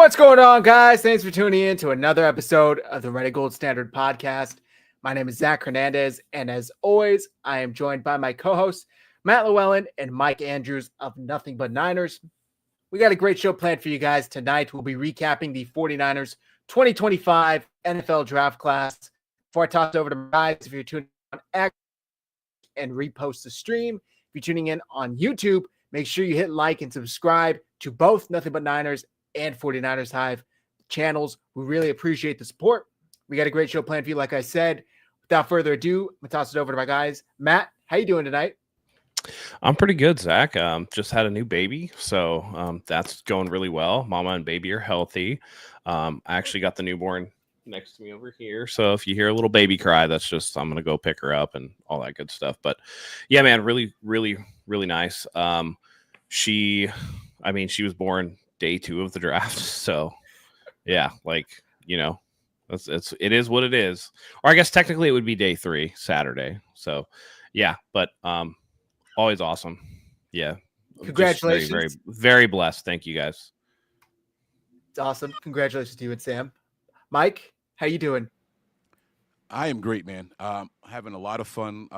What's going on, guys? Thanks for tuning in to another episode of the Reddit Gold Standard podcast. My name is Zach Hernandez, and as always, I am joined by my co-hosts, Matt Llewellyn and Mike Andrews of Nothing But Niners. We got a great show planned for you guys tonight. We'll be recapping the 49ers 2025 NFL draft class. Before I toss it over to my guys, if you're tuning on X and repost the stream, if you're tuning in on YouTube, make sure you hit like and subscribe to both Nothing But Niners and 49ersHive channels. We really appreciate the support. We got a great show planned for you, like I said. Without further ado, I'm going to toss it over to my guys. Matt, how you doing tonight? I'm pretty good, Zach. Just had a new baby, so that's going really well. Mama and baby are healthy. I actually got the newborn next to me over here, so if you hear a little baby cry, that's just I'm going to go pick her up and all that good stuff. But yeah, man, really nice. She was born day 2 of the draft, so yeah, it is what it is. Or I guess technically it would be day 3, Saturday. So yeah, but always awesome. Yeah, Congratulations. Very, very blessed. Thank you, guys. It's awesome. Congratulations to you and Sam. Mike, how you doing? I am great, man. Having a lot of fun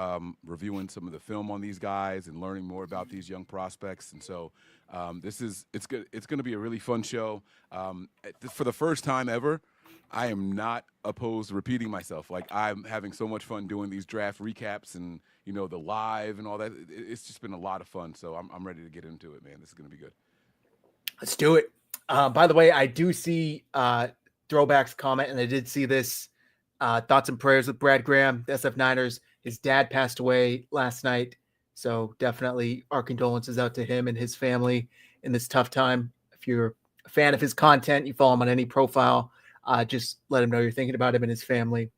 reviewing some of the film on these guys and learning more about these young prospects. And so it's good. It's going to be a really fun show. For the first time ever, I am not opposed to repeating myself. Like, I'm having so much fun doing these draft recaps and, the live and all that. It's just been a lot of fun. So I'm ready to get into it, man. This is going to be good. Let's do it. By the way, I do see Throwback's comment, and I did see this. Thoughts and prayers with Brad Graham, the SF Niners. His dad passed away last night. So definitely our condolences out to him and his family in this tough time. If you're a fan of his content, you follow him on any profile, just let him know you're thinking about him and his family.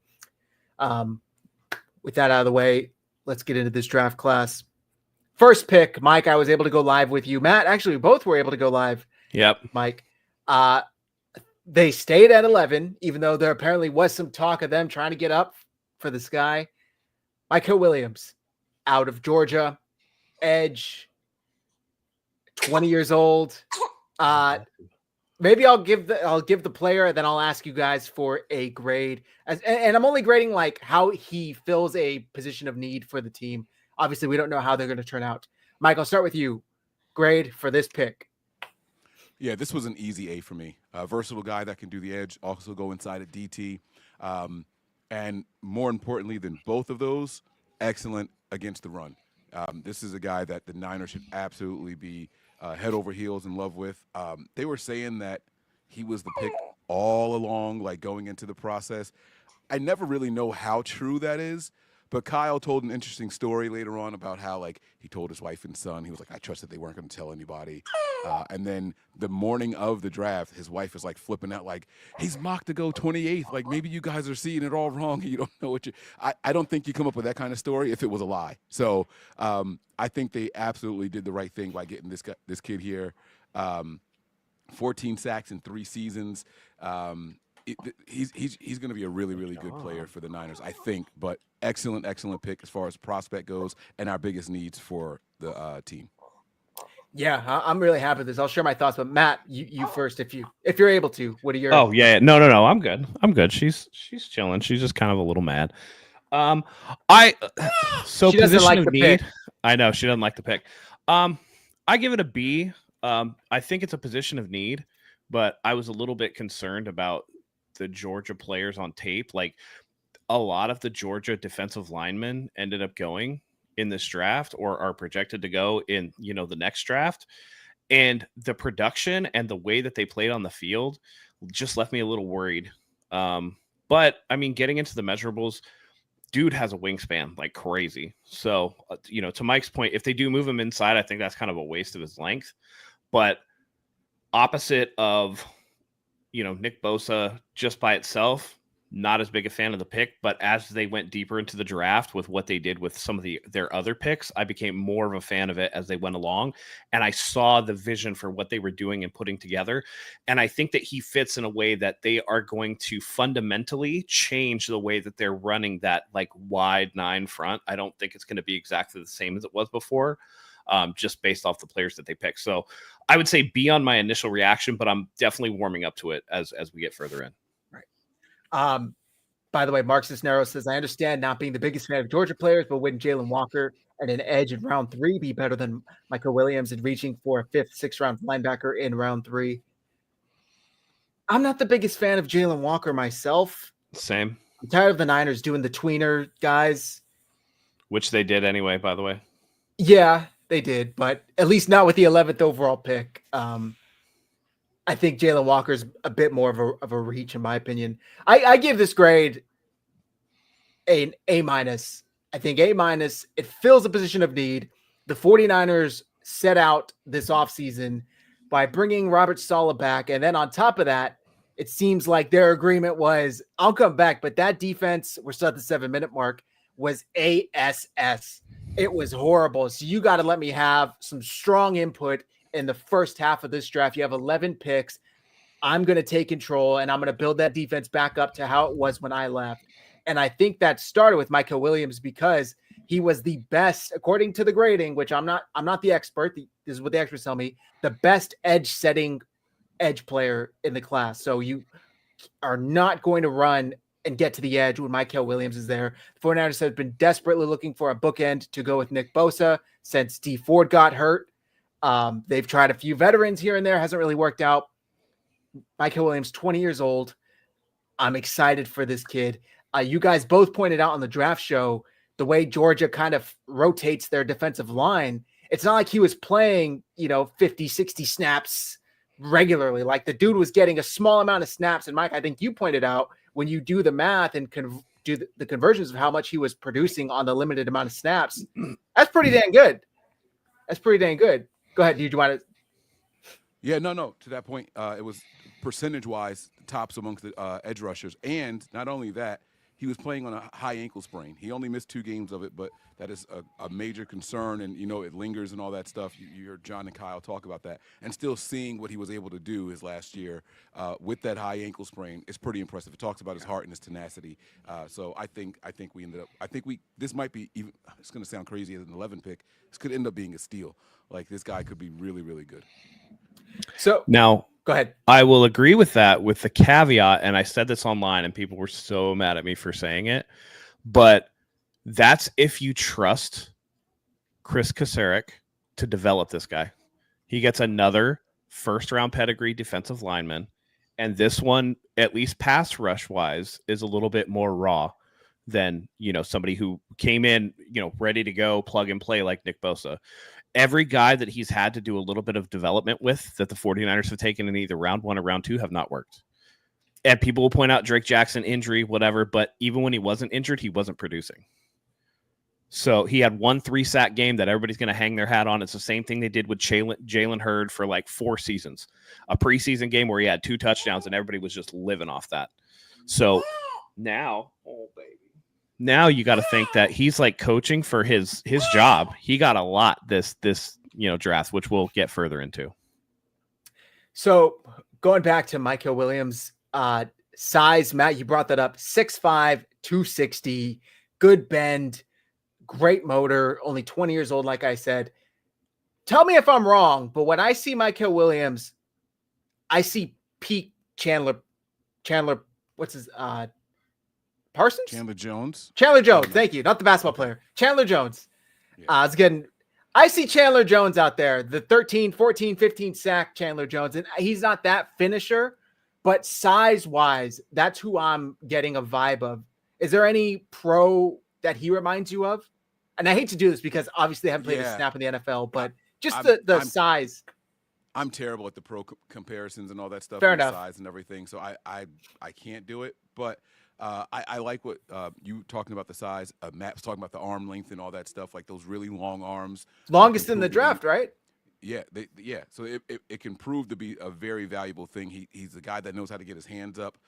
With that out of the way, let's get into this draft class. First pick, Mike, I was able to go live with you. Matt, actually, we both were able to go live. Yep. Mike. They stayed at 11, even though there apparently was some talk of them trying to get up for this guy. Mykel Williams, out of Georgia, edge, 20 years old. Maybe I'll give the player, and then I'll ask you guys for a grade. And I'm only grading like how he fills a position of need for the team. Obviously, we don't know how they're going to turn out. Mike, I'll start with you. Grade for this pick. Yeah, this was an easy A for me. A versatile guy that can do the edge, also go inside at DT. And more importantly than both of those, excellent against the run. This is a guy that the Niners should absolutely be head over heels in love with. They were saying that he was the pick all along, like going into the process. I never really know how true that is. But Kyle told an interesting story later on about how, like, he told his wife and son, he was like, I trusted they weren't going to tell anybody. And then the morning of the draft, his wife is, like, flipping out, like, he's mocked to go 28th. Like, maybe you guys are seeing it all wrong. You don't know what you – I don't think you come up with that kind of story if it was a lie. So I think they absolutely did the right thing by getting this kid here. 14 sacks in 3 seasons. He's going to be a really good player for the Niners, I think. But excellent pick as far as prospect goes, and our biggest needs for the team. Yeah, I'm really happy with this. I'll share my thoughts, but Matt, you first, if you're able to. What are your? Oh yeah, no, I'm good. She's chilling. She's just kind of a little mad. She doesn't like the pick. I know she doesn't like the pick. I give it a B. I think it's a position of need, but I was a little bit concerned about the Georgia players on tape. Like, a lot of the Georgia defensive linemen ended up going in this draft or are projected to go in, the next draft. And the production and the way that they played on the field just left me a little worried. But I mean, getting into the measurables, dude has a wingspan like crazy. So, to Mike's point, if they do move him inside, I think that's kind of a waste of his length. But opposite of, Nick Bosa just by itself, not as big a fan of the pick, but as they went deeper into the draft with what they did with some of their other picks, I became more of a fan of it as they went along. And I saw the vision for what they were doing and putting together. And I think that he fits in a way that they are going to fundamentally change the way that they're running that like wide 9 front. I don't think it's going to be exactly the same as it was before. just based off the players that they pick. So I would say B on my initial reaction, but I'm definitely warming up to it as we get further in. Right. By the way, Mark Cisneros says, I understand not being the biggest fan of Georgia players, but wouldn't Jalen Walker and an edge in round 3 be better than Mykel Williams and reaching for a 5th, 6th round linebacker in round 3? I'm not the biggest fan of Jalen Walker myself. Same. I'm tired of the Niners doing the tweener guys. Which they did anyway, by the way. Yeah, they did, but at least not with the 11th overall pick. I think Jalen Walker's a bit more of a reach, in my opinion. I give this grade an A-. I think A-. It fills a position of need. The 49ers set out this offseason by bringing Robert Saleh back. And then on top of that, it seems like their agreement was, I'll come back, but that defense, we're still at the 7-minute mark, was ASS. It was horrible. So you got to let me have some strong input in the first half of this draft. You have 11 picks. I'm going to take control, and I'm going to build that defense back up to how it was when I left. And I think that started with Mykel Williams because he was the best, according to the grading, which I'm not the expert. This is what the experts tell me, the best edge player in the class. So you are not going to run and get to the edge when Mykel Williams is there. The 49ers have been desperately looking for a bookend to go with Nick Bosa since D Ford got hurt. They've tried a few veterans here and there. Hasn't really worked out. Mykel Williams, 20 years old. I'm excited for this kid. You guys both pointed out on the draft show the way Georgia kind of rotates their defensive line. It's not like he was playing, 50, 60 snaps regularly. Like the dude was getting a small amount of snaps. And Mike, I think you pointed out when you do the math and do the conversions of how much he was producing on the limited amount of snaps, that's pretty dang good. Go ahead. Do you want to? Yeah, no. To that point, it was percentage-wise tops amongst the edge rushers. And not only that, he was playing on a high ankle sprain. He only missed 2 games of it, but that is a major concern, and, it lingers and all that stuff. You heard John and Kyle talk about that. And still seeing what he was able to do his last year with that high ankle sprain is pretty impressive. It talks about his heart and his tenacity. So I think we ended up – this might be even – it's going to sound crazy as an 11 pick. This could end up being a steal. Like, this guy could be really, really good. So now – go ahead. I will agree with that with the caveat, and I said this online, and people were so mad at me for saying it, but that's if you trust Chris Kasarik to develop this guy. He gets another first-round pedigree defensive lineman, and this one, at least pass rush-wise, is a little bit more raw than, somebody who came in, ready to go, plug and play like Nick Bosa. Every guy that he's had to do a little bit of development with that the 49ers have taken in either round 1 or round 2 have not worked. And people will point out Drake Jackson injury, whatever, but even when he wasn't injured, he wasn't producing. So he had 1 3-sack game that everybody's going to hang their hat on. It's the same thing they did with Jalen Hurd for like 4 seasons. A preseason game where he had 2 touchdowns and everybody was just living off that. So now, now you got to think that he's like coaching for his job. He got a lot this draft, which we'll get further into. So going back to Mykel Williams, size, Matt, you brought that up, 6'5", 260, good bend, great motor, only 20 years old, like I said. Tell me if I'm wrong, but when I see Mykel Williams, I see peak Chandler, what's his Parsons? Chandler Jones. Thank you. Not the basketball player. Chandler Jones. Yeah. I see Chandler Jones out there, the 13, 14, 15 sack Chandler Jones. And he's not that finisher, but size-wise, that's who I'm getting a vibe of. Is there any pro that he reminds you of? And I hate to do this because obviously they haven't played a snap in the NFL, but just the size. I'm terrible at the pro comparisons and all that stuff. Fair enough. Size and everything, so I can't do it, but I like what you talking about the size. Matt's talking about the arm length and all that stuff, like those really long arms. Longest in the draft, right? Yeah, So it can prove to be a very valuable thing. He's a guy that knows how to get his hands up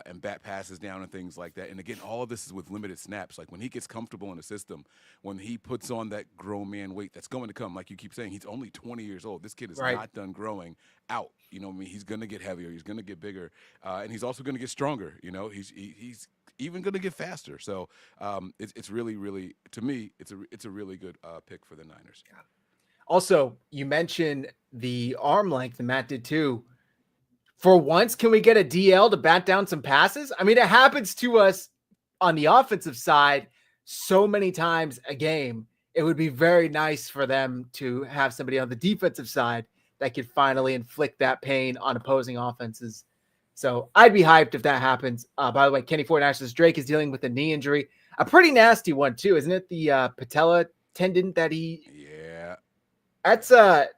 and bat passes down and things like that. And again, all of this is with limited snaps. Like when he gets comfortable in the system, when he puts on that grown man weight that's going to come, like you keep saying, he's only 20 years old. This kid is not done growing out. He's going to get heavier. He's going to get bigger, and he's also going to get stronger. He's even going to get faster. So it's really, really, to me, it's a really good pick for the Niners. Also, you mentioned the arm length, and Matt did too. For once, can we get a DL to bat down some passes? I mean, it happens to us on the offensive side so many times a game. It would be very nice for them to have somebody on the defensive side that could finally inflict that pain on opposing offenses. So I'd be hyped if that happens. By the way, Kenny 49ers says Drake is dealing with a knee injury, a pretty nasty one too, isn't it? The patella tendon that he. Yeah. That's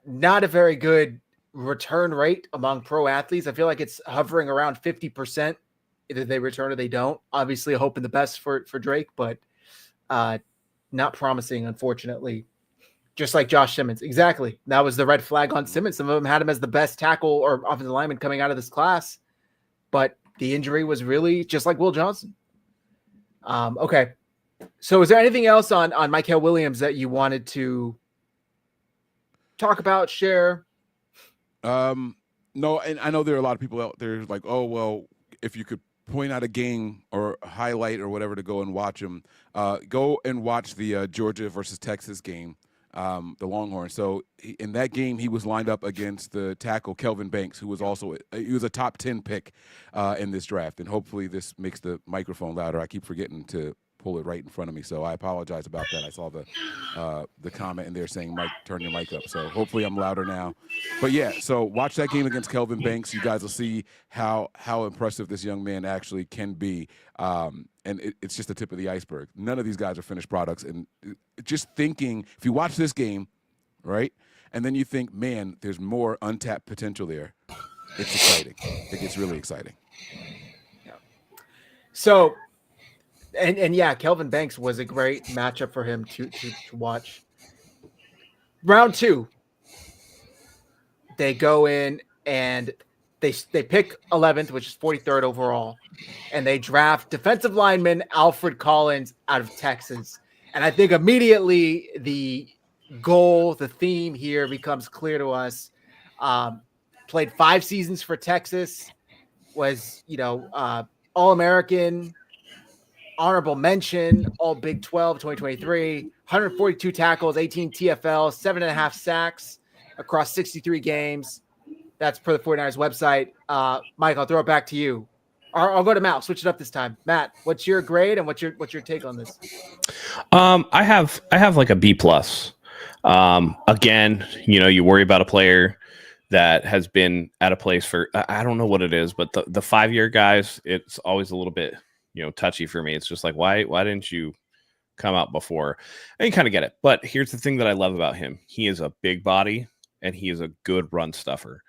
not a very good return rate among pro athletes. I feel like it's hovering around 50%. Either they return or they don't. Obviously, hoping the best for Drake, but not promising, unfortunately. Just like Josh Simmons. Exactly. That was the red flag on Simmons. Some of them had him as the best tackle or offensive lineman coming out of this class, but the injury was really just like Will Johnson. Okay. So is there anything else on Mykel Williams that you wanted to talk about, share? No, and I know there are a lot of people out there like, oh, well, if you could point out a game or a highlight or whatever to go and watch them, go and watch the Georgia versus Texas game, the Longhorns. So in that game, he was lined up against the tackle Kelvin Banks, who was also he was a top 10 pick in this draft. And hopefully this makes the microphone louder. I keep forgetting to pull it right in front of me, so I apologize about that. I saw the comment in there saying, Mike, turn your mic up. So hopefully I'm louder now. But yeah, so watch that game against Kelvin Banks. You guys will see how impressive this young man actually can be. And it's just the tip of the iceberg. None of these guys are finished products. And just thinking, if you watch this game, right, and then you think, man, there's more untapped potential there, it's exciting. It gets really exciting. Yeah. So, and yeah, Kelvin Banks was a great matchup for him to watch. Round 2, they go in and they pick 11th, which is 43rd overall, and they draft defensive lineman Alfred Collins out of Texas. And I think immediately the goal, the theme here becomes clear to us. Played 5 seasons for Texas, was All-American, honorable mention, all Big 12 2023, 142 tackles, 18 TFL, 7.5 sacks across 63 games. That's per the 49ers website. Mike, I'll throw it back to you. I'll go to Matt. I'll switch it up this time. Matt, what's your grade and what's your take on this? I have like a B+. Again, you worry about a player that has been at a place for, I don't know what it is, but the 5-year guys, it's always a little bit touchy for me. It's just like, why didn't you come out before? And you kind of get it. But here's the thing that I love about him. He is a big body and he is a good run stuffer.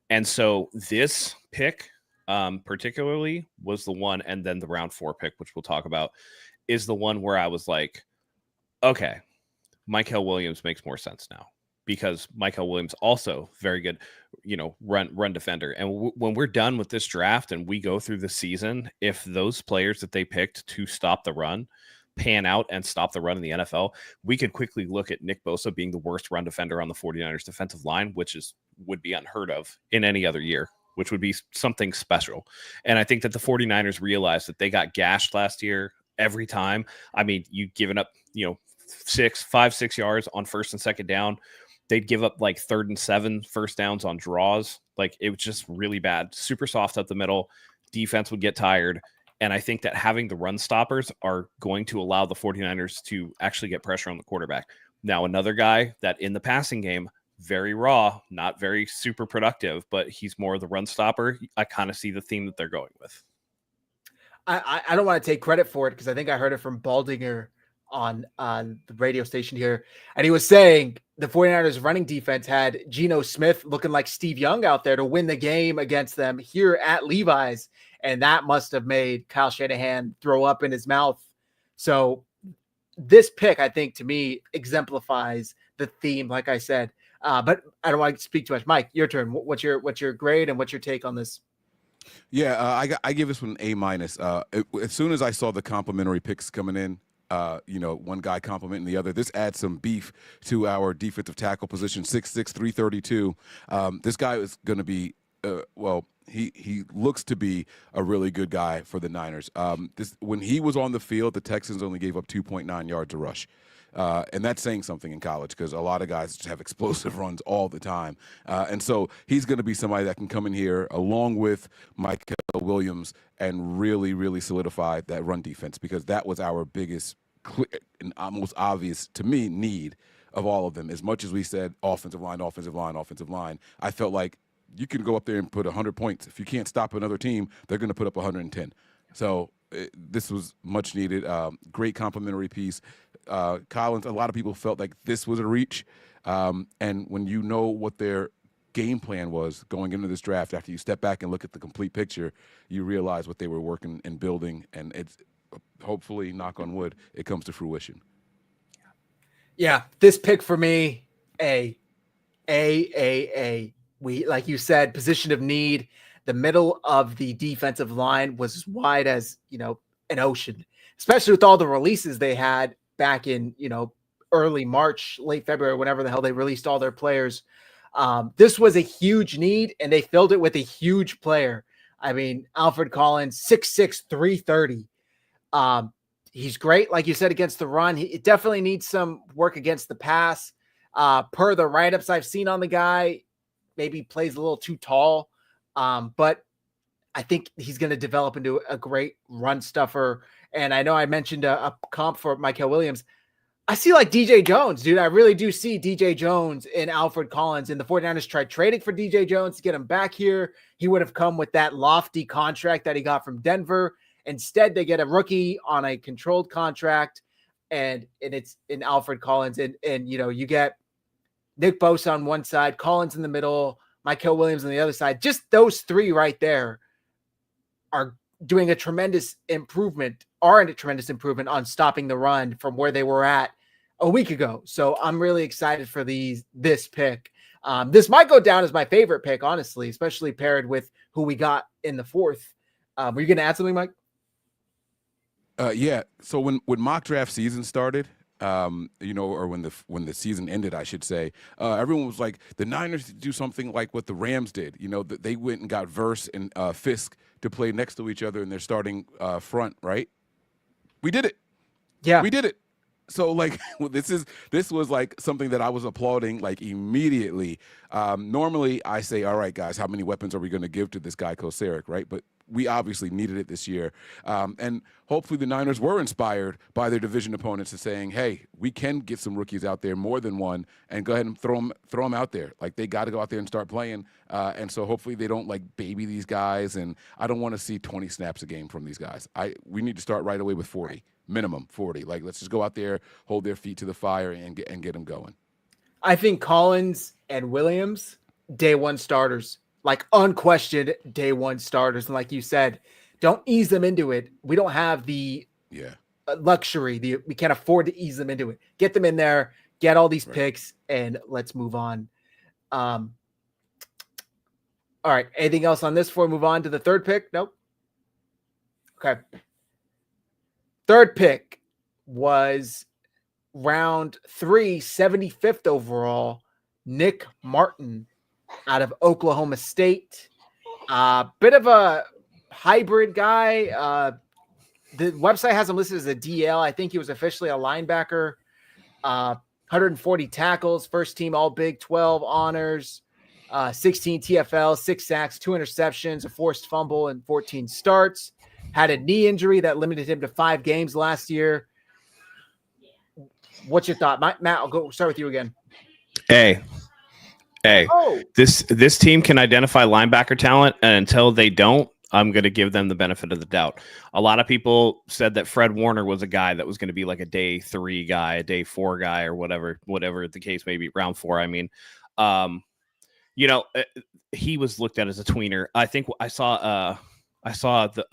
And so this pick particularly was the one, and then the round 4 pick, which we'll talk about, is the one where I was like, okay, Mykel Williams makes more sense now, because Mykel Williams also very good, run defender. And when we're done with this draft and we go through the season, if those players that they picked to stop the run pan out and stop the run in the NFL, we could quickly look at Nick Bosa being the worst run defender on the 49ers defensive line, which would be unheard of in any other year, which would be something special. And I think that the 49ers realized that they got gashed last year every time. I mean, you given up, 5-6 yards on first and second down. They'd give up like 3rd and 7 first downs on draws. Like, it was just really bad. Super soft up the middle. Defense would get tired. And I think that having the run stoppers are going to allow the 49ers to actually get pressure on the quarterback. Now, another guy that in the passing game, very raw, not very super productive, but he's more of the run stopper. I kind of see the theme that they're going with. I don't want to take credit for it, because I think I heard it from Baldinger on the radio station here. And he was saying the 49ers running defense had Geno Smith looking like Steve Young out there to win the game against them here at Levi's. And that must have made Kyle Shanahan throw up in his mouth. So this pick, I think, to me, exemplifies the theme, like I said. But I don't want to speak too much. Mike, your turn. What's your grade and what's your take on this? Yeah, I give this one an A-. As soon as I saw the complimentary picks coming in, one guy complimenting the other, this adds some beef to our defensive tackle position, 6'6", 332. This guy is going to be, he looks to be a really good guy for the Niners. When he was on the field, the Texans only gave up 2.9 yards a rush. And that's saying something in college because a lot of guys just have explosive runs all the time. And so he's going to be somebody that can come in here along with Mykel Williams and really, really solidify that run defense, because that was our biggest and most obvious to me need of all of them. As much as we said offensive line, I felt like you can go up there and put 100 points. If you can't stop another team, they're going to put up 110. So this was much needed. Great complimentary piece. Collins, a lot of people felt like this was a reach. And when you know what their game plan was going into this draft, after you step back and look at the complete picture, you realize what they were working and building. And it's hopefully, knock on wood, it comes to fruition. Yeah, this pick for me, A. We, like you said, position of need. The middle of the defensive line was as wide as, an ocean, especially with all the releases they had back in, early March, late February, whenever the hell they released all their players. This was a huge need, and they filled it with a huge player. I mean, Alfred Collins, 6'6", 330. He's great, like you said, against the run. He definitely needs some work against the pass. Per the write-ups I've seen on the guy, maybe plays a little too tall. But I think he's going to develop into a great run stuffer. And I know I mentioned a comp for Mykel Williams. I see like DJ Jones, dude. I really do see DJ Jones and Alfred Collins. And the 49ers tried trading for DJ Jones to get him back here. He would have come with that lofty contract that he got from Denver. Instead, they get a rookie on a controlled contract, and it's in Alfred Collins. And you get Nick Bosa on one side, Collins in the middle, Mykel Williams on the other side. Just those three right there are doing a tremendous improvement on stopping the run from where they were at a week ago. So I'm really excited for this pick. This might go down as my favorite pick, honestly, especially paired with who we got in the fourth. Were you going to add something, Mike? Yeah. So when mock draft season started, or when the season ended, I should say, everyone was like, the Niners do something like what the Rams did. They went and got Verse and Fisk to play next to each other in their starting front, right? We did it. Yeah, we did it. So like this was like something that I was applauding like immediately. Normally I say, all right, guys, how many weapons are we going to give to this guy Kosaric, right? But we obviously needed it this year. And hopefully the Niners were inspired by their division opponents to saying, hey, we can get some rookies out there, more than one, and go ahead and throw them out there. Like, they got to go out there and start playing. And so hopefully they don't, like, baby these guys. And I don't want to see 20 snaps a game from these guys. We need to start right away with 40, minimum 40. Like, let's just go out there, hold their feet to the fire, and get them going. I think Collins and Williams, day one starters. Like, unquestioned day one starters. And like you said, don't ease them into it. We don't have the luxury. We can't afford to ease them into it. Get them in there, get all these picks, and let's move on. All right. Anything else on this before we move on to the third pick? Nope. Okay. Third pick was round 3, 75th overall, Nick Martin out of Oklahoma State. Bit of a hybrid guy. The website has him listed as a DL. I think he was officially a linebacker. 140 tackles, first team All Big 12 honors, 16 TFL, 6 sacks, 2 interceptions, a forced fumble, and 14 starts. Had a knee injury that limited him to 5 games last year. What's your thought, Matt? I'll start with you again. Hey, this team can identify linebacker talent, and until they don't, I'm going to give them the benefit of the doubt. A lot of people said that Fred Warner was a guy that was going to be like a day 3 guy, a day 4 guy, or whatever the case may be, round 4. I mean, he was looked at as a tweener. I think I saw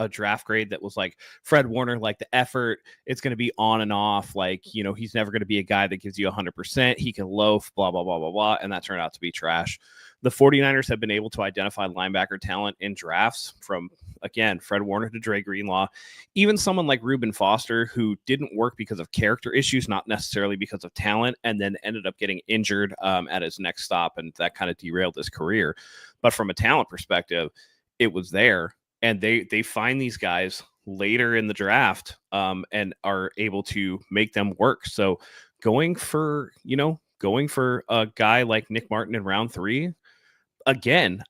a draft grade that was like Fred Warner, like the effort, it's going to be on and off. Like, he's never going to be a guy that gives you 100%. He can loaf, blah, blah, blah, blah, blah. And that turned out to be trash. The 49ers have been able to identify linebacker talent in drafts from, again, Fred Warner to Dre Greenlaw, even someone like Reuben Foster, who didn't work because of character issues, not necessarily because of talent, and then ended up getting injured at his next stop. And that kind of derailed his career. But from a talent perspective, it was there. And they find these guys later in the draft and are able to make them work. So going for a guy like Nick Martin in round 3, again,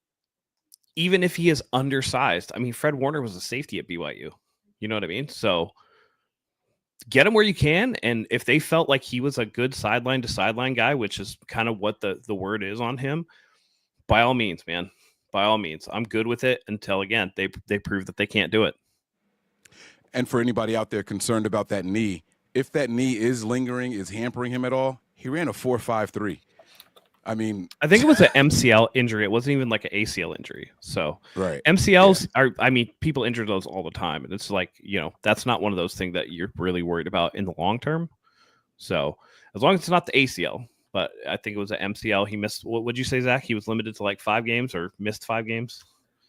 even if he is undersized, I mean, Fred Warner was a safety at BYU. You know what I mean? So get him where you can. And if they felt like he was a good sideline to sideline guy, which is kind of what the word is on him, by all means, man, by all means, I'm good with it until, again, they prove that they can't do it. And for anybody out there concerned about that knee, if that knee is lingering, is hampering him at all, he ran a 4.53. I mean, I think it was an MCL injury. It wasn't even like an ACL injury. So right. MCLs are, I mean, people injure those all the time. And it's like, that's not one of those things that you're really worried about in the long term. So as long as it's not the ACL, but I think it was an MCL. He missed, what would you say, Zach? He was limited to like 5 games or missed 5 games?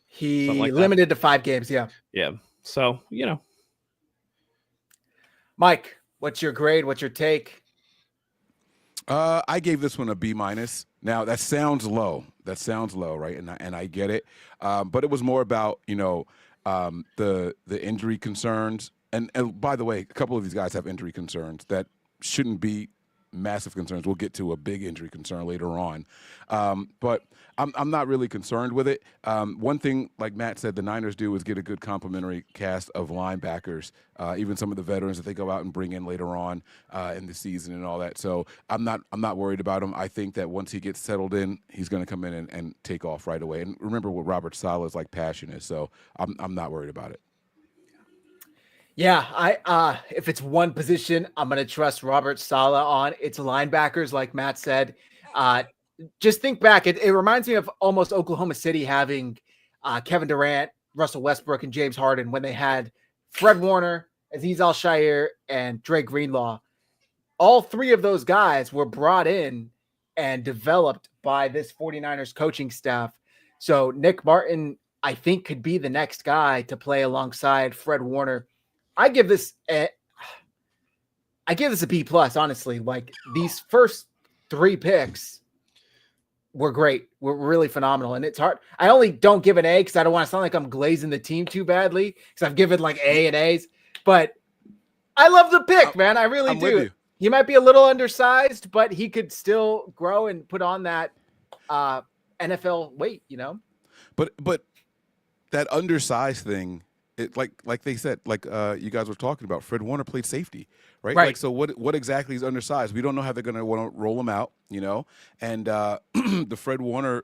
He limited to 5 games. Yeah. Yeah. So, Mike, what's your grade? What's your take? I gave this one a B-. Now that sounds low. Right? And I get it. But it was more about the injury concerns. And by the way, a couple of these guys have injury concerns that shouldn't be massive concerns. We'll get to a big injury concern later on. But I'm not really concerned with it. One thing, like Matt said, the Niners do is get a good complementary cast of linebackers, even some of the veterans that they go out and bring in later on in the season and all that. So I'm not worried about him. I think that once he gets settled in, he's going to come in and take off right away. And remember what Robert Saleh's like passion is. So I'm not worried about it. Yeah, if it's one position, I'm going to trust Robert Saleh on. It's linebackers, like Matt said. Just think back. It reminds me of almost Oklahoma City having Kevin Durant, Russell Westbrook, and James Harden when they had Fred Warner, Azeez Al-Shaair, and Dre Greenlaw. All 3 of those guys were brought in and developed by this 49ers coaching staff. So Nick Martin, I think, could be the next guy to play alongside Fred Warner. I give this a B+, honestly. Like, these first 3 picks were great. Were really phenomenal. And it's hard. I only don't give an A because I don't want to sound like I'm glazing the team too badly because I've given like A and A's. But I love the pick, man. I really do. He might be a little undersized, but he could still grow and put on that NFL weight, But that undersized thing, it like they said, you guys were talking about, Fred Warner played safety, right? Like, so what exactly is undersized? We don't know how they're going to want to roll him out, and the Fred Warner,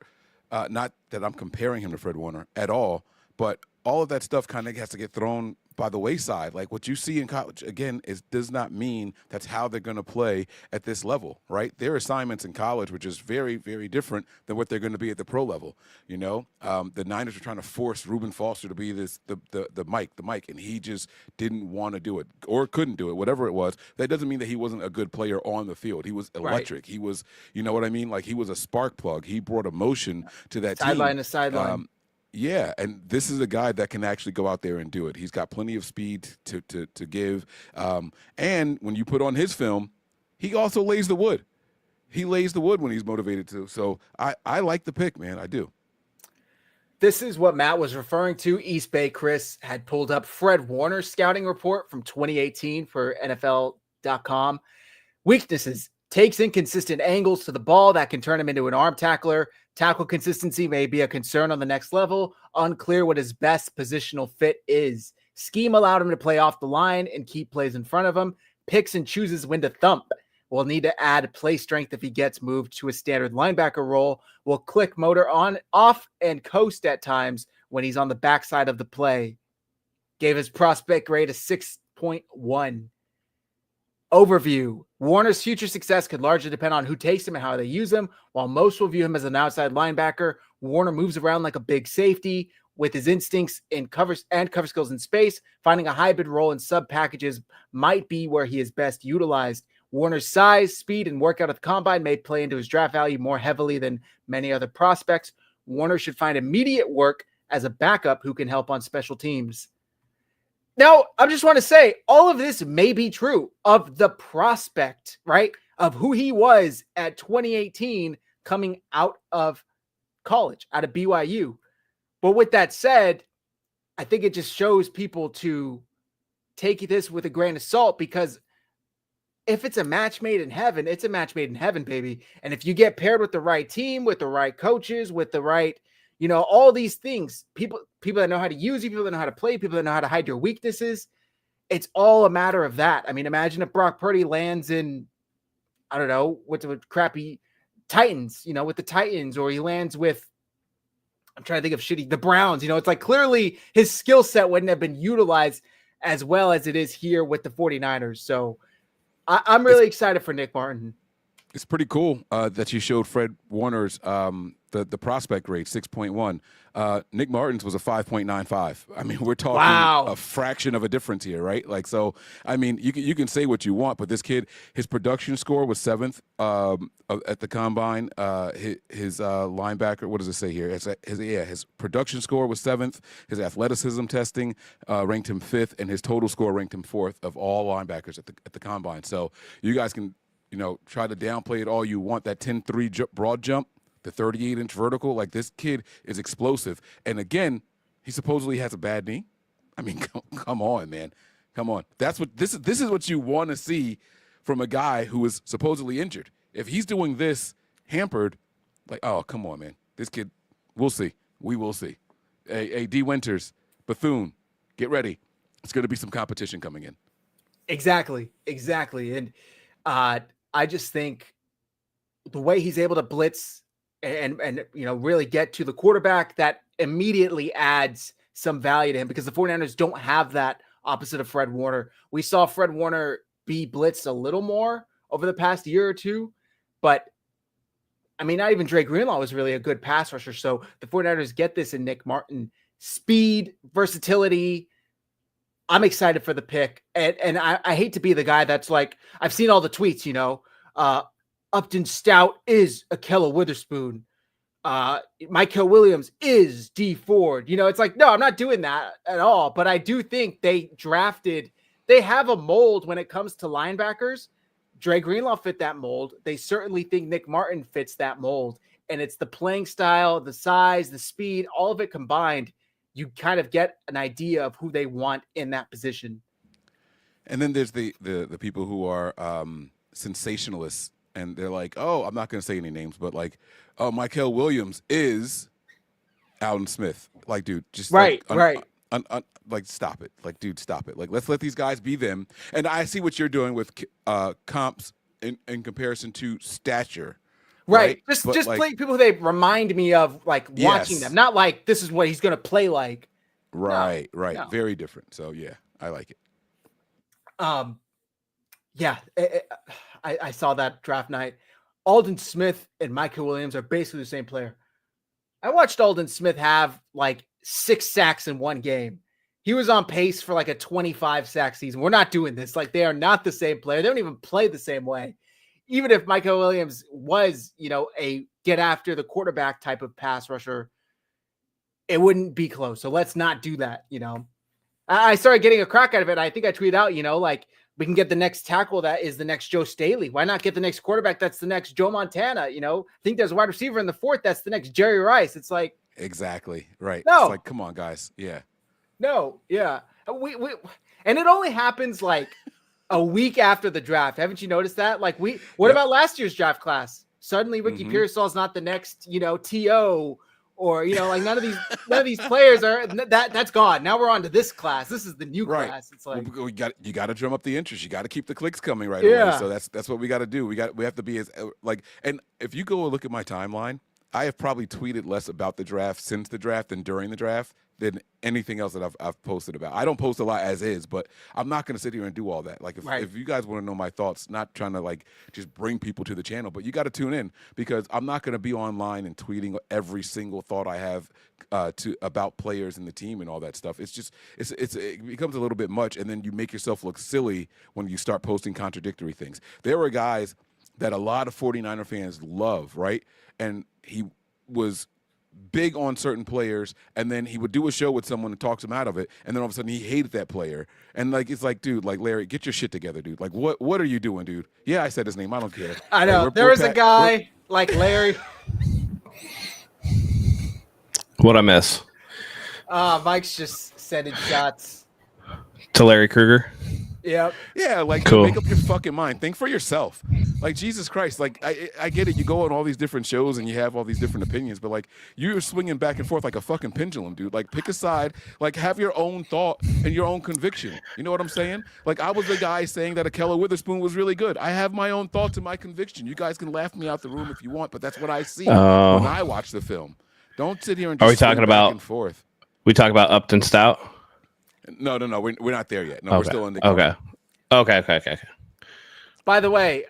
not that I'm comparing him to Fred Warner at all, but all of that stuff kind of has to get thrown by the wayside. Like, what you see in college, again, does not mean that's how they're going to play at this level, right? Their assignments in college, which is very, very different than what they're going to be at the pro level. The Niners are trying to force Reuben Foster to be the Mike, and he just didn't want to do it or couldn't do it, whatever it was. That doesn't mean that he wasn't a good player on the field. He was electric. Right. He was, you know what I mean? Like, he was a spark plug. He brought emotion to that team. Sideline to sideline. Yeah, and this is a guy that can actually go out there and do it. He's got plenty of speed to give. And when you put on his film, he also lays the wood. He lays the wood when he's motivated to. So I like the pick, man. I do. This is what Matt was referring to. East Bay Chris had pulled up Fred Warner's scouting report from 2018 for NFL.com. Weaknesses: takes inconsistent angles to the ball that can turn him into an arm tackler. Tackle consistency may be a concern on the next level. Unclear what his best positional fit is. Scheme allowed him to play off the line and keep plays in front of him. Picks and chooses when to thump. Will need to add play strength if he gets moved to a standard linebacker role. Will click motor on, off, and coast at times when he's on the backside of the play. Gave his prospect grade a 6.1. Overview: Warner's future success could largely depend on who takes him and how they use him. While most will view him as an outside linebacker, Warner moves around like a big safety with his instincts and cover skills in space. Finding a hybrid role in sub packages might be where he is best utilized. Warner's size, speed, and workout at the combine may play into his draft value more heavily than many other prospects. Warner should find immediate work as a backup who can help on special teams. Now, I just want to say, all of this may be true of the prospect, right? Of who he was at 2018 coming out of college, out of BYU. But with that said, I think it just shows people to take this with a grain of salt, because if it's a match made in heaven, it's a match made in heaven, baby. And if you get paired with the right team, with the right coaches, with the right, all these things, people that know how to use you, people that know how to play, people that know how to hide your weaknesses, it's all a matter of that. I mean, imagine if Brock Purdy lands in, I don't know, with the crappy Titans, with the Titans, or he lands with, I'm trying to think of the Browns. It's like clearly his skill set wouldn't have been utilized as well as it is here with the 49ers. So I'm really excited for Nick Martin. It's pretty cool that you showed Fred Warner's the prospect rate, 6.1. Nick Martin's was a 5.95. I mean, we're talking a fraction of a difference here, right? Like, so, I mean, you can say what you want, but this kid, his production score was 7th at the combine. His linebacker, what does it say here? His production score was 7th. His athleticism testing ranked him 5th, and his total score ranked him 4th of all linebackers at the combine. So you guys can, try to downplay it all you want. That 10-3 broad jump, the 38-inch vertical, like this kid is explosive. And again, he supposedly has a bad knee. I mean, come on, man. Come on. That's what this is what you want to see from a guy who is supposedly injured. If he's doing this hampered, like, oh, come on, man. This kid, we'll see. We will see. Hey, D. Winters, Bethune, get ready. It's going to be some competition coming in. Exactly. And I just think the way he's able to blitz and really get to the quarterback, that immediately adds some value to him, because the 49ers don't have that opposite of Fred Warner. We saw Fred Warner be blitzed a little more over the past year or two, but I mean, not even Dre Greenlaw was really a good pass rusher. So the 49ers get this in Nick Martin. Speed, versatility. I'm excited for the pick. And I hate to be the guy that's like, I've seen all the tweets, Upton Stout is Akella Witherspoon. Mykel Williams is D Ford. It's like, no, I'm not doing that at all. But I do think they have a mold when it comes to linebackers. Dre Greenlaw fit that mold. They certainly think Nick Martin fits that mold. And it's the playing style, the size, the speed, all of it combined. You kind of get an idea of who they want in that position. And then there's the people who are sensationalists, and they're like, oh, I'm not going to say any names, but like, oh, Mykel Williams is Alden Smith. Like, dude, just right. Like, stop it. Like, dude, stop it. Like, let's let these guys be them. And I see what you're doing with comps in comparison to stature. Right. Just like, play people they remind me of, like, watching them. Not like this is what he's going to play like. Right. No. Very different. So, yeah, I like it. Yeah, I saw that draft night. Alden Smith and Mykel Williams are basically the same player. I watched Alden Smith have like 6 sacks in one game. He was on pace for like a 25 sack season. We're not doing this. Like, they are not the same player. They don't even play the same way. Even if Mykel Williams was, a get after the quarterback type of pass rusher, it wouldn't be close. So let's not do that. I started getting a crack out of it. I think I tweeted out, like, we can get the next tackle that is the next Joe Staley. Why not get the next quarterback that's the next Joe Montana? I think there's a wide receiver in the 4th that's the next Jerry Rice. It's like, exactly right. No, it's like, come on, guys. Yeah. No, yeah. We and it only happens like a week after the draft. Haven't you noticed that? Like, what about last year's draft class? Suddenly Ricky Pearsall's not the next, TO, or like none of these players are that's gone. Now we're on to this class. This is the new class. It's like, you got to drum up the interest. You got to keep the clicks coming right away. So that's what we got to do. We have to be as like, and if you go and look at my timeline, I have probably tweeted less about the draft since the draft than during the draft than anything else that I've posted about. I don't post a lot as is, but I'm not going to sit here and do all that. Like, if you guys want to know my thoughts, not trying to like just bring people to the channel, but you got to tune in, because I'm not going to be online and tweeting every single thought I have about players and the team and all that stuff. It's just it becomes a little bit much, and then you make yourself look silly when you start posting contradictory things. There were guys that a lot of 49er fans love, right? And he was big on certain players, and then he would do a show with someone and talks him out of it, and then all of a sudden he hated that player. And like, it's like, dude, like, Larry, get your shit together, dude. Like, what are you doing, dude? Yeah, I said his name. I don't care. I know. There was a guy like Larry. What'd I miss? Mike's just sending shots To Larry Krueger? Yep. Yeah, like Cool. make up your fucking mind. Think for yourself. Like Jesus Christ. Like I get it. You go on all these different shows and you have all these different opinions, but like you're swinging back and forth like a fucking pendulum, dude. Like pick a side. Like have your own thought and your own conviction. You know what I'm saying? Like I was the guy saying that Akella Witherspoon was really good. I have my own thoughts and my conviction. You guys can laugh me out the room if you want, but that's what I see when I watch the film. Don't sit here and just Are we talking swing about back and forth. We talk about Upton Stout? No. We're not there yet. No, Okay. we're still in the Okay. By the way,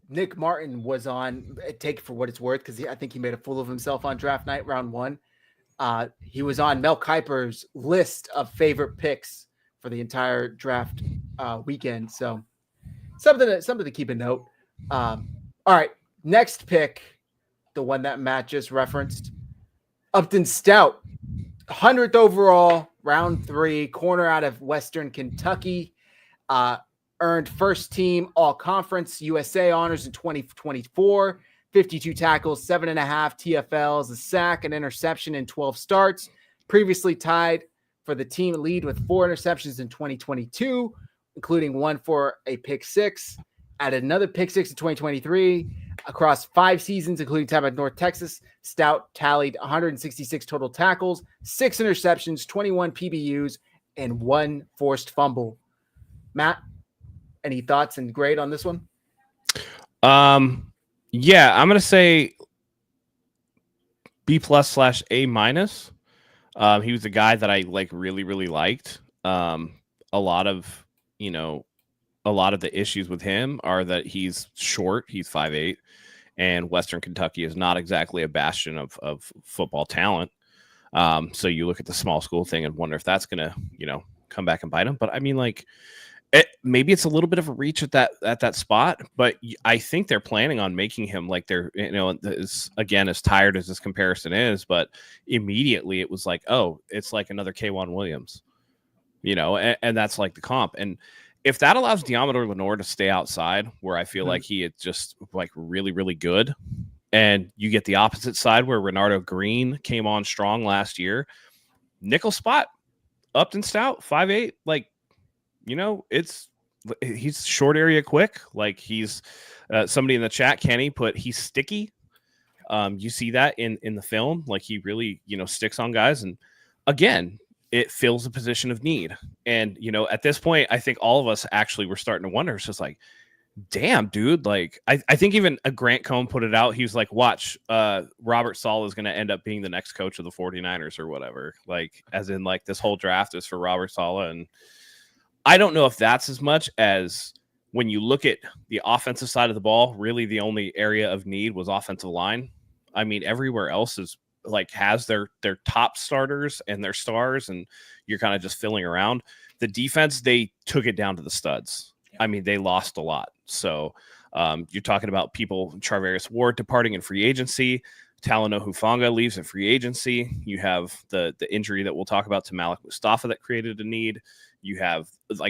Nick Martin was on, take it for what it's worth, because I think he made a fool of himself on draft night, round 1. He was on Mel Kiper's list of favorite picks for the entire draft weekend. So something to keep a note. All right, next pick, the one that Matt just referenced, Upton Stout, 100th overall, round 3, corner out of Western Kentucky. Earned first team all conference USA honors in 2024, 52 tackles, 7.5 TFLs, a sack, an interception in 12 starts. Previously tied for the team lead with 4 interceptions in 2022, including 1 for a pick 6. Added another pick 6 in 2023. Across 5 seasons, including time at North Texas, Stout tallied 166 total tackles, 6 interceptions, 21 PBUs, and 1 forced fumble. Matt, any thoughts and grade on this one? Yeah, I'm gonna say B+/A-. He was a guy that I really liked. A lot of the issues with him are that he's short. He's 5'8", and Western Kentucky is not exactly a bastion of football talent. So you look at the small school thing and wonder if that's gonna come back and bite him. But I mean, maybe it's a little bit of a reach at that spot, but I think they're planning on making him like they're, again, as tired as this comparison is, but immediately it was like, oh, it's like another K'Wan Williams, and that's like the comp. And if that allows Diamador Lenore to stay outside, where I feel like he is just like really, really good, and you get the opposite side where Renardo Green came on strong last year, nickel spot, Upton Stout, 5'8", he's short area quick. Like he's somebody in the chat, Kenny, put he's sticky. You see that in the film, like he really, sticks on guys. And again, it fills a position of need. And, at this point, I think all of us actually were starting to wonder. It's just like, damn, dude. Like, I think even a Grant Cohn put it out. He was like, watch, Robert Saleh is going to end up being the next coach of the 49ers or whatever. Like, as in like this whole draft is for Robert Saleh. And I don't know if that's as much as when you look at the offensive side of the ball, really the only area of need was offensive line. I mean, everywhere else is like has their top starters and their stars, and you're kind of just filling around. The defense, they took it down to the studs. I mean, they lost a lot. So you're talking about people, Charvarius Ward departing in free agency. Talanoa Hufanga leaves in free agency. You have the injury that we'll talk about to Malik Mustafa that created a need. You have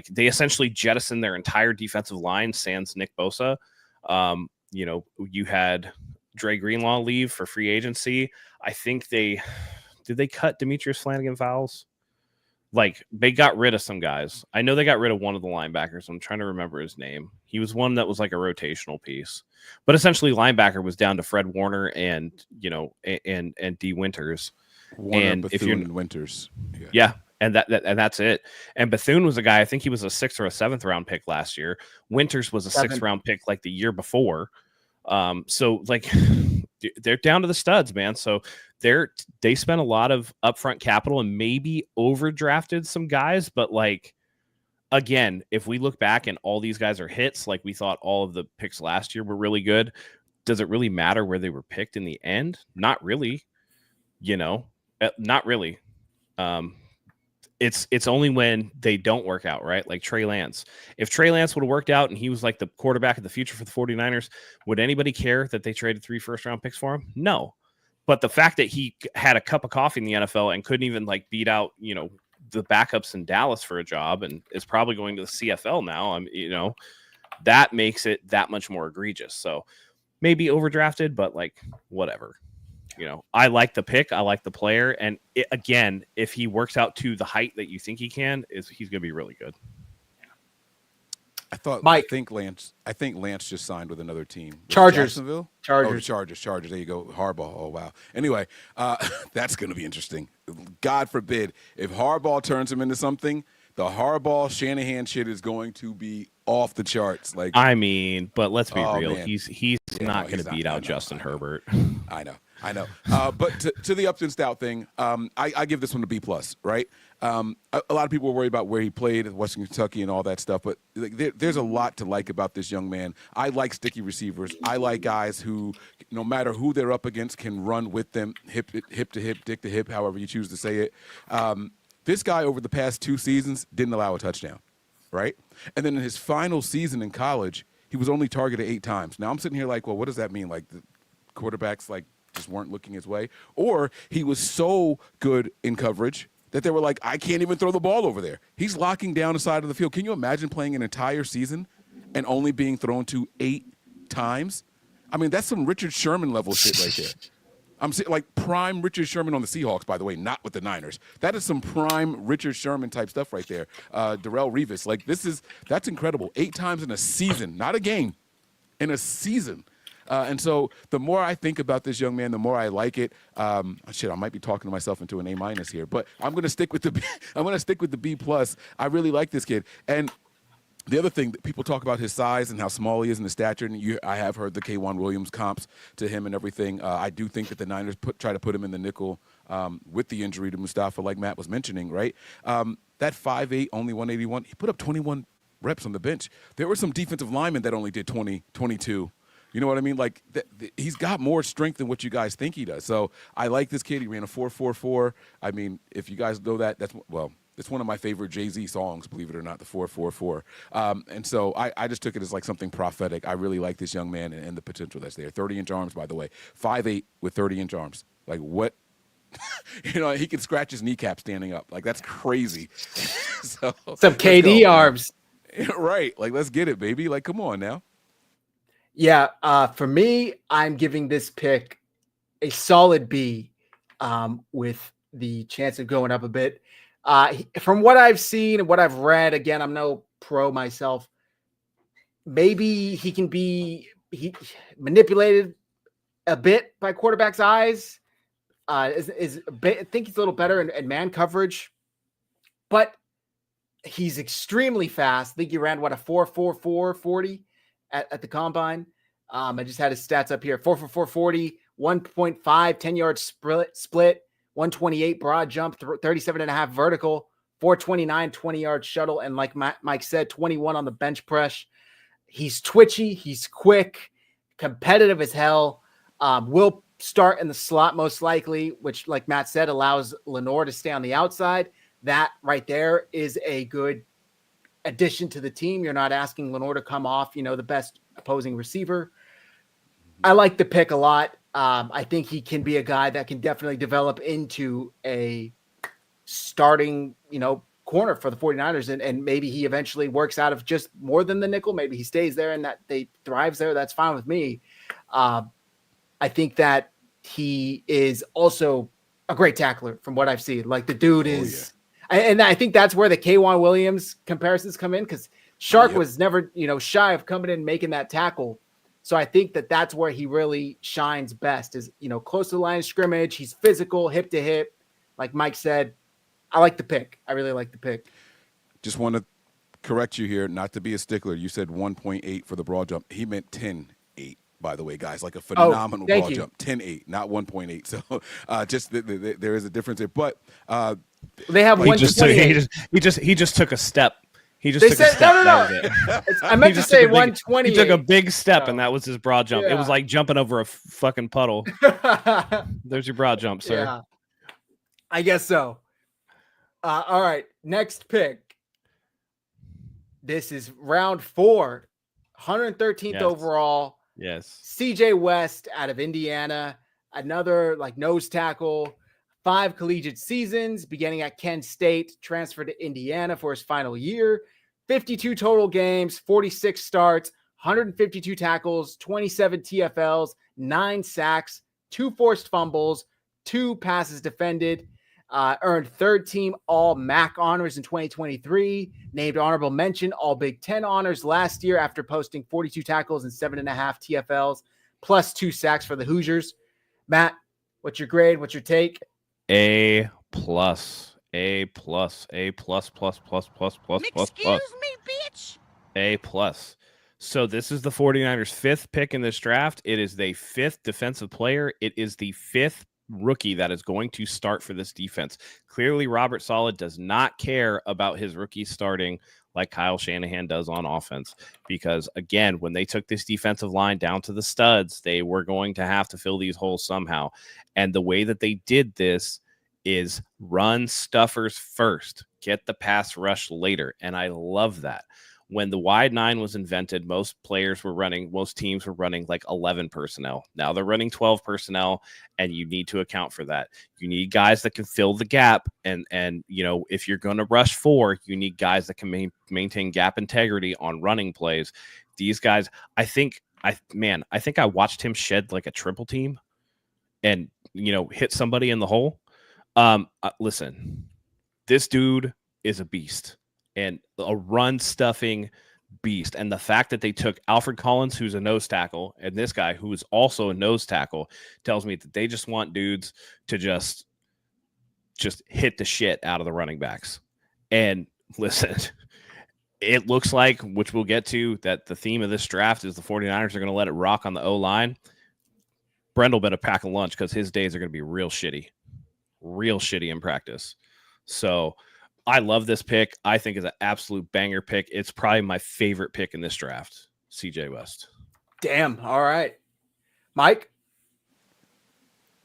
they essentially jettisoned their entire defensive line, sans Nick Bosa. You had Dre Greenlaw leave for free agency. I think did they cut Demetrius Flanagan fouls? Like they got rid of some guys. I know they got rid of one of the linebackers. I'm trying to remember his name. He was one that was like a rotational piece, but essentially linebacker was down to Fred Warner and D Winters. Warner, and Bethune, if you're and Winters. Yeah. And that's it. And Bethune was a guy, I think he was a 6th or a 7th round pick last year. Winters was a 6th round pick like the year before. So like they're down to the studs, man. So they spent a lot of upfront capital and maybe overdrafted some guys. But like, again, if we look back and all these guys are hits, like we thought all of the picks last year were really good. Does it really matter where they were picked in the end? Not really, not really. It's only when they don't work out, right? Like Trey Lance. If Trey Lance would have worked out and he was like the quarterback of the future for the 49ers, would anybody care that they traded 3 first-round picks for him? No. But the fact that he had a cup of coffee in the NFL and couldn't even like beat out, the backups in Dallas for a job and is probably going to the CFL now, that makes it that much more egregious. So maybe overdrafted, but like whatever. I like the pick. I like the player. And again, if he works out to the height that you think he can, he's going to be really good. Mike. I think Lance just signed with another team. Was it Chargers. Jacksonville? Chargers. Oh, Chargers. There you go. Harbaugh. Oh, wow. Anyway, that's going to be interesting. God forbid if Harbaugh turns him into something, the Harbaugh Shanahan shit is going to be off the charts. Like, I mean, but let's be real. Man. He's not going to beat out Justin Herbert. I know. But to the Upton Stout thing, I give this one a B+, right? A lot of people were worried about where he played at Western Kentucky and all that stuff, but there's a lot to like about this young man. I like sticky receivers. I like guys who, no matter who they're up against, can run with them, hip to hip, dick to hip, however you choose to say it. This guy over the past 2 seasons didn't allow a touchdown, right? And then in his final season in college, he was only targeted 8 times. Now I'm sitting here like, well, what does that mean? Like the quarterbacks just weren't looking his way? Or he was so good in coverage that they were like, I can't even throw the ball over there. He's locking down the side of the field. Can you imagine playing an entire season and only being thrown to 8 times? I mean, that's some Richard Sherman level shit right there. I'm saying like prime Richard Sherman on the Seahawks, by the way, not with the Niners. That is some prime Richard Sherman type stuff right there. Darrelle Revis, like that's incredible. 8 times in a season, not a game, in a season. And so the more I think about this young man, the more I like it. I might be talking to myself into an A- here, but I'm going to stick with the B. I'm going to stick with the B+. I really like this kid. And the other thing that people talk about his size and how small he is in his stature, and I have heard the K'Wan Williams comps to him and everything. I do think that the Niners try to put him in the nickel with the injury to Mustafa, like Matt was mentioning, right? That 5'8", only 181, he put up 21 reps on the bench. There were some defensive linemen that only did 20, 22. You know what I mean? Like, he's got more strength than what you guys think he does. So I like this kid. He ran a 4.44. I mean, if you guys know that, it's one of my favorite Jay-Z songs, believe it or not, the 444. And so I just took it as like something prophetic. I really like this young man and the potential that's there. 30-inch arms, by the way. 5'8" with 30-inch arms. Like, what? He can scratch his kneecap standing up. Like, that's crazy. So some KD arms. Right. Like, let's get it, baby. Like, come on now. Yeah. For me, I'm giving this pick a solid B with the chance of going up a bit. From what I've seen and what I've read, again, I'm no pro myself. Maybe he can be manipulated a bit by quarterback's eyes. I think he's a little better in man coverage, but he's extremely fast. I think he ran a 4.44 40 at the combine. I just had his stats up here: 4.44 40, 1.5 10-yard split. 128 broad jump, 37.5 vertical, 429 20-yard shuttle, and like Mike said, 21 on the bench press. He's twitchy, he's quick, competitive as hell. Will start in the slot most likely, which, like Matt said, allows Lenore to stay on the outside. That right there is a good addition to the team. You're not asking Lenore to come off, the best opposing receiver. I like the pick a lot. I think he can be a guy that can definitely develop into a starting, corner for the 49ers. And maybe he eventually works out of just more than the nickel. Maybe he stays there and that they thrives there. That's fine with me. I think that he is also a great tackler from what I've seen. Like the dude is, and I think that's where the K'Wan Williams comparisons come in, because Shark was never, shy of coming in and making that tackle. So I think that that's where he really shines best is, close to the line of scrimmage. He's physical, hip to hip. Like Mike said, I like the pick. I really like the pick. Just want to correct you here, not to be a stickler. You said 1.8 for the broad jump. He meant 10.8, by the way, guys. Like a phenomenal broad jump. 10.8, not 1.8. So just there is a difference there. But they have one. He just took a step. He just took a step. No. I meant to say 120. He took a big step, and that was his broad jump. Yeah. It was like jumping over a fucking puddle. There's your broad jump, sir. Yeah. I guess so. All right, next pick. This is round 4, 113th overall. Yes. CJ West out of Indiana, another nose tackle. 5 collegiate seasons, beginning at Kent State, transferred to Indiana for his final year. 52 total games, 46 starts, 152 tackles, 27 TFLs, 9 sacks, 2 forced fumbles, 2 passes defended. Earned third team all MAC honors in 2023. Named honorable mention all Big Ten honors last year after posting 42 tackles and 7.5 TFLs, plus 2 sacks for the Hoosiers. Matt, what's your grade? What's your take? A plus, A plus, A plus, plus, plus, plus, plus, plus, plus. Excuse me, bitch. A plus. So this is the 49ers' 5th pick in this draft. It is the 5th defensive player. It is the 5th rookie that is going to start for this defense. Clearly, Robert Saleh does not care about his rookies starting like Kyle Shanahan does on offense. Because, again, when they took this defensive line down to the studs, they were going to have to fill these holes somehow. And the way that they did this is run stuffers first, get the pass rush later. And I love that. When the wide 9 was invented, most teams were running like 11 personnel. Now they're running 12 personnel, and you need to account for that. You need guys that can fill the gap. And if you're going to rush 4, you need guys that can maintain gap integrity on running plays. These guys, I think I watched him shed like a triple team and, hit somebody in the hole. Listen, this dude is a beast. And a run-stuffing beast. And the fact that they took Alfred Collins, who's a nose tackle, and this guy, who is also a nose tackle, tells me that they just want dudes to just hit the shit out of the running backs. And listen, it looks like, which we'll get to, that the theme of this draft is the 49ers are going to let it rock on the O-line. Brendel better pack a lunch because his days are going to be real shitty in practice. So I love this pick. I think it's an absolute banger pick. It's probably my favorite pick in this draft, CJ West. Damn. All right. Mike?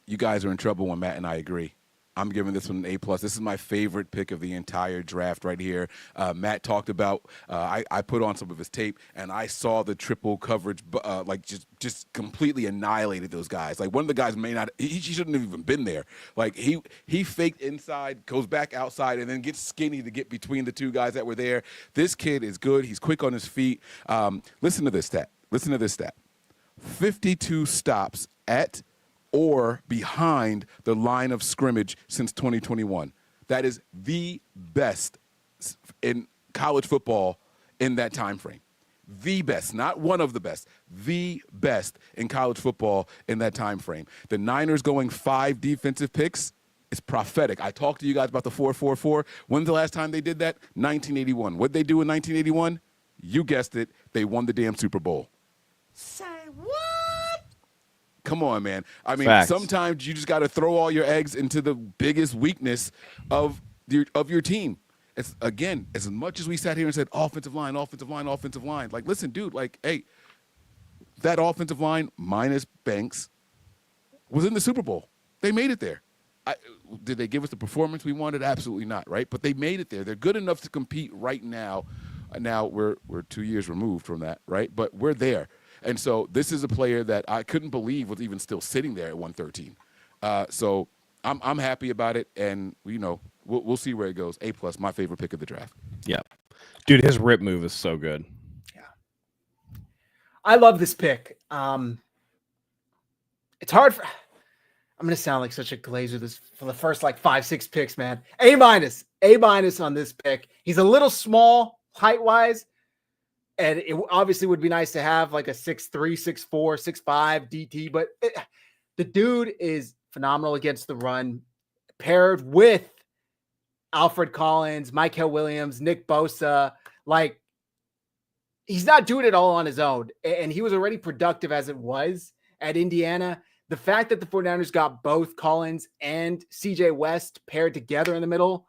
You guys are in trouble when Matt and I agree. I'm giving this one an A+. This is my favorite pick of the entire draft right here. Matt talked about, I put on some of his tape, and I saw the triple coverage, just completely annihilated those guys. Like, one of the guys he shouldn't have even been there. Like, he faked inside, goes back outside, and then gets skinny to get between the 2 guys that were there. This kid is good. He's quick on his feet. Listen to this stat. 52 stops at or behind the line of scrimmage since 2021. That is the best in college football in that time frame. The best, not one of the best, the best in college football in that time frame. The Niners going 5 defensive picks is prophetic. I talked to you guys about the 4-4-4. When's the last time they did that? 1981. What'd they do in 1981? You guessed it. They won the damn Super Bowl. Say what? Come on, man. I mean, Facts. Sometimes you just got to throw all your eggs into the biggest weakness of your team. It's, again, as much as we sat here and said offensive line. Like, listen, dude, hey, that offensive line minus Banks was in the Super Bowl. They made it there. Did they give us the performance we wanted? Absolutely not, right? But they made it there. They're good enough to compete right now. Now we're 2 years removed from that, right? But we're there. And so this is a player that I couldn't believe was even still sitting there at 113. So I'm happy about it, and we'll see where it goes. A+, my favorite pick of the draft. Yeah, dude, his rip move is so good. Yeah, I love this pick. It's hard for. I'm gonna sound like such a glazer for the first 5-6 picks, man. A- on this pick. He's a little small height wise. And it obviously would be nice to have like a 6'3", 6'4", 6'5" DT, but the dude is phenomenal against the run, paired with Alfred Collins, Mykel Williams, Nick Bosa. Like, he's not doing it all on his own, and he was already productive as it was at Indiana. The fact that the 49ers got both Collins and CJ West paired together in the middle,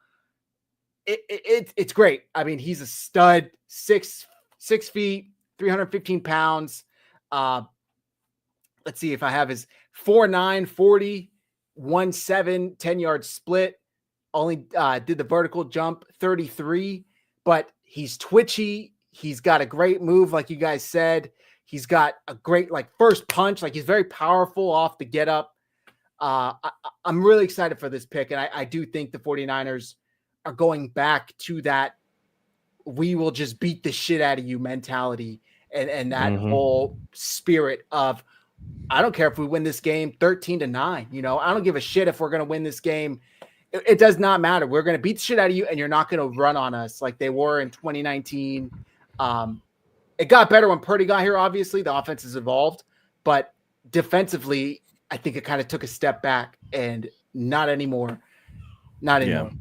it's great. I mean, he's a stud, 6 feet, 315 pounds. Let's see if I have his 4'9", 40, 1'7", 10-yard split. Only did the vertical jump 33, but he's twitchy. He's got a great move, like you guys said. He's got a great first punch. He's very powerful off the get up. I'm really excited for this pick, and I do think the 49ers are going back to that we will just beat the shit out of you mentality and that whole spirit of, I don't care if we win this game 13-9, I don't give a shit if we're going to win this game it does not matter. We're going to beat the shit out of you, and you're not going to run on us like they were in 2019. It got better when Purdy got here, obviously. The offense has evolved. But defensively, I think it kind of took a step back, and not anymore. Not anymore.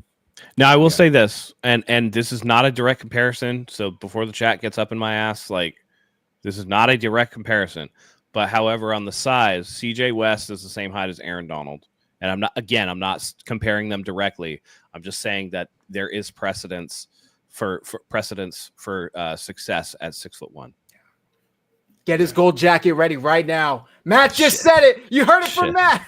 Now, I will say this, and this is not a direct comparison. So before the chat gets up in my ass, like, this is not a direct comparison. But however, on the size, CJ West is the same height as Aaron Donald. And I'm not comparing them directly. I'm just saying that there is precedence for success at 6'1". Get his gold jacket ready right now. Matt just said it. You heard it from Matt.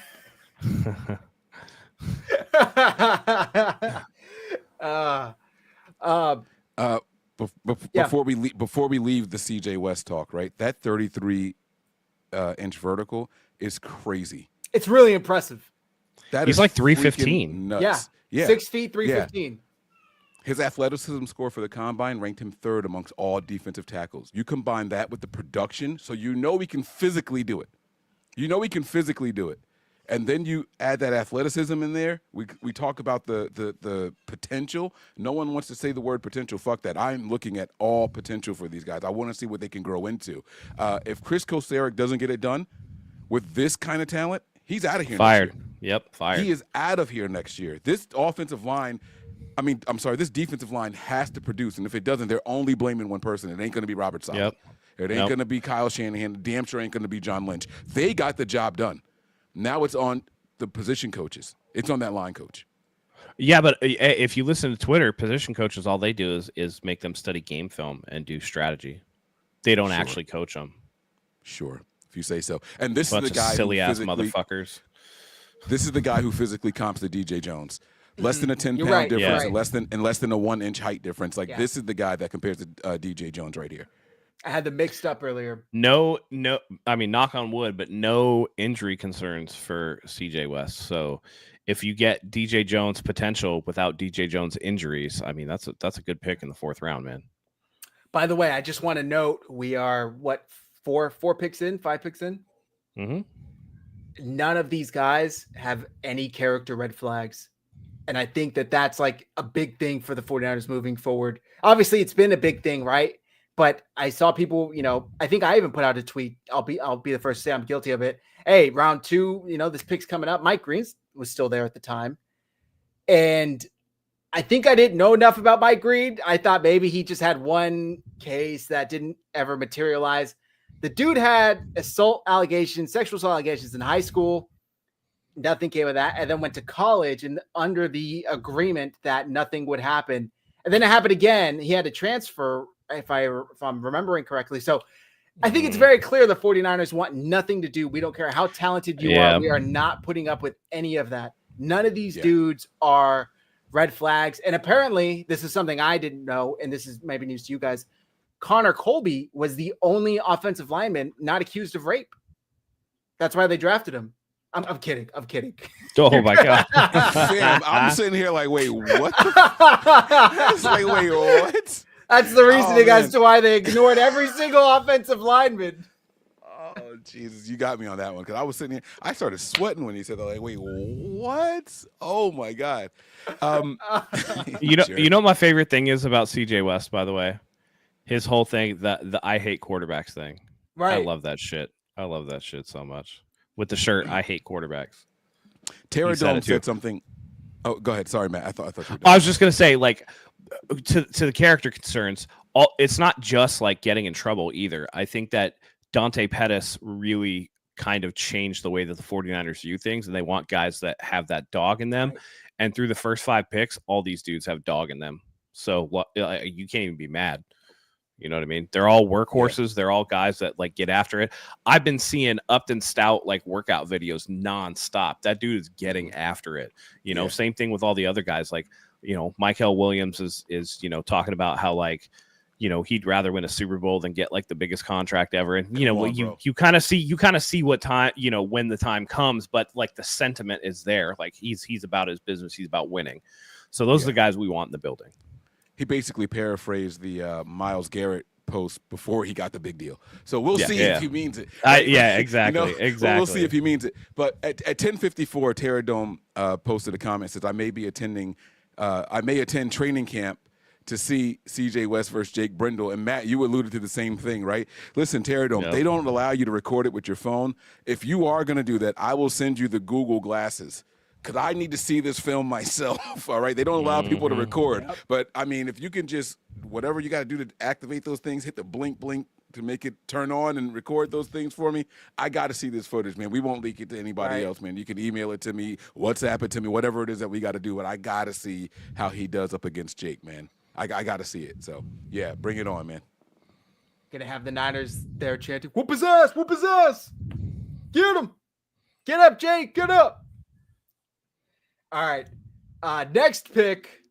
Before we leave the CJ West talk, right? That 33-inch vertical is crazy. It's really impressive. He's like 315. Nuts. Yeah. 6 feet, 315. Yeah. His athleticism score for the combine ranked him third amongst all defensive tackles. You combine that with the production, so you know he can physically do it. And then you add that athleticism in there. We talk about the potential. No one wants to say the word potential. Fuck that. I'm looking at all potential for these guys. I want to see what they can grow into. If Chris Kosaric doesn't get it done with this kind of talent, he's out of here. Fired. Next year. Yep, fired. He is out of here next year. This defensive line has to produce. And if it doesn't, they're only blaming one person. It ain't going to be Robert Saleh. Yep. It ain't going to be Kyle Shanahan. Damn sure ain't going to be John Lynch. They got the job done. Now it's on the position coaches. It's on that line coach. Yeah, but if you listen to Twitter, position coaches, all they do is make them study game film and do strategy. They don't actually coach them. Sure, if you say so. And this Bunch is the guy of silly-ass who motherfuckers. This is the guy who physically comps to DJ Jones. Less than a 10-pound right, difference, right. and less than a 1-inch height difference. This is the guy that compares to DJ Jones right here. I had them mixed up earlier. No, I mean, knock on wood, but no injury concerns for CJ West. So if you get DJ Jones potential without DJ Jones injuries, I mean, that's a good pick in the 4th round, man. By the way, I just want to note we are, 5 picks in? Mm-hmm. None of these guys have any character red flags. And I think that's like a big thing for the 49ers moving forward. Obviously, it's been a big thing, right? But I saw people, I think I even put out a tweet. I'll be the first to say I'm guilty of it. Hey, round 2, this pick's coming up. Mike Green was still there at the time. And I think I didn't know enough about Mike Green. I thought maybe he just had one case that didn't ever materialize. The dude had sexual assault allegations in high school. Nothing came of that. And then went to college and under the agreement that nothing would happen. And then it happened again. He had to transfer, if I'm remembering correctly. So I think it's very clear the 49ers want nothing to do. We don't care how talented you are. We are not putting up with any of that. None of these dudes are red flags. And apparently this is something I didn't know. And this is maybe news to you guys. Connor Colby was the only offensive lineman not accused of rape. That's why they drafted him. I'm kidding. Oh my God. Sam, I'm sitting here like, wait, what? It's like, wait, what? That's the reasoning as to why they ignored every single offensive lineman. Oh, Jesus. You got me on that one. Because I was sitting here. I started sweating when he said that. Like, wait, what? Oh, my God. You know what my favorite thing is about CJ West, by the way? His whole thing, the I hate quarterbacks thing. Right. I love that shit. I love that shit so much. With the shirt, I hate quarterbacks. Tara Dome said something. Oh, go ahead. Sorry, Matt. I thought you were done. I was just going to say, like, to the character concerns, it's not just like getting in trouble either. I think that Dante Pettis really kind of changed the way that the 49ers view things, and they want guys that have that dog in them. Right. And through the first 5 picks, all these dudes have dog in them. So you can't even be mad. You know what I mean? They're all workhorses. Yeah. They're all guys that like get after it. I've been seeing Upton Stout like workout videos nonstop. That dude is getting after it. Same thing with all the other guys. Like, Mykel Williams is talking about how like, he'd rather win a Super Bowl than get like the biggest contract ever. And you kind of see what time, when the time comes, but like the sentiment is there. Like he's about his business. He's about winning. So those are the guys we want in the building. He basically paraphrased the Myles Garrett post before he got the big deal. So we'll see if he means it. Exactly. Exactly. We'll see if he means it. But at 10:54, Terradome posted a comment, says, I may attend training camp to see CJ West versus Jake Brindle. And Matt, you alluded to the same thing, right? Listen, Terradome, they don't allow you to record it with your phone. If you are going to do that, I will send you the Google glasses, because I need to see this film myself, all right? They don't allow people to record. Yep. But, I mean, if you can just, whatever you got to do to activate those things, hit the blink to make it turn on and record those things for me, I got to see this footage, man. We won't leak it to anybody else, man. You can email it to me, WhatsApp it to me, whatever it is that we got to do. But I got to see how he does up against Jake, man. I got to see it. So, yeah, bring it on, man. Gonna have the Niners there chanting, whoop his ass, whoop his ass. Get him. Get up, Jake, get up. All right. Next pick,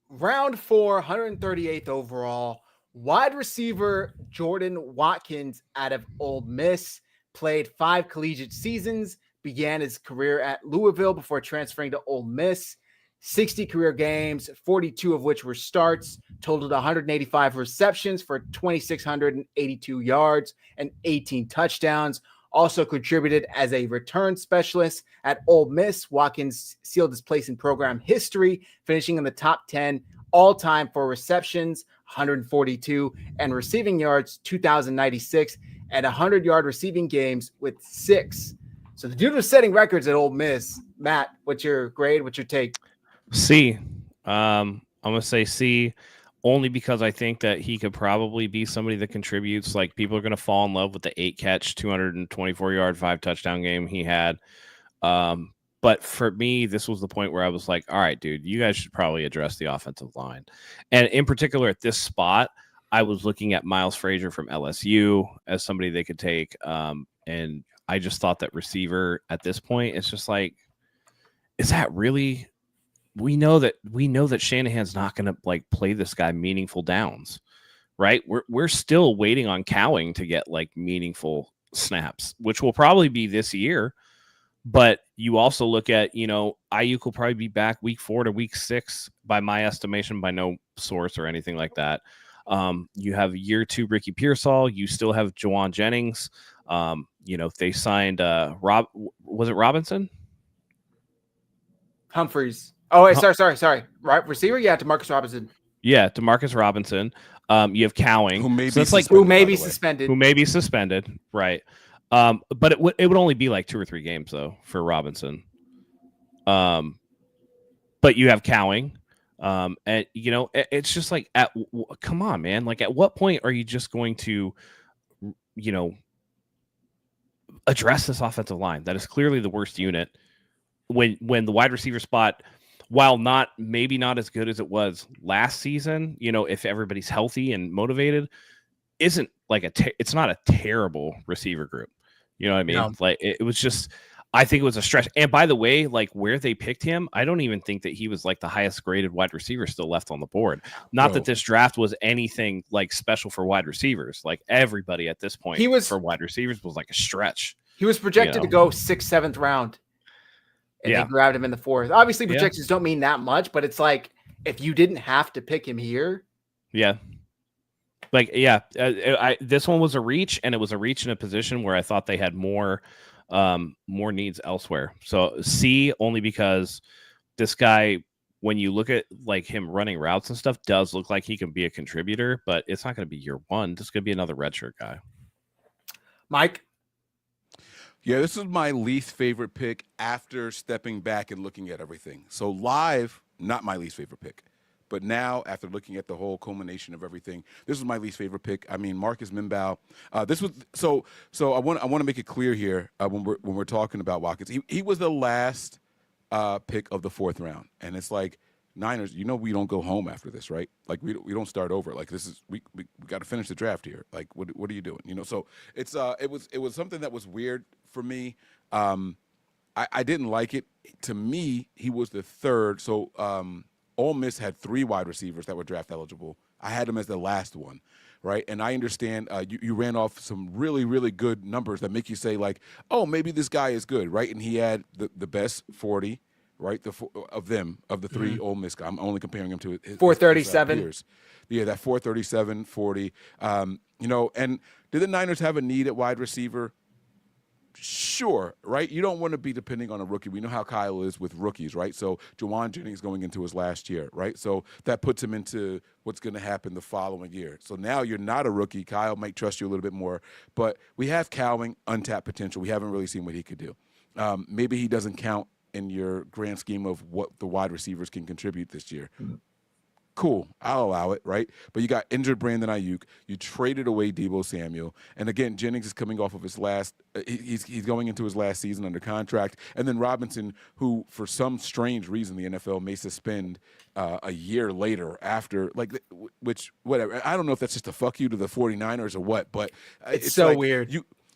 round 4, 138th overall, wide receiver Jordan Watkins out of Ole Miss, played 5 collegiate seasons, began his career at Louisville before transferring to Ole Miss. 60 career games, 42 of which were starts, totaled 185 receptions for 2,682 yards and 18 touchdowns. Also contributed as a return specialist at Ole Miss. Watkins sealed his place in program history, finishing in the top 10 all-time for receptions, 142, and receiving yards, 2,096, and 100-yard receiving games with 6. So the dude was setting records at Ole Miss. Matt, what's your grade? What's your take? C. I'm going to say C, only because I think that he could probably be somebody that contributes. Like, people are going to fall in love with the 8-catch, 224-yard, 5-touchdown game he had. But for me, this was the point where I was like, all right, dude, you guys should probably address the offensive line. And in particular, at this spot, I was looking at Miles Frazier from LSU as somebody they could take. And I just thought that receiver at this point, it's just like, is that really... We know that Shanahan's not going to like play this guy meaningful downs, right? We're still waiting on Cowing to get like meaningful snaps, which will probably be this year. But you also look at, Ayuk will probably be back week 4 to week 6 by my estimation, by no source or anything like that. You have year 2 Ricky Pearsall. You still have Juwan Jennings. They signed was it Robinson? Humphreys. Oh, wait, sorry. Right, receiver? Yeah, DeMarcus Robinson. Yeah, DeMarcus Robinson. You have Cowing, who may be suspended, right? But it would only be like 2 or 3 games though for Robinson. But you have Cowing, and it's just like, come on, man! Like, at what point are you just going to, address this offensive line that is clearly the worst unit when the wide receiver spot, while maybe not as good as it was last season, if everybody's healthy and motivated, isn't like it's not a terrible receiver group. You know what I mean? No. Like, it was just, I think it was a stretch. And by the way, like, where they picked him, I don't even think that he was like the highest graded wide receiver still left on the board. Not that this draft was anything like special for wide receivers. Like, everybody at this point for wide receivers was like a stretch. He was projected to go 6th, 7th round. And they grabbed him in the 4th. Obviously, projections don't mean that much, but it's like, if you didn't have to pick him here. Yeah. Like, yeah, this one was a reach, and it was a reach in a position where I thought they had more needs elsewhere. So C, only because this guy, when you look at like him running routes and stuff, does look like he can be a contributor, but it's not going to be year 1. This is going to be another redshirt guy. Mike? Yeah, this is my least favorite pick after stepping back and looking at everything. So live, not my least favorite pick. But now, after looking at the whole culmination of everything, this is my least favorite pick. I mean, Marcus Mimbaugh. This was so. I want to make it clear here when we're talking about Watkins. He was the last pick of the 4th round, and it's like, Niners, we don't go home after this, right? Like, we don't start over. Like, this is we got to finish the draft here. Like, what are you doing? So it's it was something that was weird for me. I didn't like it. To me, he was the 3rd. So Ole Miss had 3 wide receivers that were draft eligible. I had him as the last one, right? And I understand you ran off some really, really good numbers that make you say, like, oh, maybe this guy is good, right? And he had the best 40, right? Of the three Ole Miss guys. I'm only comparing him to his 437. peers. Yeah, that 437, 40. And did the Niners have a need at wide receiver? Sure, right? You don't want to be depending on a rookie. We know how Kyle is with rookies, right? So Juwan Jennings going into his last year, right? So that puts him into what's going to happen the following year. So now you're not a rookie. Kyle might trust you a little bit more. But we have Cowing, untapped potential. We haven't really seen what he could do. Maybe he doesn't count in your grand scheme of what the wide receivers can contribute this year. Cool, I'll allow it, right? But you got injured Brandon Ayuk. You traded away Deebo Samuel. And again, Jennings is coming off of his last he's going into his last season under contract. And then Robinson, who for some strange reason the NFL may suspend a year later after, which, whatever. I don't know if that's just a fuck you to the 49ers or what, but it's so weird.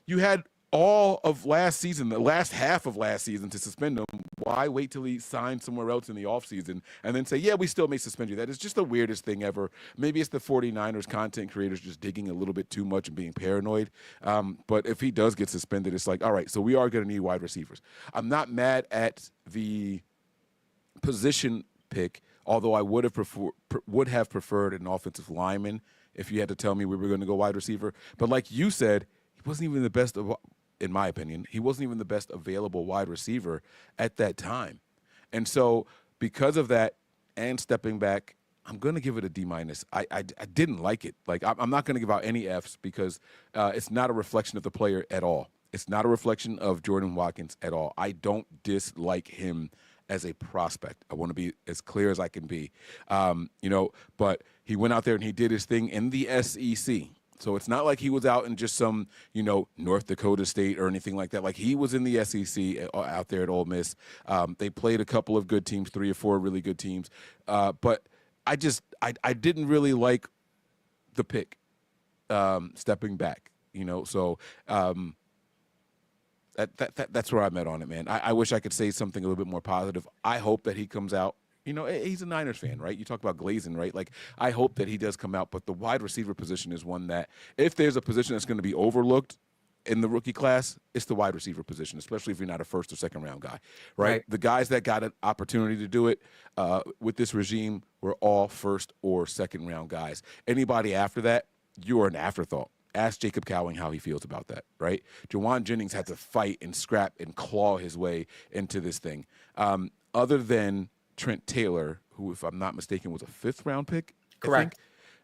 You had all of last season, the last half of last season to suspend him. Why wait till he signs somewhere else in the offseason and then say, yeah, we still may suspend you? That is just the weirdest thing ever. Maybe it's the 49ers content creators just digging a little bit too much and being paranoid. But if he does get suspended, it's like, all right, so we are going to need wide receivers. I'm not mad at the position pick, although I would have preferred an offensive lineman if you had to tell me we were going to go wide receiver. But like you said, he wasn't even the best in my opinion, he wasn't even the best available wide receiver at that time. And so because of that and stepping back, I'm going to give it a D-. I didn't like it. Like, I'm not going to give out any Fs because it's not a reflection of the player at all. It's not a reflection of Jordan Watkins at all. I don't dislike him as a prospect. I want to be as clear as I can be. But he went out there and he did his thing in the SEC. So it's not like he was out in just some, North Dakota State or anything like that. Like, he was in the SEC out there at Ole Miss. They played a couple of good teams, 3 or 4 really good teams. But I didn't really like the pick stepping back, So that's where I'm at on it, man. I wish I could say something a little bit more positive. I hope that he comes out. He's a Niners fan, right? You talk about glazing, right? Like, I hope that he does come out, but the wide receiver position is one that if there's a position that's going to be overlooked in the rookie class, it's the wide receiver position, especially if you're not a first or second round guy, right? The guys that got an opportunity to do it with this regime were all first or second round guys. Anybody after that, you're an afterthought. Ask Jacob Cowing how he feels about that, right? Juwan Jennings had to fight and scrap and claw his way into this thing. Other than Trent Taylor, who, if I'm not mistaken, was a 5th-round pick. Correct.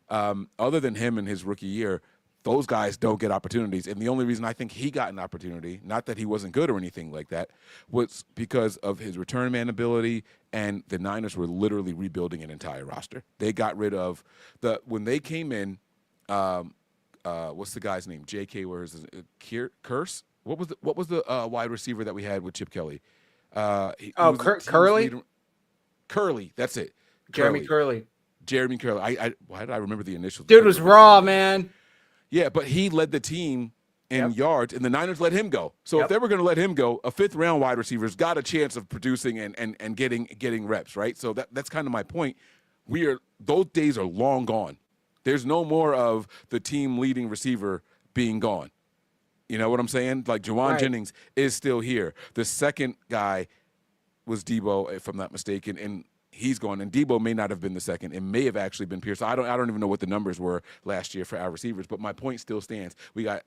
Other than him in his rookie year, those guys don't get opportunities. And the only reason I think he got an opportunity, not that he wasn't good or anything like that, was because of his return man ability, and the Niners were literally rebuilding an entire roster. They got rid of when they came in, what's the guy's name? J.K. where is it? Curse? What was the wide receiver that we had with Chip Kelly? Curley? Curley, that's it. Jeremy Curley. Why did I remember the initials? Dude was raw, man. Yeah, but he led the team in yards, and the Niners let him go. So if they were going to let him go, a 5th-round wide receiver's got a chance of producing and getting reps, right? So that's kind of my point. Those days are long gone. There's no more of the team leading receiver being gone. You know what I'm saying? Like, Juwan Jennings is still here. The second guy was Deebo, if I'm not mistaken, and he's gone. And Deebo may not have been the second. It may have actually been Pierce. I don't even know what the numbers were last year for our receivers, but my point still stands. We got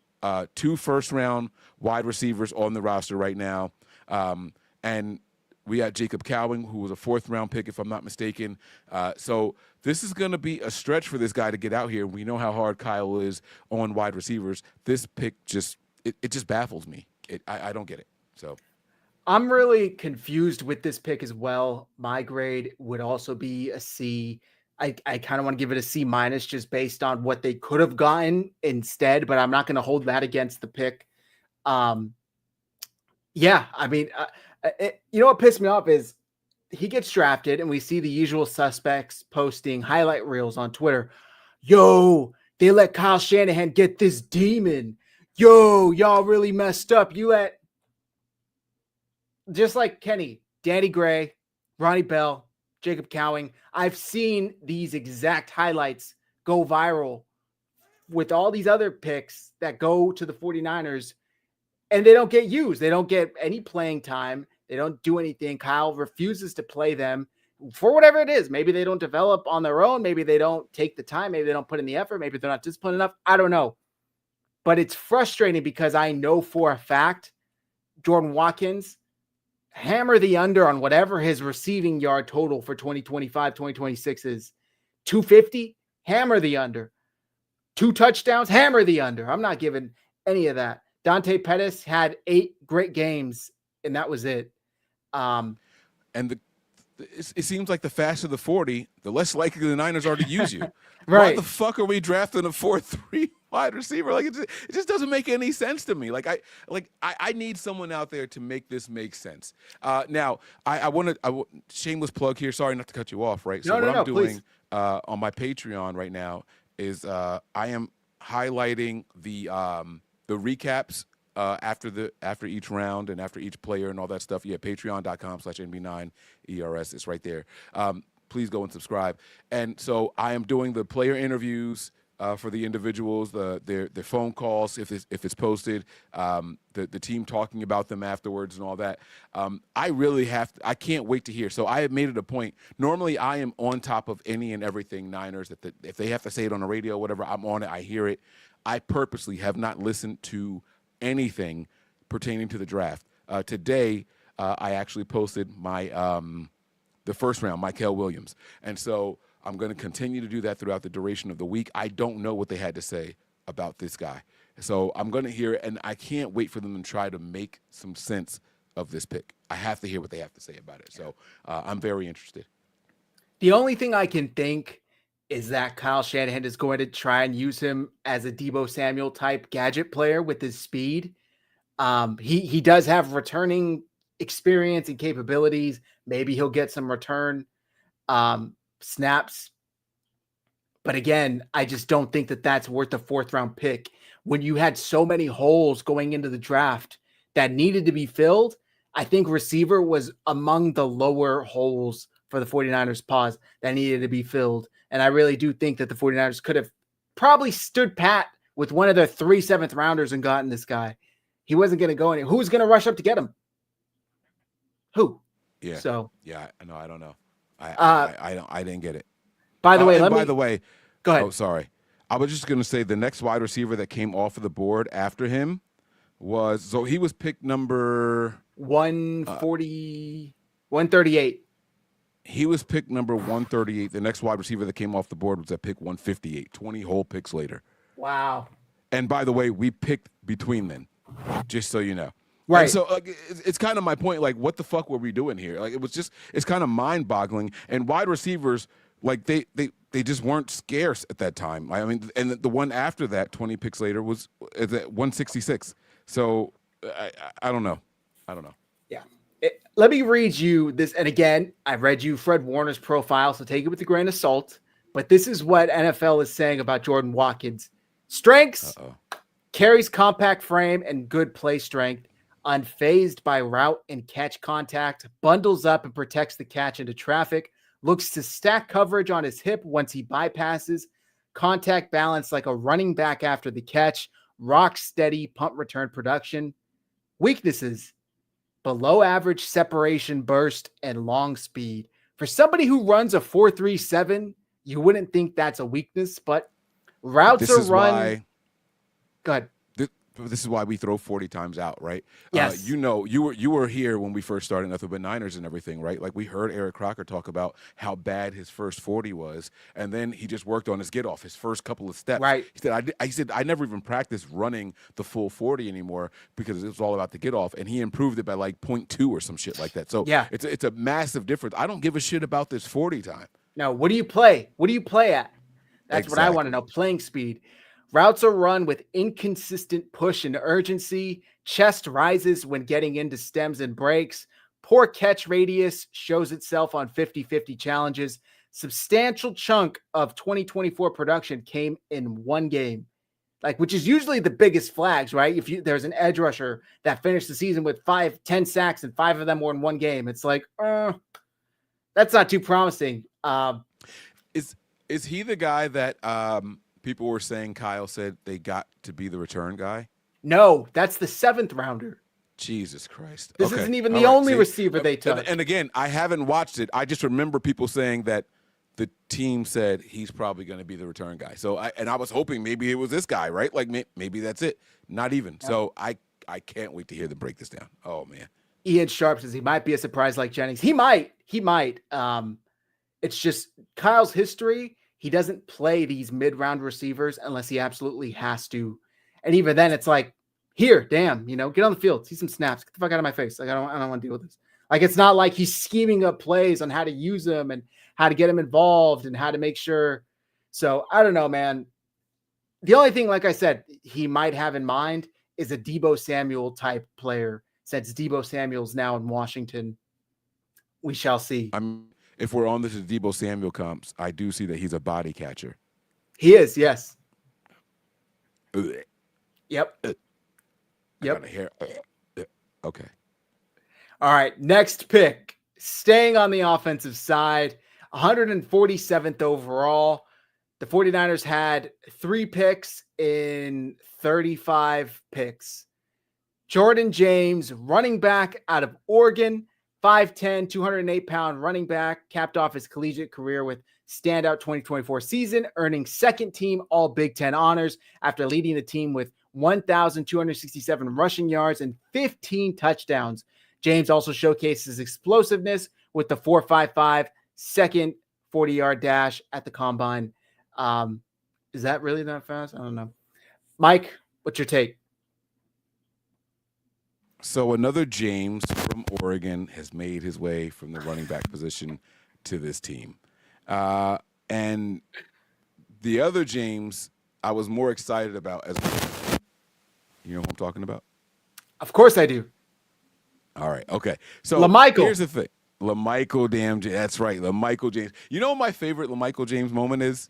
2 first-round wide receivers on the roster right now, and we got Jacob Cowing, who was a 4th-round pick, if I'm not mistaken. So this is going to be a stretch for this guy to get out here. We know how hard Kyle is on wide receivers. This pick just baffles me. I don't get it. So I'm really confused with this pick as well. My grade would also be a C. I kind of want to give it a C- just based on what they could have gotten instead, but I'm not going to hold that against the pick. What pissed me off is he gets drafted and we see the usual suspects posting highlight reels on Twitter. Yo, they let Kyle Shanahan get this demon. Yo, y'all really messed up. Just like Kenny, Danny Gray, Ronnie Bell, Jacob Cowing, I've seen these exact highlights go viral with all these other picks that go to the 49ers, and they don't get used. They don't get any playing time. They don't do anything. Kyle refuses to play them for whatever it is. Maybe they don't develop on their own. Maybe they don't take the time. Maybe they don't put in the effort. Maybe they're not disciplined enough. I don't know. But it's frustrating because I know for a fact Jordan Watkins, hammer the under on whatever his receiving yard total for 2025, 2026 is. 250, hammer the under. 2 touchdowns, hammer the under. I'm not giving any of that. Dante Pettis had 8 great games, and that was it. It seems like the faster the 40, the less likely the Niners are to use you. Right. Why the fuck are we drafting a 4-3 wide receiver? Like it just doesn't make any sense to me. I need someone out there to make this make sense. Now I want to shameless plug here. Sorry not to cut you off. Right. So what I'm doing on my Patreon right now is I am highlighting the recaps after each round and after each player and all that stuff. Yeah, patreon.com/NB9ers. It's right there. Please go and subscribe. And so I am doing the player interviews for the individuals, their phone calls if it's posted, the team talking about them afterwards and all that. I can't wait to hear. So I have made it a point. Normally I am on top of any and everything Niners. If they have to say it on the radio, whatever, I'm on it. I hear it. I purposely have not listened to anything pertaining to the draft. Today, I actually posted my the first round, Mykel Williams. And so I'm going to continue to do that throughout the duration of the week. I don't know what they had to say about this guy. So I'm going to hear it, and I can't wait for them to try to make some sense of this pick. I have to hear what they have to say about it. So I'm very interested. The only thing I can think is that Kyle Shanahan is going to try and use him as a Deebo Samuel type gadget player with his speed. He does have returning experience and capabilities. Maybe he'll get some return snaps. But again, I just don't think that that's worth a 4th round pick when you had so many holes going into the draft that needed to be filled. I think receiver was among the lower holes for the 49ers pause that needed to be filled. And I really do think that the 49ers could have probably stood pat with one of their 3 7th rounders and gotten this guy. He wasn't going to go anywhere. Who's going to rush up to get him? Who? Yeah. So yeah, no, I don't know. I didn't get it. By the way, go ahead. Oh, sorry. I was just going to say the next wide receiver that came off of the board after him he was picked number 138. He was picked number 138. The next wide receiver that came off the board was at pick 158, 20 whole picks later. Wow. And by the way, we picked between them, just so you know. Right. And so it's kind of my point. Like, what the fuck were we doing here? Like, it's kind of mind boggling. And wide receivers, like they just weren't scarce at that time. I mean, and the one after that, 20 picks later, was at 166. So I don't know. Yeah. Let me read you this. And again, I've read you Fred Warner's profile, so take it with a grain of salt. But this is what NFL is saying about Jordan Watkins. Strengths, carries compact frame and good play strength, unfazed by route and catch contact, bundles up and protects the catch into traffic, looks to stack coverage on his hip once he bypasses, contact balance like a running back after the catch, rock steady punt return production. Weaknesses, below average separation burst and long speed. For somebody who runs a 4.37, you wouldn't think that's a weakness, but routes are run. Go ahead. This is why we throw 40 times out, right? Yes. You were here when we first started Nothing But Niners and everything, right? Like, we heard Eric Crocker talk about how bad his first 40 was, and then he just worked on his get off, his first couple of steps. Right. He said I never even practiced running the full 40 anymore because it was all about the get off, and he improved it by like 0.2 or some shit like that. So yeah, it's a massive difference. I don't give a shit about this 40 time. No, what do you play? What do you play at? That's exactly what I want to know. Playing speed. Routes are run with inconsistent push and urgency. Chest rises when getting into stems and breaks. Poor catch radius shows itself on 50-50 challenges. Substantial chunk of 2024 production came in one game, which is usually the biggest flags, right? If there's an edge rusher that finished the season with 10 sacks and 5 of them were in one game, it's like, that's not too promising. Is he the guy that people were saying Kyle said they got to be the return guy? No, that's the 7th rounder. Jesus Christ. This Okay. isn't even All the right. only See? receiver they took. And again, I haven't watched it. I just remember people saying that the team said he's probably going to be the return guy. So I was hoping maybe it was this guy, right? Like maybe that's it. Not even. Yeah. So I can't wait to hear them break this down. Oh man. Ian Sharp says he might be a surprise like Jennings. He might. It's just Kyle's history. He doesn't play these mid-round receivers unless he absolutely has to. And even then it's like, here, damn, get on the field, see some snaps, get the fuck out of my face. Like, I don't want to deal with this. Like, it's not like he's scheming up plays on how to use them and how to get him involved and how to make sure. So I don't know, man. The only thing, like I said, he might have in mind is a Deebo Samuel type player. Since Deebo Samuel's now in Washington, we shall see. If we're on this Deebo Samuel comps, I do see that he's a body catcher. He is, yes. Ugh. Yep. I got a hair. Okay. All right, next pick. Staying on the offensive side, 147th overall. The 49ers had 3 picks in 35 picks. Jordan James, running back out of Oregon, 5'10", 208-pound running back, capped off his collegiate career with standout 2024 season, earning second-team All-Big Ten honors after leading the team with 1,267 rushing yards and 15 touchdowns. James also showcased his explosiveness with the 4.55 second 40-yard dash at the combine. Is that really that fast? I don't know. Mike, what's your take? So another James from Oregon has made his way from the running back position to this team. And the other James I was more excited about as you know who I'm talking about? Of course I do. All right. Okay. So LaMykel. Here's the thing. LaMykel that's right. LaMykel James. You know what my favorite LaMykel James moment is?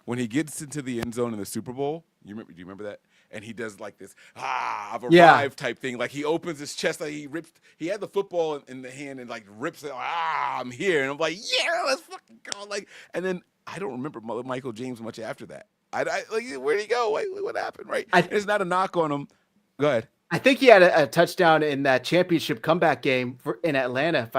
When he gets into the end zone in the Super Bowl. Do you remember that? And he does like this, I've arrived type thing. Like he opens his chest, like he had the football in the hand and like rips it, I'm here. And I'm like, yeah, let's fucking go. Like, and then I don't remember Mykel James much after that. I like, where'd he go? What happened? Right? It's not a knock on him. Go ahead. I think he had a touchdown in that championship comeback game in Atlanta, if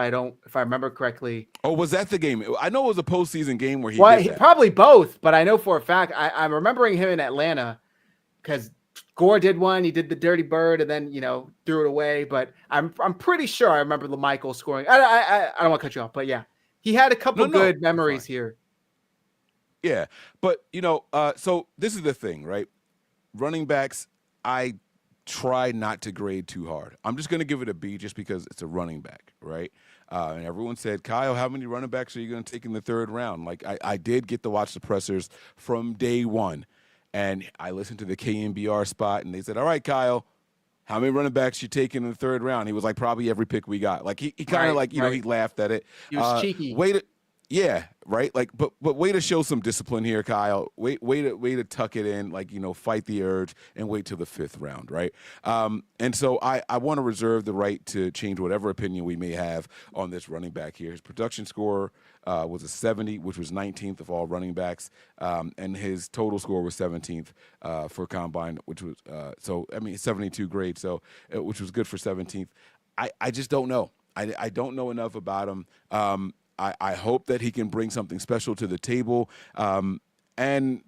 I remember correctly. Oh, was that the game? I know it was a postseason game where he did that. Probably both, but I know for a fact, I'm remembering him in Atlanta because Gore did one. He did the dirty bird and then, threw it away. But I'm pretty sure I remember LaMykel scoring. I don't want to cut you off, but yeah, he had a couple good memories here. Yeah, but so this is the thing, right? Running backs, I try not to grade too hard. I'm just going to give it a B just because it's a running back, right? And everyone said, Kyle, how many running backs are you going to take in the 3rd round? Like I did get to watch the pressers from day one. And I listened to the KNBR spot, and they said, all right, Kyle, how many running backs you taking in the 3rd round? He was like, probably every pick we got. Like he kind of he laughed at it. He was cheeky. Yeah, right. Like, but way to show some discipline here, Kyle. Way to tuck it in. Like, fight the urge and wait till the 5th round, right? And so I want to reserve the right to change whatever opinion we may have on this running back here. His production score was a 70, which was 19th of all running backs, and his total score was 17th for combine, which was 72 grade, so which was good for 17th. I just don't know. I don't know enough about him. I hope that he can bring something special to the table. And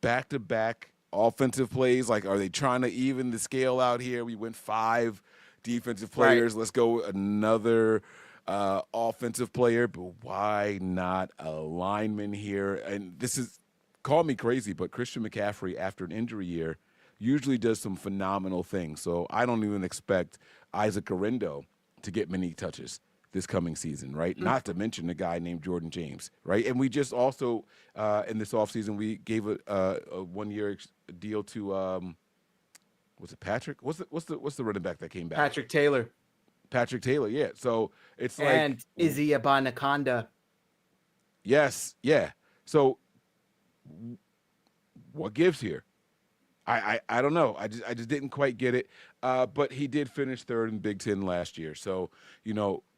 back-to-back offensive plays, like, are they trying to even the scale out here? We went 5 defensive players. Right. Let's go another offensive player, but why not a lineman here? And this is, call me crazy, but Christian McCaffrey, after an injury year, usually does some phenomenal things. So I don't even expect Isaac Garendo to get many touches this coming season, right? Mm-hmm. Not to mention a guy named Jordan James, right? And we just also in this offseason, we gave a 1-year deal to was it Patrick? What's the running back that came back? Patrick Taylor, yeah. So it's and Izzy Abanikanda. Yes, yeah. So what gives here? I don't know. I just didn't quite get it. But he did finish 3rd in Big Ten last year. So,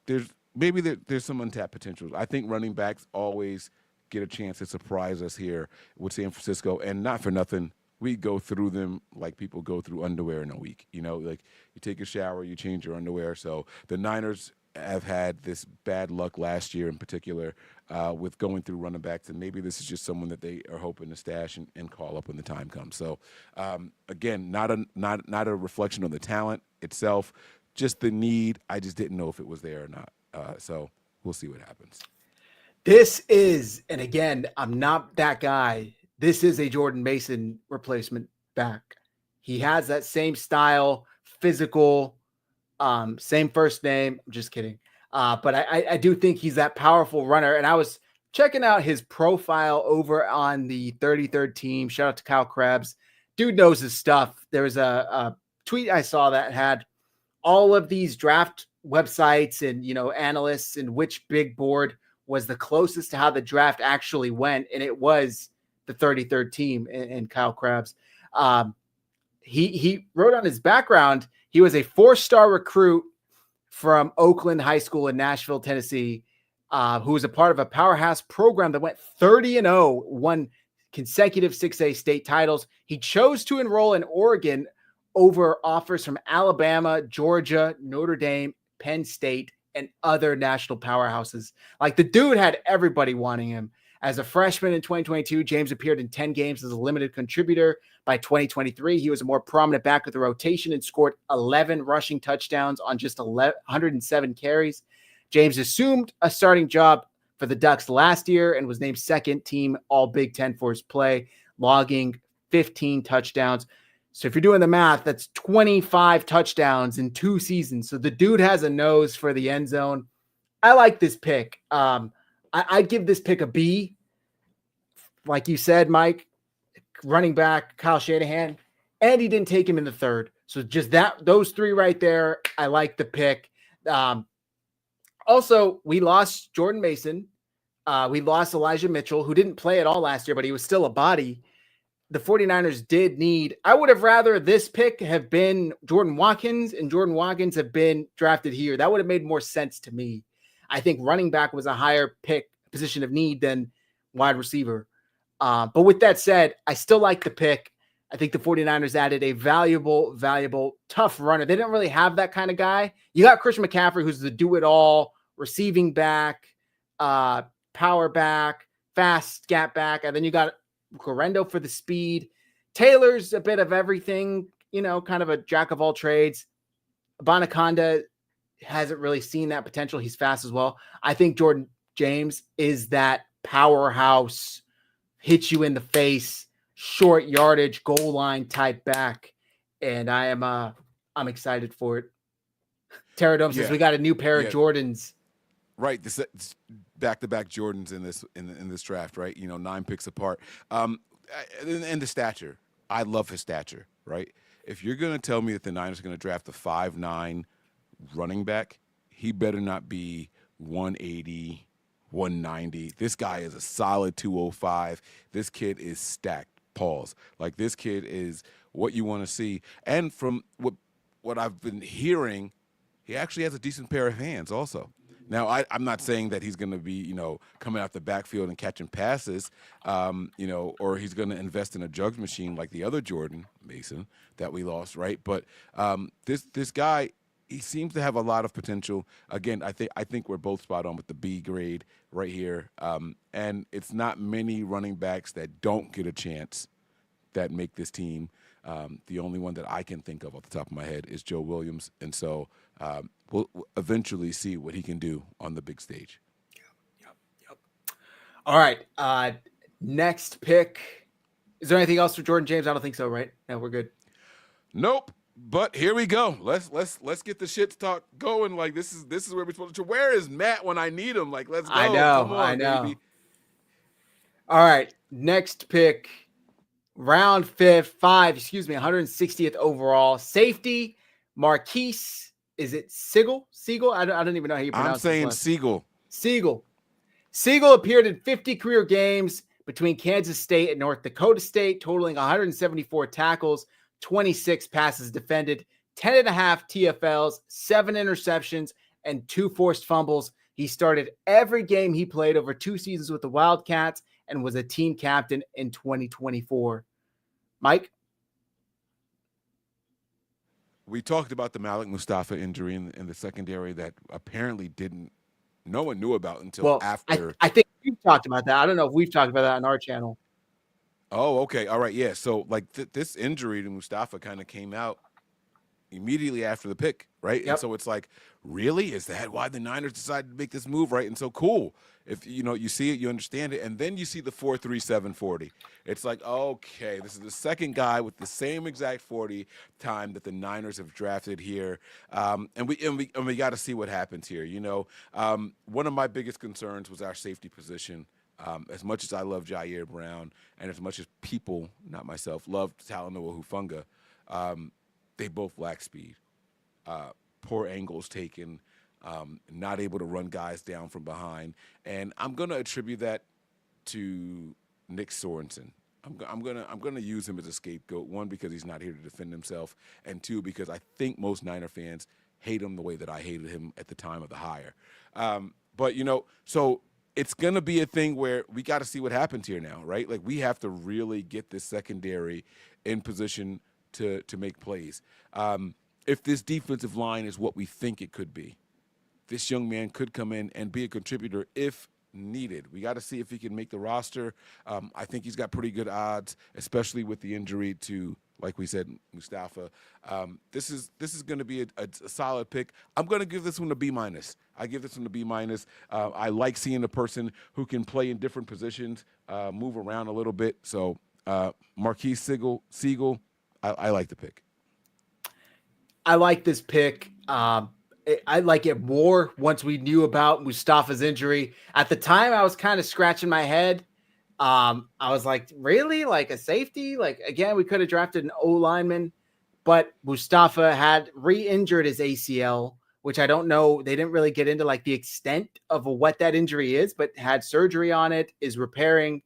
there's some untapped potential. I think running backs always get a chance to surprise us here with San Francisco. And not for nothing, we go through them like people go through underwear in a week. You know, like you take a shower, you change your underwear. So the Niners have had this bad luck last year in particular with going through running backs, and maybe this is just someone that they are hoping to stash and call up when the time comes. So again, not a reflection on the talent itself, just the need. I just didn't know if it was there or not. So we'll see what happens. This is, and again, I'm not that guy. This is a Jordan Mason replacement back. He has that same style, physical, same first name. I'm just kidding. But I do think he's that powerful runner. And I was checking out his profile over on the 33rd team. Shout out to Kyle Krebs. Dude knows his stuff. There was a tweet I saw that had all of these draft websites and, analysts and which big board was the closest to how the draft actually went. And it was the 33rd team and Kyle Krebs. He wrote on his background, he was a 4-star recruit from Oakland High School in Nashville, Tennessee, who was a part of a powerhouse program that went 30-0, won consecutive 6A state titles. He chose to enroll in Oregon over offers from Alabama, Georgia, Notre Dame, Penn State, and other national powerhouses. Like, the dude had everybody wanting him. As a freshman in 2022, James appeared in 10 games as a limited contributor. By 2023, he was a more prominent back of the rotation and scored 11 rushing touchdowns on just 107 carries. James assumed a starting job for the Ducks last year and was named second team All Big Ten for his play, logging 15 touchdowns. So if you're doing the math, that's 25 touchdowns in 2 seasons. So the dude has a nose for the end zone. I like this pick. I'd give this pick a B. Like you said, Mike, running back, Kyle Shanahan, and he didn't take him in the 3rd. So just those 3 right there, I like the pick. Also, we lost Jordan Mason. We lost Elijah Mitchell, who didn't play at all last year, but he was still a body. The 49ers did need, I would have rather this pick have been Jordan Watkins, and Jordan Watkins have been drafted here. That would have made more sense to me. I think running back was a higher pick position of need than wide receiver. But with that said, I still like the pick. I think the 49ers added a valuable, tough runner. They didn't really have that kind of guy. You got Christian McCaffrey, who's the do-it-all, receiving back, power back, fast gap back. And then you got Correndo for the speed. Taylor's a bit of everything, kind of a jack of all trades. Bonaconda hasn't really seen that potential. He's fast as well. I think Jordan James is that powerhouse, hit you in the face, short yardage, goal line type back. And I'm excited for it. Pterodome says we got a new pair of Jordans. Right. This back-to-back Jordans in this draft, right? 9 picks apart. And the stature. I love his stature, right? If you're going to tell me that the Niners are going to draft a 5'9" running back, he better not be 180, 190. This guy is a solid 205. This kid is stacked. Pause. Like, this kid is what you want to see. And from what I've been hearing, he actually has a decent pair of hands also. Now, I'm not saying that he's going to be, coming out the backfield and catching passes, or he's going to invest in a jugs machine like the other Jordan Mason that we lost, right? But this guy, he seems to have a lot of potential. Again, I think we're both spot on with the B grade right here. And it's not many running backs that don't get a chance that make this team. The only one that I can think of off the top of my head is Joe Williams. And so we'll eventually see what he can do on the big stage. Yep. All right. Next pick. Is there anything else for Jordan James? I don't think so, right? No, we're good. Nope. But here we go. Let's get the shit talk going. Like, this is where we're supposed to. Where is Matt when I need him? Like, let's go. I know. Come on, baby. All right. Next pick. Round 160th overall. Safety, Marquise. Is it Seigle? Seigle? I don't even know how you pronounce it. I'm saying Seigle. Seigle appeared in 50 career games between Kansas State and North Dakota State, totaling 174 tackles, 26 passes defended, 10.5 TFLs, 7 interceptions, and 2 forced fumbles. He started every game he played over 2 seasons with the Wildcats and was a team captain in 2024. Mike? We talked about the Malik Mustafa injury in the secondary that apparently no one knew about until Well, after. I think we've talked about that. I don't know if we've talked about that on our channel. Oh, okay. All right. Yeah. So like this injury to Mustafa kind of came out immediately after the pick, right? Yep. And so it's like, really? Is that why the Niners decided to make this move, right? And so cool. If you see it, you understand it, and then you see the 4.37 40. It's like, okay, this is the second guy with the same exact 40 time that the Niners have drafted here, and we got to see what happens here. One of my biggest concerns was our safety position. As much as I love Jair Brown, and as much as people, not myself, love Talanoa Hufanga, they both lack speed. Poor angles taken, not able to run guys down from behind. And I'm going to attribute that to Nick Sorensen. I'm gonna use him as a scapegoat. One, because he's not here to defend himself, and two, because I think most Niner fans hate him the way that I hated him at the time of the hire. But so it's gonna be a thing where we got to see what happens here now, right? Like, we have to really get this secondary in position to make plays. If this defensive line is what we think it could be, this young man could come in and be a contributor if needed. We got to see if he can make the roster. I think he's got pretty good odds, especially with the injury to, like we said, Mustafa. This is going to be a solid pick. I'm going to give this one a B-. I give this one a B-. I like seeing a person who can play in different positions, move around a little bit. So Marquise Seigle, I like the pick. I like this pick. I like it more once we knew about Mustafa's injury. At the time, I was kind of scratching my head. I was like, really? Like a safety? Like, again, we could have drafted an O-lineman, but Mustafa had re-injured his ACL, which I don't know. They didn't really get into like the extent of what that injury is, but had surgery on it, is repairing.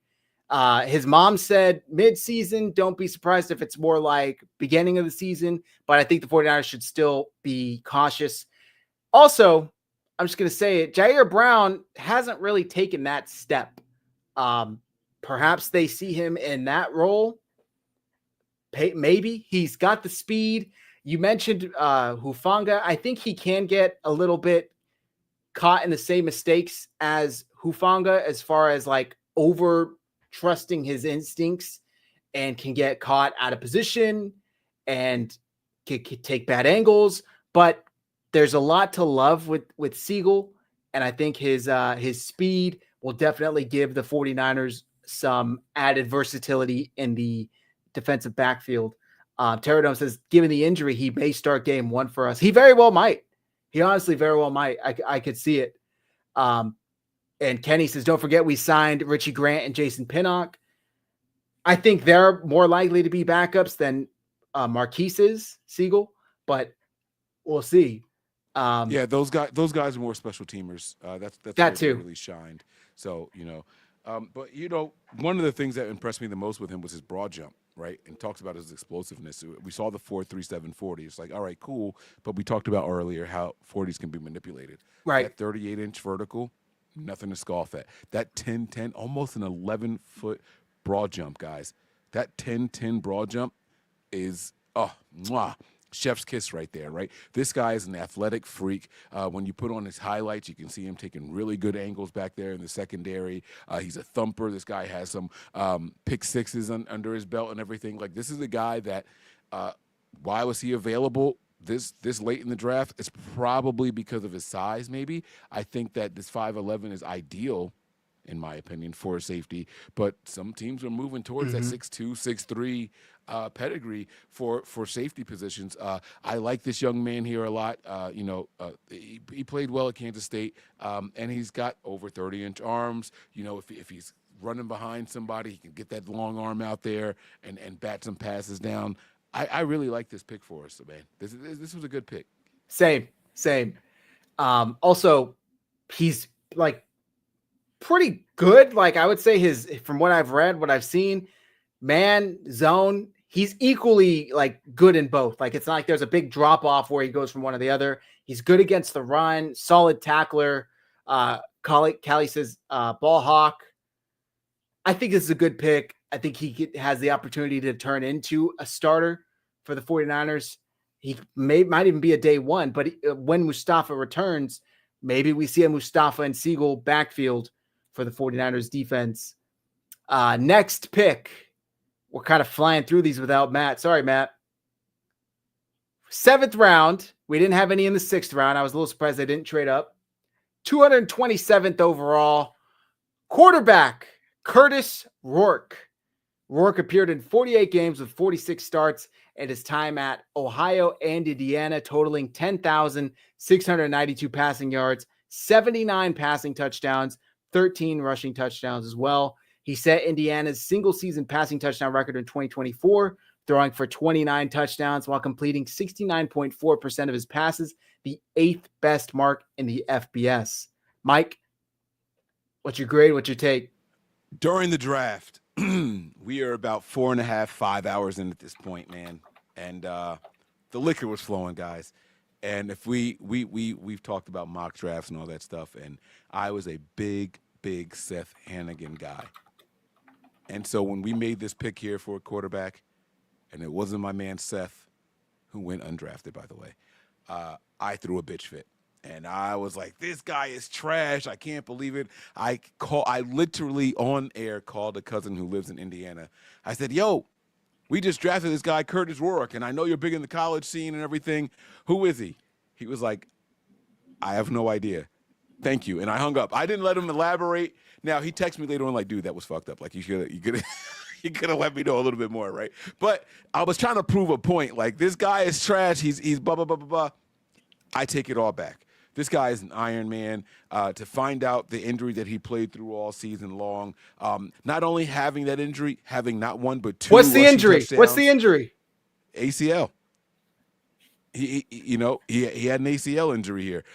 His mom said mid-season, don't be surprised if it's more like beginning of the season, but I think the 49ers should still be cautious. Also, I'm just going to say it, Jair Brown hasn't really taken that step. Perhaps they see him in that role. Maybe he's got the speed. You mentioned Hufanga. I think he can get a little bit caught in the same mistakes as Hufanga as far as like over trusting his instincts, and can get caught out of position and can take bad angles. But there's a lot to love with Seigle, and I think his speed will definitely give the 49ers some added versatility in the defensive backfield. Terradome says, given the injury, he may start game one for us. He very well might. He honestly very well might. I could see it. And Kenny says, don't forget we signed Richie Grant and Jason Pinnock. I think they're more likely to be backups than Marquise's Seigle, but we'll see. Yeah, those guys are more special teamers. That's that too. Really shined. So, but one of the things that impressed me the most with him was his broad jump, right? And talks about his explosiveness. We saw the 4.37 40. It's like, all right, cool. But we talked about earlier how 40s can be manipulated. Right. That 38-inch vertical, nothing to scoff at. That 10-10, almost an 11-foot broad jump, guys. That 10-10 broad jump is, chef's kiss right there, right? This guy is an athletic freak. When you put on his highlights, you can see him taking really good angles back there in the secondary. He's a thumper. This guy has some pick sixes under his belt and everything. Like, this is a guy that, why was he available this late in the draft? It's probably because of his size, maybe. I think that this 5'11" is ideal, in my opinion, for a safety. But some teams are moving towards that 6'2", 6'3" pedigree for safety positions. I like this young man here a lot. He played well at Kansas State, and he's got over 30-inch arms. If he's running behind somebody, he can get that long arm out there and bat some passes down. I really like this pick for us, man. This was a good pick. Same. Also, he's like pretty good. Like, I would say from what I've read, what I've seen, man, zone, he's equally like good in both. Like, it's not like there's a big drop off where he goes from one to the other. He's good against the run, solid tackler. Callie says ball hawk. I think this is a good pick. I think has the opportunity to turn into a starter for the 49ers. He might even be a day one, but when Mustafa returns, maybe we see a Mustafa and Seigle backfield for the 49ers defense. Next pick. We're kind of flying through these without Matt. Sorry, Matt. 7th round. We didn't have any in the 6th round. I was a little surprised they didn't trade up. 227th overall. Quarterback, Curtis Rourke. Rourke appeared in 48 games with 46 starts and his time at Ohio and Indiana, totaling 10,692 passing yards, 79 passing touchdowns, 13 rushing touchdowns as well. He set Indiana's single-season passing touchdown record in 2024, throwing for 29 touchdowns while completing 69.4% of his passes, the 8th best mark in the FBS. Mike, what's your grade? What's your take? During the draft, we are about 4.5, 5 hours in at this point, man. And the liquor was flowing, guys. And if we've talked about mock drafts and all that stuff, and I was a big Seth Hannigan guy. And so when we made this pick here for a quarterback, and it wasn't my man Seth, who went undrafted, by the way, I threw a bitch fit. And I was like, this guy is trash. I can't believe it. I literally on air called a cousin who lives in Indiana. I said, yo, we just drafted this guy, Curtis Rourke, and I know you're big in the college scene and everything. Who is he? He was like, I have no idea. Thank you. And I hung up. I didn't let him elaborate. Now, he texted me later on like, dude, that was fucked up. Like, you could have let me know a little bit more, right? But I was trying to prove a point. Like, this guy is trash. He's blah, blah, blah, blah, blah. I take it all back. This guy is an Iron Man. To find out the injury that he played through all season long, not only having that injury, having not one but two. What's the injury? What's the injury? ACL. He had an ACL injury here.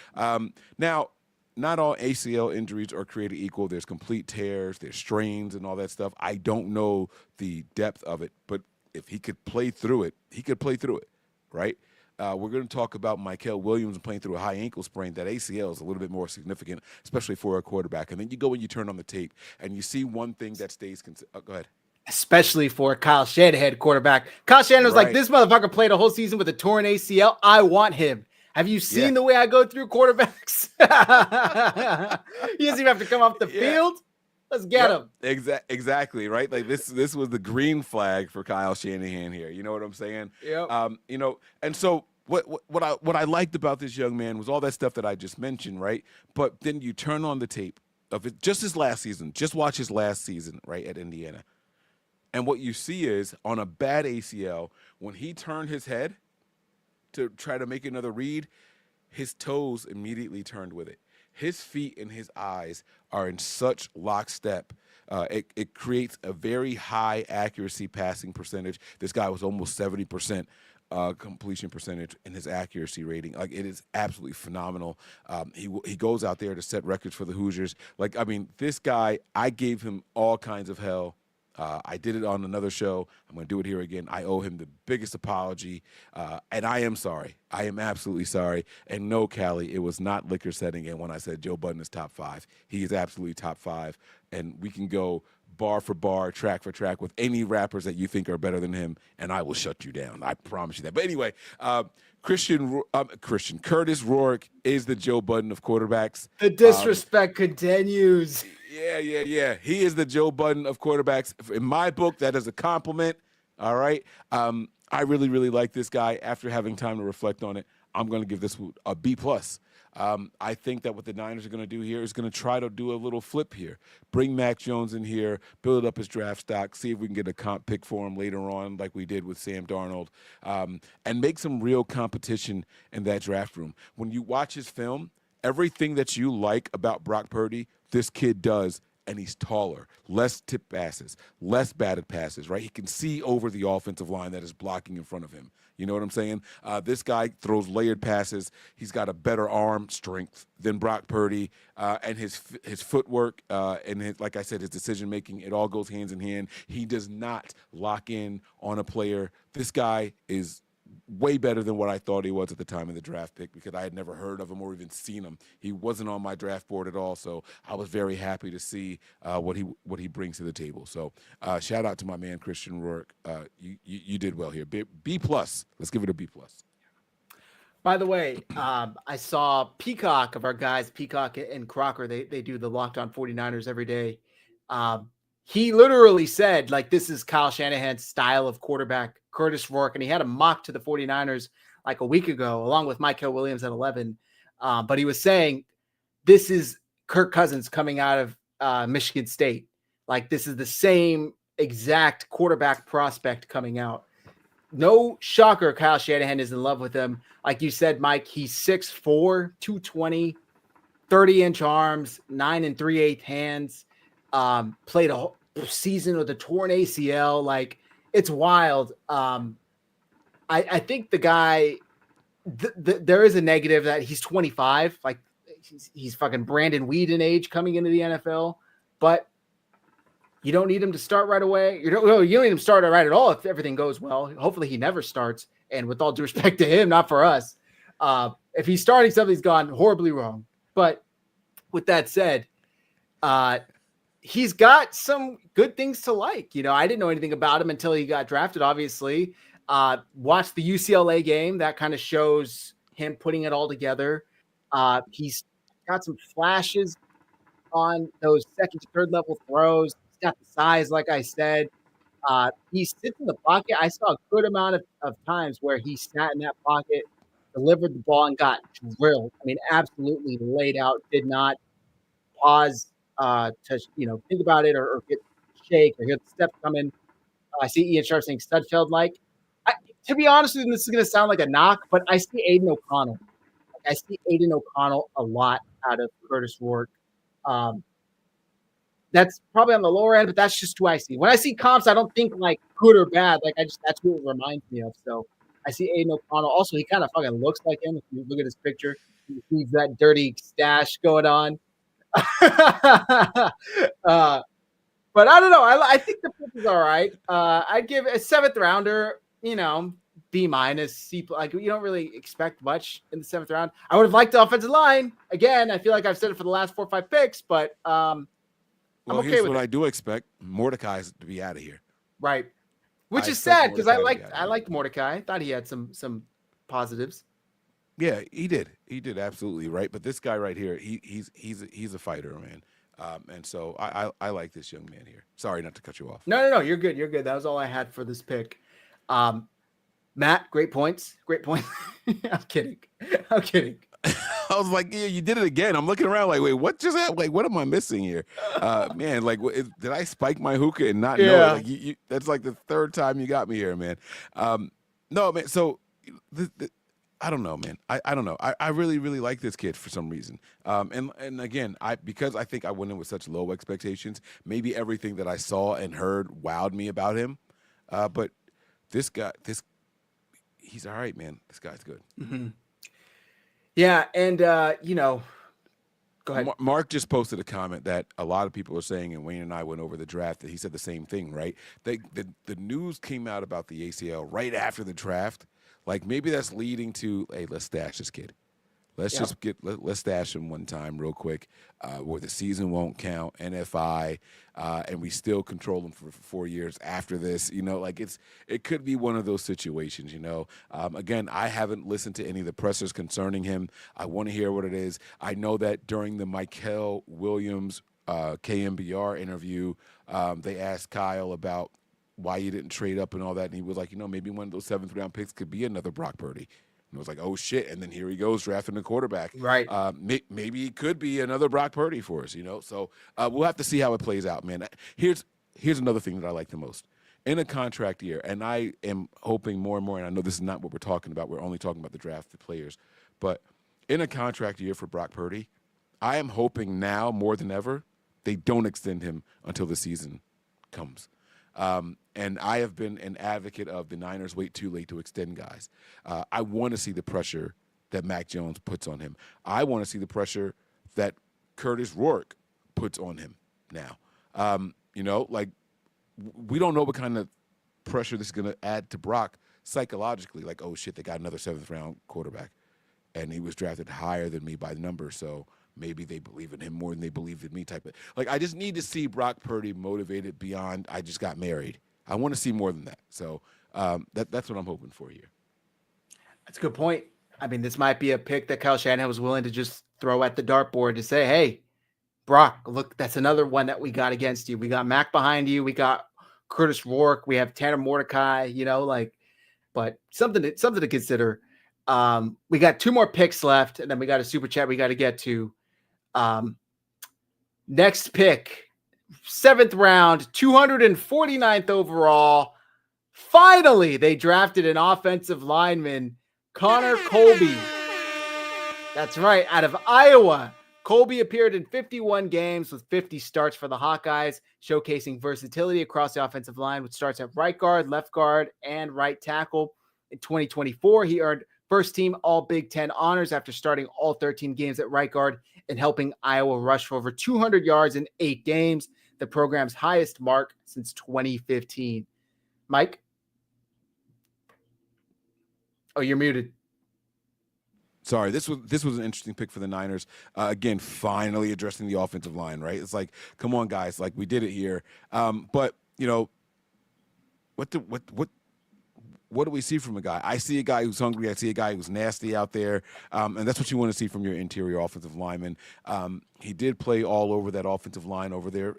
Now, not all ACL injuries are created equal. There's complete tears, there's strains and all that stuff. I don't know the depth of it, but if he could play through it, he could play through it, right? We're going to talk about Mykel Williams playing through a high ankle sprain. That ACL is a little bit more significant, especially for a quarterback. And then you go and you turn on the tape, and you see one thing that stays consistent. Go ahead. Especially for Kyle Shanahan quarterback. Kyle Shanahan was like, this motherfucker played a whole season with a torn ACL. I want him. Have you seen the way I go through quarterbacks? He doesn't even have to come off the field. Let's get him. Exactly, right? Like this was the green flag for Kyle Shanahan here. You know what I'm saying? Yeah. And so what I liked about this young man was all that stuff that I just mentioned, right? But then you turn on the tape of it, just his last season. Just watch his last season, right, at Indiana. And what you see is on a bad ACL, when he turned his head to try to make another read, his toes immediately turned with it. His feet and his eyes are in such lockstep. It creates a very high accuracy passing percentage. This guy was almost 70% completion percentage in his accuracy rating. Like, it is absolutely phenomenal. He goes out there to set records for the Hoosiers. Like, I mean, this guy, I gave him all kinds of hell. I did it on another show. I'm going to do it here again. I owe him the biggest apology, and I am sorry. I am absolutely sorry. And no, Callie, it was not liquor setting in when I said Joe Budden is top 5. He is absolutely top 5, and we can go bar for bar, track for track with any rappers that you think are better than him, and I will shut you down. I promise you that. But anyway, Curtis Rourke is the Joe Budden of quarterbacks. The disrespect continues. Yeah. He is the Joe Budden of quarterbacks. In my book, that is a compliment. All right. I really, really like this guy. After having time to reflect on it, I'm going to give this a B+. I think that what the Niners are going to do here is going to try to do a little flip here. Bring Mac Jones in here, build up his draft stock, see if we can get a comp pick for him later on like we did with Sam Darnold, and make some real competition in that draft room. When you watch his film, everything that you like about Brock Purdy, this kid does, and he's taller, less tip passes, less batted passes, right? He can see over the offensive line that is blocking in front of him. You know what I'm saying? This guy throws layered passes. He's got a better arm strength than Brock Purdy, and his footwork and like I said, his decision-making, it all goes hands in hand. He does not lock in on a player. This guy is way better than what I thought he was at the time of the draft pick because I had never heard of him or even seen him. He wasn't on my draft board at all, so I was very happy to see what he brings to the table. So shout out to my man Christian Rourke. You did well here. B plus. Let's give it a B plus. By the way, I saw Peacock of our guys, Peacock and Crocker. They do the Locked On 49ers every day. He literally said, like, this is Kyle Shanahan's style of quarterback, Curtis Rourke, and he had a mock to the 49ers like a week ago, along with Mykel Williams at 11. But he was saying, this is Kirk Cousins coming out of Michigan State. Like, this is the same exact quarterback prospect coming out. No shocker, Kyle Shanahan is in love with him. Like you said, Mike, he's 6'4", 220, 30-inch arms, 9 3/8 hands. Played a whole season with a torn ACL. Like, it's wild. I think the guy, there is a negative that he's 25. Like, he's fucking Brandon Weeden age coming into the NFL. But you don't need him to start right away. You don't need him to start right at all if everything goes well. Hopefully he never starts. And with all due respect to him, not for us. If he's starting, something's gone horribly wrong. But with that said, he's got some good things to like. You know, I didn't know anything about him until he got drafted, obviously. Watched the UCLA game. That kind of shows him putting it all together. He's got some flashes on those second to third level throws. He's got the size, like I said. He sits in the pocket. I saw a good amount of times where he sat in that pocket, delivered the ball, and got drilled. I mean, absolutely laid out, did not pause to think about it or get shake or hear the steps coming. I see Ian Sharp saying Studfeld-like. To be honest with you, this is going to sound like a knock, but I see Aiden O'Connell. I see Aiden O'Connell a lot out of Curtis Rourke. That's probably on the lower end, but that's just who I see. When I see comps, I don't think like good or bad. Like that's who it reminds me of. So I see Aiden O'Connell. Also, he kind of fucking looks like him. If you look at his picture, he's that dirty stash going on. But I don't know. I think the pick is all right. I'd give a 7th rounder, B minus, C. Like, you don't really expect much in the 7th round. I would have liked the offensive line. Again, I feel like I've said it for the last 4 or 5 picks, but I'm okay here's with what it. I do expect: Mordecai to be out of here. Right. Which I is sad because I Mordecai liked Mordecai. I thought he had some positives. Yeah, he did. He did absolutely right. But this guy right here, he's a fighter, man. And so I like this young man here. Sorry not to cut you off. No. You're good. You're good. That was all I had for this pick. Matt, great points. Great points. I'm kidding. I was like, yeah, you did it again. I'm looking around like, wait, what just happened? Like, what am I missing here? Man, like, did I spike my hookah and not know it? Like, that's like the 3rd time you got me here, man. No, man. So, I don't know, man. I don't know. I really, really like this kid for some reason. And again, because I think I went in with such low expectations, maybe everything that I saw and heard wowed me about him. But this guy, he's all right, man. This guy's good. Mm-hmm. Yeah, and go ahead. Mark just posted a comment that a lot of people are saying, and Wayne and I went over the draft, that he said the same thing, right? The news came out about the ACL right after the draft. Like, maybe that's leading to, hey, let's stash this kid. Let's stash him one time real quick, where the season won't count, NFI, and we still control him for 4 years after this. It could be one of those situations. Again, I haven't listened to any of the pressers concerning him. I want to hear what it is. I know that during the Mykel Williams KMBR interview, they asked Kyle about why you didn't trade up and all that, and he was like, maybe one of those 7th round picks could be another Brock Purdy. And it was like, oh, shit. And then here he goes drafting a quarterback. Right. Maybe it could be another Brock Purdy for us, So we'll have to see how it plays out, man. Here's another thing that I like the most. In a contract year, and I am hoping more and more, and I know this is not what we're talking about. We're only talking about the drafted players. But in a contract year for Brock Purdy, I am hoping now more than ever they don't extend him until the season comes. And I have been an advocate of the Niners wait too late to extend guys. I want to see the pressure that Mac Jones puts on him. I want to see the pressure that Curtis Rourke puts on him now. We don't know what kind of pressure this is going to add to Brock psychologically, like, oh shit, they got another 7th round quarterback, and he was drafted higher than me by number, so maybe they believe in him more than they believe in me. Type of like, I just need to see Brock Purdy motivated beyond I just got married. I want to see more than that. So that's what I'm hoping for here. That's a good point. I mean, this might be a pick that Kyle Shanahan was willing to just throw at the dartboard to say, hey, Brock, look, that's another one that we got against you. We got Mac behind you. We got Curtis Rourke. We have Tanner Mordecai, but something to consider. We got 2 more picks left, and then we got a super chat we got to get to. Next pick, 7th round, 249th overall. Finally, they drafted an offensive lineman, Connor Colby. That's right, out of Iowa. Colby appeared in 51 games with 50 starts for the Hawkeyes, showcasing versatility across the offensive line, which starts at right guard, left guard, and right tackle. In 2024, he earned first-team All-Big Ten honors after starting all 13 games at right guard and helping Iowa rush for over 200 yards in 8 games, the program's highest mark since 2015. Mike? Oh, you're muted. Sorry, this was an interesting pick for the Niners. Again, finally addressing the offensive line, right? It's like, come on, guys, like we did it here. But what do we see from a guy? I see a guy who's hungry. I see a guy who's nasty out there, and that's what you want to see from your interior offensive lineman. He did play all over that offensive line over there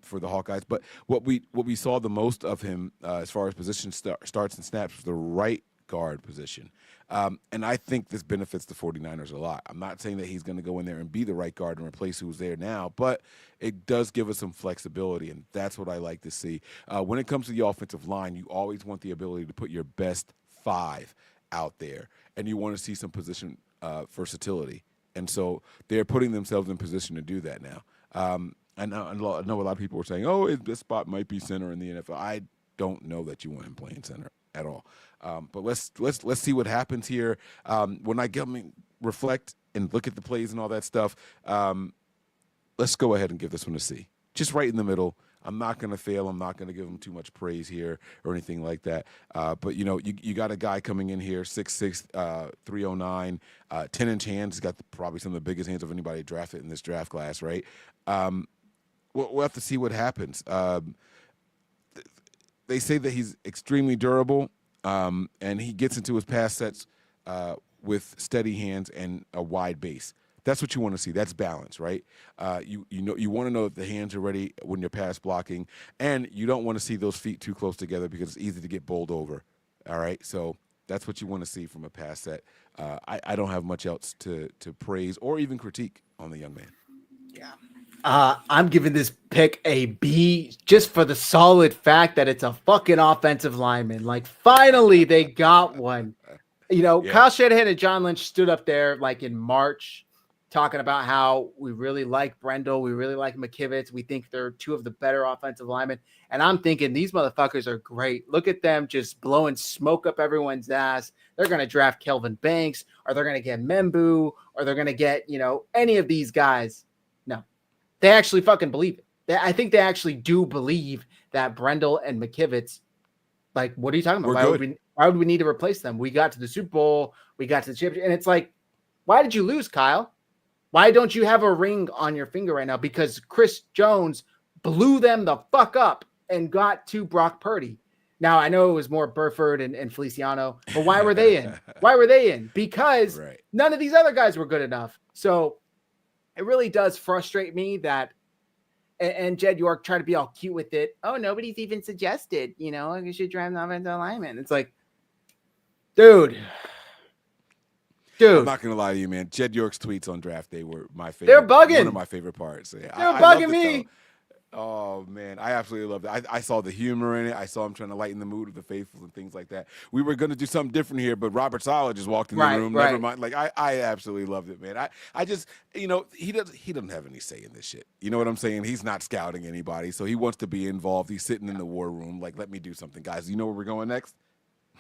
for the Hawkeyes. But what we saw the most of him as far as position starts and snaps was the right guard position. And I think this benefits the 49ers a lot. I'm not saying that he's going to go in there and be the right guard and replace who's there now, but it does give us some flexibility, and that's what I like to see. When it comes to the offensive line, you always want the ability to put your best 5 out there, and you want to see some position versatility. And so they're putting themselves in position to do that now. I know a lot of people were saying, oh, this spot might be center in the NFL. I don't know that you want him playing center at all. But let's see what happens here. When I reflect and look at the plays and all that stuff, let's go ahead and give this one a C. Just right in the middle. I'm not going to fail. I'm not going to give him too much praise here or anything like that. But, you got a guy coming in here, 6'6", 309, 10-inch hands. He's got probably some of the biggest hands of anybody drafted in this draft class, right? We'll have to see what happens. They say that he's extremely durable, and he gets into his pass sets with steady hands and a wide base. That's what you want to see. That's balance, right? You want to know that the hands are ready when you're pass blocking, and you don't want to see those feet too close together because it's easy to get bowled over. All right, so that's what you want to see from a pass set. I don't have much else to praise or even critique on the young man. Yeah. I'm giving this pick a B just for the solid fact that it's a fucking offensive lineman. Like, finally they got one. Kyle Shanahan and John Lynch stood up there like in March talking about how we really like Brendel. We really like McKivitz. We think they're 2 of the better offensive linemen. And I'm thinking these motherfuckers are great. Look at them just blowing smoke up everyone's ass. They're going to draft Kelvin Banks, or they're going to get Membu, or they're going to get, any of these guys. No, they actually fucking believe it. I think they actually do believe that Brendel and McKivitz, like, what are you talking about? Why would we need to replace them? We got to the Super Bowl. We got to the championship. And it's like, why did you lose, Kyle? Why don't you have a ring on your finger right now? Because Chris Jones blew them the fuck up and got to Brock Purdy. Now, I know it was more Burford and Feliciano, but why were they in? Why were they in? Because none of these other guys were good enough. So it really does frustrate me that, and Jed York tried to be all cute with it. Oh, nobody's even suggested, you should draft an offensive lineman. It's like, dude. I'm not gonna lie to you, man. Jed York's tweets on draft day were my favorite. They're bugging. One of my favorite parts. So, yeah, they're bugging me. Oh man, I absolutely loved it. I saw the humor in it. I saw him trying to lighten the mood of the faithful and things like that. We were gonna do something different here, but Robert Saleh just walked in the room. Never mind. Like I absolutely loved it, man. I just he doesn't have any say in this shit. You know what I'm saying? He's not scouting anybody, so he wants to be involved. He's sitting in the war room. Like, let me do something, guys. You know where we're going next?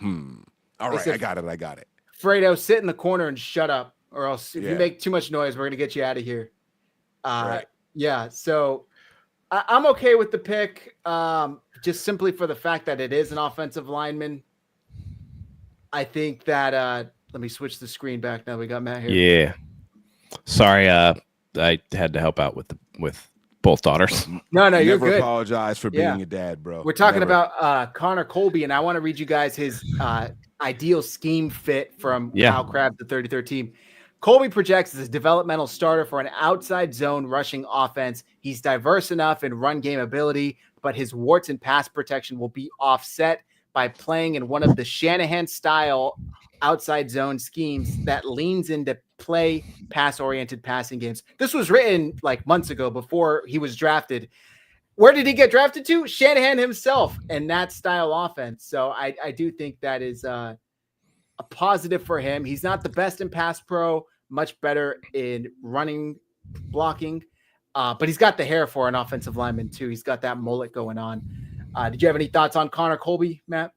All right, I got it. Fredo, sit in the corner and shut up, or else if you make too much noise, we're going to get you out of here. Yeah, so I'm okay with the pick, just simply for the fact that it is an offensive lineman. I think that let me switch the screen back now. We got Matt here. Yeah. Sorry, I had to help out with both daughters. No, you're Never good. apologize for being a dad, bro. We're talking Never. about Connor Colby, and I want to read you guys his ideal scheme fit from Kyle Crabb, the 33rd team. Colby projects as a developmental starter for an outside zone rushing offense. He's diverse enough in run game ability, but his warts and pass protection will be offset by playing in one of the Shanahan-style outside zone schemes that leans into play pass-oriented passing games. This was written like months ago before he was drafted. Where did he get drafted to? Shanahan himself and that style offense. So I do think that is a positive for him. He's not the best in pass pro, much better in running blocking, but he's got the hair for an offensive lineman too. He's got that mullet going on. Did you have any thoughts on Connor Colby, Matt?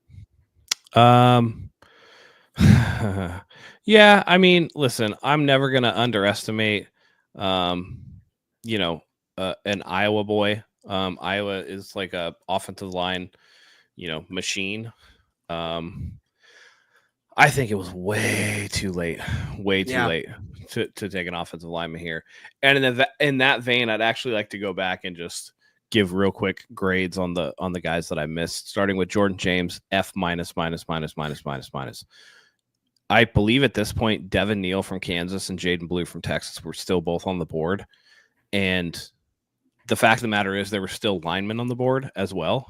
Yeah, I mean, listen, I'm never going to underestimate, an Iowa boy. Iowa is like a offensive line, machine. I think it was way too late to take an offensive lineman here. And in that vein, I'd actually like to go back and just give real quick grades on the guys that I missed, starting with Jordan James, F minus. I believe at this point, Devin Neal from Kansas and Jaden Blue from Texas were still both on the board. And the fact of the matter is there were still linemen on the board as well.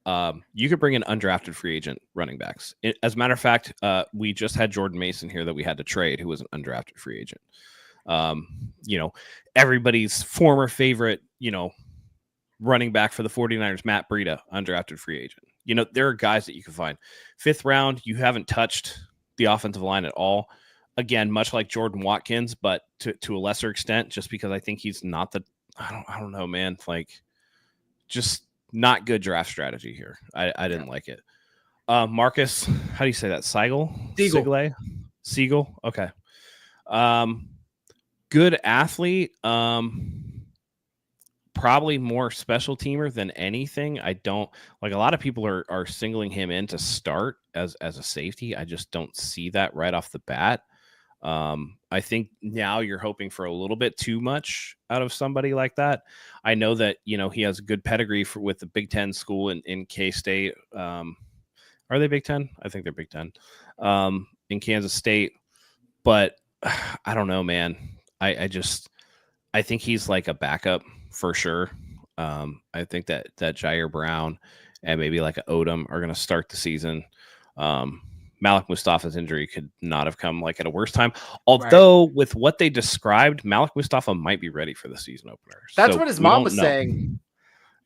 You could bring in undrafted free agent running backs. As a matter of fact, we just had Jordan Mason here that we had to trade, who was an undrafted free agent. Everybody's former favorite, running back for the 49ers, Matt Breida, undrafted free agent. There are guys that you can find. 5th round, you haven't touched the offensive line at all. Again, much like Jordan Watkins, but to a lesser extent, just because I think he's not I don't know, man. Like, just not good draft strategy here. I didn't like it. Marcus, how do you say that? Seigle? Okay. Good athlete. Probably more special teamer than anything. I don't like a lot of people are singling him in to start as a safety. I just don't see that right off the bat. I think now you're hoping for a little bit too much out of somebody like that. I know that, he has a good pedigree with the Big Ten school in K-State. Are they Big Ten? I think they're Big Ten, in Kansas State, but I don't know, man. I think he's like a backup for sure. I think that Jair Brown and maybe like an Odom are going to start the season. Malik Mustafa's injury could not have come like at a worse time. Although with what they described, Malik Mustafa might be ready for the season opener. That's what his mom was saying.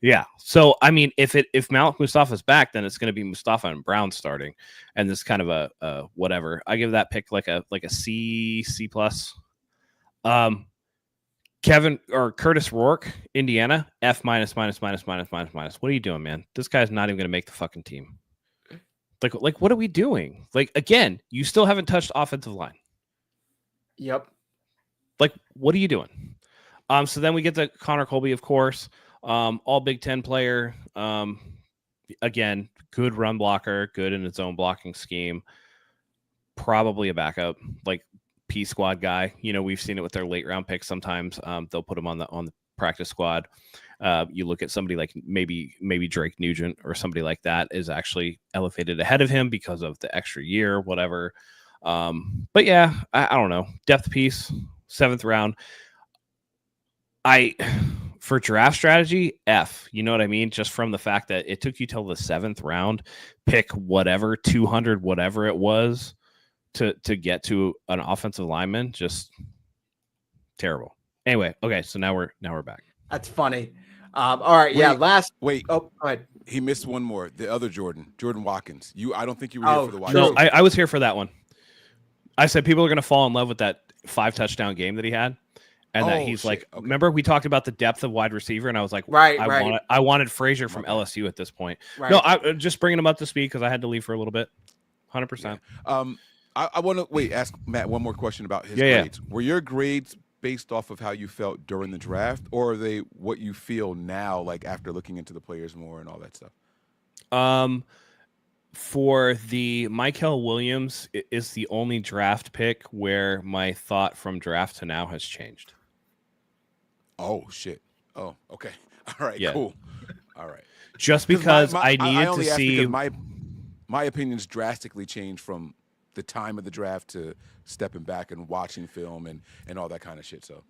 Yeah. So, I mean, if Malik Mustafa's back, then it's going to be Mustafa and Brown starting. And this kind of a whatever. I give that pick like a C+. Curtis Rourke, Indiana, F minus. What are you doing, man? This guy's not even going to make the fucking team. Like, what are we doing? Like, again, you still haven't touched offensive line. Yep. Like, what are you doing? So then we get to Connor Colby, of course, all Big Ten player. Again, good run blocker, good in its own blocking scheme. Probably a backup, like P squad guy. We've seen it with their late round picks. Sometimes they'll put him on the practice squad. You look at somebody like maybe Drake Nugent or somebody like that is actually elevated ahead of him because of the extra year, whatever. But yeah, I don't know. Depth piece, 7th round. For draft strategy, F. You know what I mean? Just from the fact that it took you till the 7th round, pick whatever 200, whatever it was, to get to an offensive lineman. Just terrible. Anyway, okay, so now we're back. That's funny. All right, yeah. Wait. Oh, go ahead. He missed one more. The other Jordan Watkins. I don't think you were here for the Watkins. No, I was here for that one. I said people are going to fall in love with that 5 touchdown game that he had, and that he's like. Okay. Remember we talked about the depth of wide receiver, and I was like, I wanted Frazier from LSU at this point. Right. No, I just bringing him up to speed because I had to leave for a little bit. 100%. Yeah. I want to ask Matt one more question about his grades. Were your grades based off of how you felt during the draft, or are they what you feel now, like after looking into the players more and all that stuff? For the Mykel Williams is the only draft pick where my thought from draft to now has changed. Oh shit. Oh, okay. All right. Yeah. Cool. All right. Just because I needed only to asked see because my opinions drastically changed from the time of the draft to stepping back and watching film and all that kind of shit. So,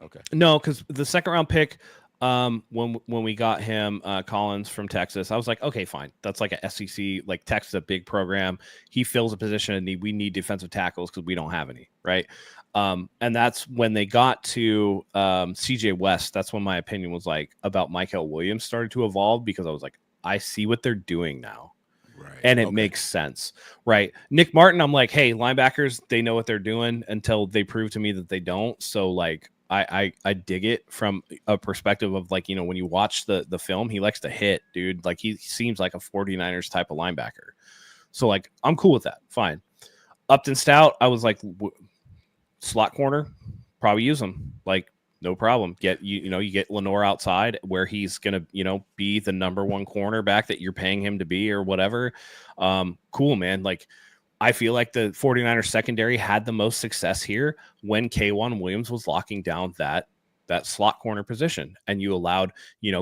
okay. No, because the second round pick, when we got him, Collins from Texas, I was like, okay, fine. That's like a SEC, like Texas, a big program. He fills a position of need. We need defensive tackles because we don't have any, right? And that's when they got to CJ West. That's when my opinion was like about Mykel Williams started to evolve, because I was like, I see what they're doing now. Right. And it makes sense, right? Nick Martin, I'm like, hey, linebackers, they know what they're doing until they prove to me that they don't. So like, I dig it from a perspective of like, you know, when you watch the film, he likes to hit, dude. Like he seems like a 49ers type of linebacker. So like, I'm cool with that. Fine. Upton Stout, I was like, slot corner, probably use him. Like, no problem. You get Lenore outside where he's gonna, be the number one cornerback that you're paying him to be or whatever. Cool, man. Like, I feel like the 49ers secondary had the most success here when K'Wan Williams was locking down that slot corner position, and you allowed,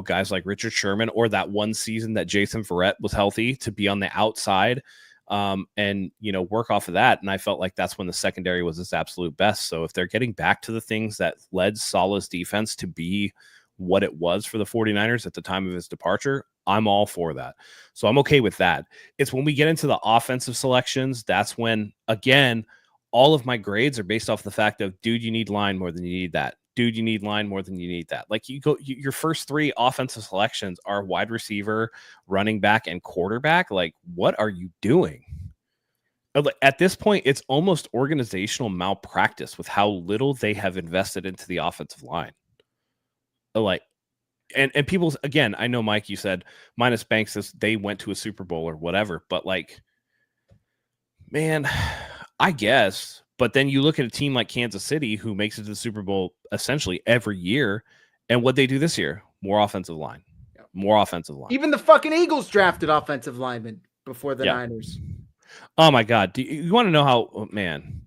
guys like Richard Sherman, or that one season that Jason Verrett was healthy, to be on the outside and work off of that. And I felt like that's when the secondary was its absolute best. So if they're getting back to the things that led Saleh's defense to be what it was for the 49ers at the time of his departure, I'm all for that. So I'm okay with that. It's when we get into the offensive selections, that's when, again, all of my grades are based off the fact of, dude, you need line more than you need that. Dude, you need line more than you need that. Like your first three offensive selections are wide receiver, running back, and quarterback. Like, what are you doing? At this point, it's almost organizational malpractice with how little they have invested into the offensive line. Like, and people, again, I know, Mike, you said minus Banks, they went to a Super Bowl or whatever, but like, man, I guess. But then you look at a team like Kansas City, who makes it to the Super Bowl essentially every year, and what they do this year, more offensive line. Even the fucking Eagles drafted offensive linemen before the Niners. Oh my God. Do you want to know how, man,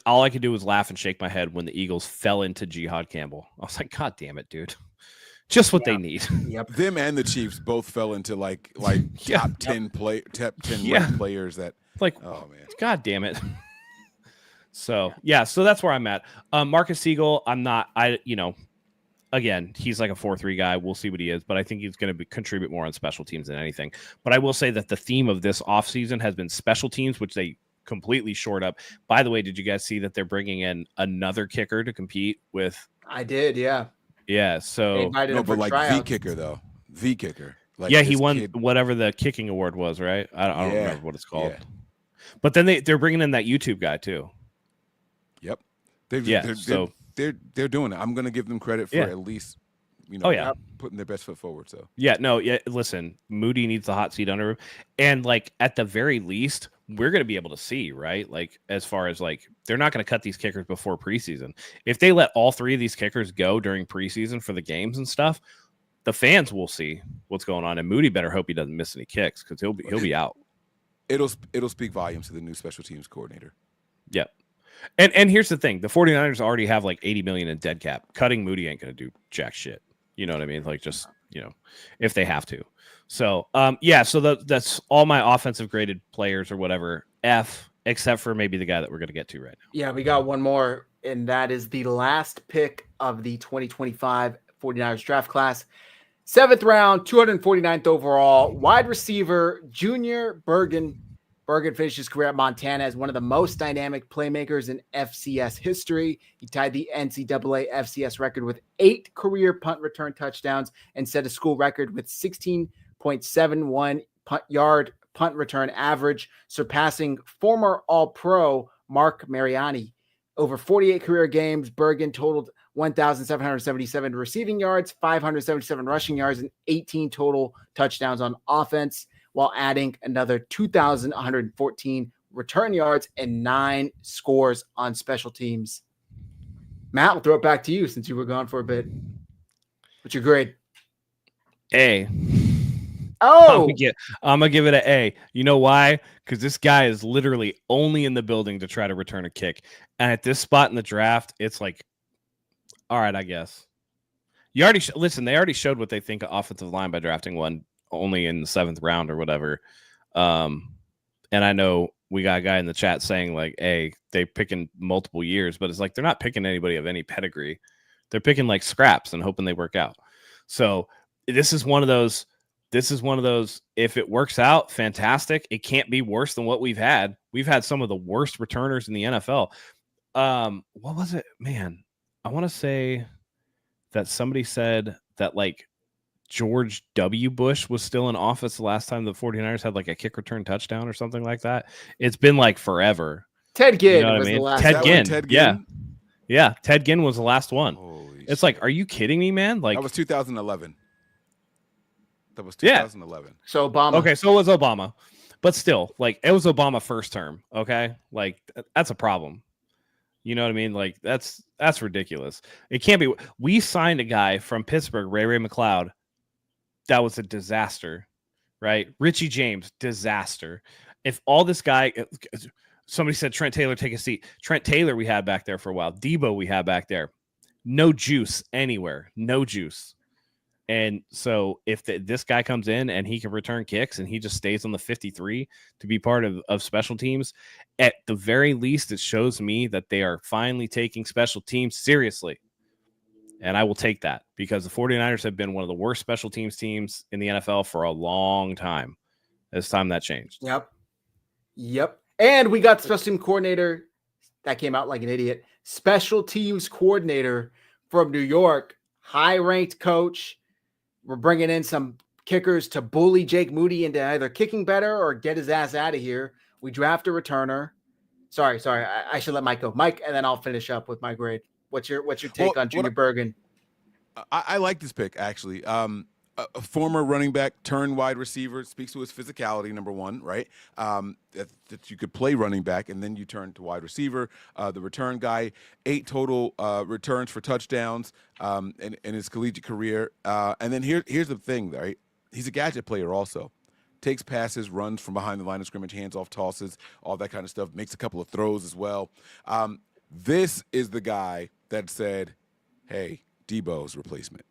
all I could do was laugh and shake my head when the Eagles fell into Jihad Campbell. I was like, God damn it, dude. Just what they need. Yep. Them and the Chiefs both fell into like top 10 ranked players that, like, oh man, God damn it. So that's where I'm at. Marcus Seigle, again, he's like a 4-3 guy. We'll see what he is, but I think he's going to contribute more on special teams than anything. But I will say that the theme of this offseason has been special teams, which they completely shored up. By the way, did you guys see that they're bringing in another kicker to compete with? I did, yeah. Yeah, so no, but like tryouts. The kicker. Like, yeah, he won whatever the kicking award was, right? I don't remember what it's called. Yeah. But then they're bringing in that YouTube guy too. Yep. They're doing it. I'm going to give them credit for at least, putting their best foot forward. So listen, Moody needs the hot seat under him, and like at the very least, we're going to be able to see, right? Like, as far as like, they're not going to cut these kickers before preseason. If they let all three of these kickers go during preseason for the games and stuff, the fans will see what's going on. And Moody better hope he doesn't miss any kicks, because he'll be out. It'll speak volumes to the new special teams coordinator. Yep. And here's the thing: the 49ers already have like $80 million in dead cap. Cutting Moody ain't going to do jack shit. You know what I mean? Like, just, if they have to. So, so that's all my offensive graded players or whatever, F, except for maybe the guy that we're going to get to right now. Yeah, we got one more, and that is the last pick of the 2025 49ers draft class. 7th round, 249th overall, wide receiver, junior Bergen. Bergen finished his career at Montana as one of the most dynamic playmakers in FCS history. He tied the NCAA FCS record with 8 career punt return touchdowns and set a school record with 16.71 yard punt return average, surpassing former All-Pro Mark Mariani. Over 48 career games, Bergen totaled 1,777 receiving yards, 577 rushing yards, and 18 total touchdowns on offense, while adding another 2,114 return yards and 9 scores on special teams. Matt, we'll throw it back to you since you were gone for a bit. What's your grade? A. Oh, I'm gonna give it an A. You know why? Because this guy is literally only in the building to try to return a kick, and at this spot in the draft, it's like, all right, I guess. You already listen. They already showed what they think of offensive line by drafting one only in the 7th round or whatever. And I know we got a guy in the chat saying like, "Hey, they picking multiple years," but it's like they're not picking anybody of any pedigree. They're picking like scraps and hoping they work out. So this is one of those. If it works out, fantastic. It can't be worse than what we've had. We've had some of the worst returners in the NFL. What was it, man? I want to say that somebody said that like George W. Bush was still in office the last time the 49ers had like a kick return touchdown or something like that. It's been like forever. Ted Ginn You know what was I the mean? last Ted one. Ginn. Ted Yeah. Ginn? Yeah. Ted Ginn was the last one. Holy It's shit. like, are you kidding me, man? Like, That was 2011. That was 2011. So Obama. okay, so it was Obama. But still, like, it was Obama first term. Okay. Like, that's a problem. You know what I mean? Like, that's ridiculous. It can't be. We signed a guy from Pittsburgh, Ray McLeod. That was a disaster, right? Richie James, disaster. If all this guy, somebody said Trent Taylor, take a seat. Trent Taylor we had back there for a while. Debo we had back there. No juice anywhere. No juice. And so if this guy comes in and he can return kicks and he just stays on the 53 to be part of special teams, at the very least, it shows me that they are finally taking special teams seriously. And I will take that because the 49ers have been one of the worst special teams in the NFL for a long time. It's time that changed. Yep. And we got special team coordinator. That came out like an idiot. Special teams coordinator from New York, high-ranked coach. We're bringing in some kickers to bully Jake Moody into either kicking better or get his ass out of here. We draft a returner. Sorry. I should let Mike go. Mike, and then I'll finish up with my grade. What's your take on Junior Bergen? I like this pick, actually. A former running back turned wide receiver, speaks to his physicality, number one, right? That you could play running back and then you turn to wide receiver. The return guy, 8 total returns for touchdowns in his collegiate career. And then here's the thing, right? He's a gadget player also. Takes passes, runs from behind the line of scrimmage, hands off tosses, all that kind of stuff. Makes a couple of throws as well. This is the guy that said, hey, Debo's replacement.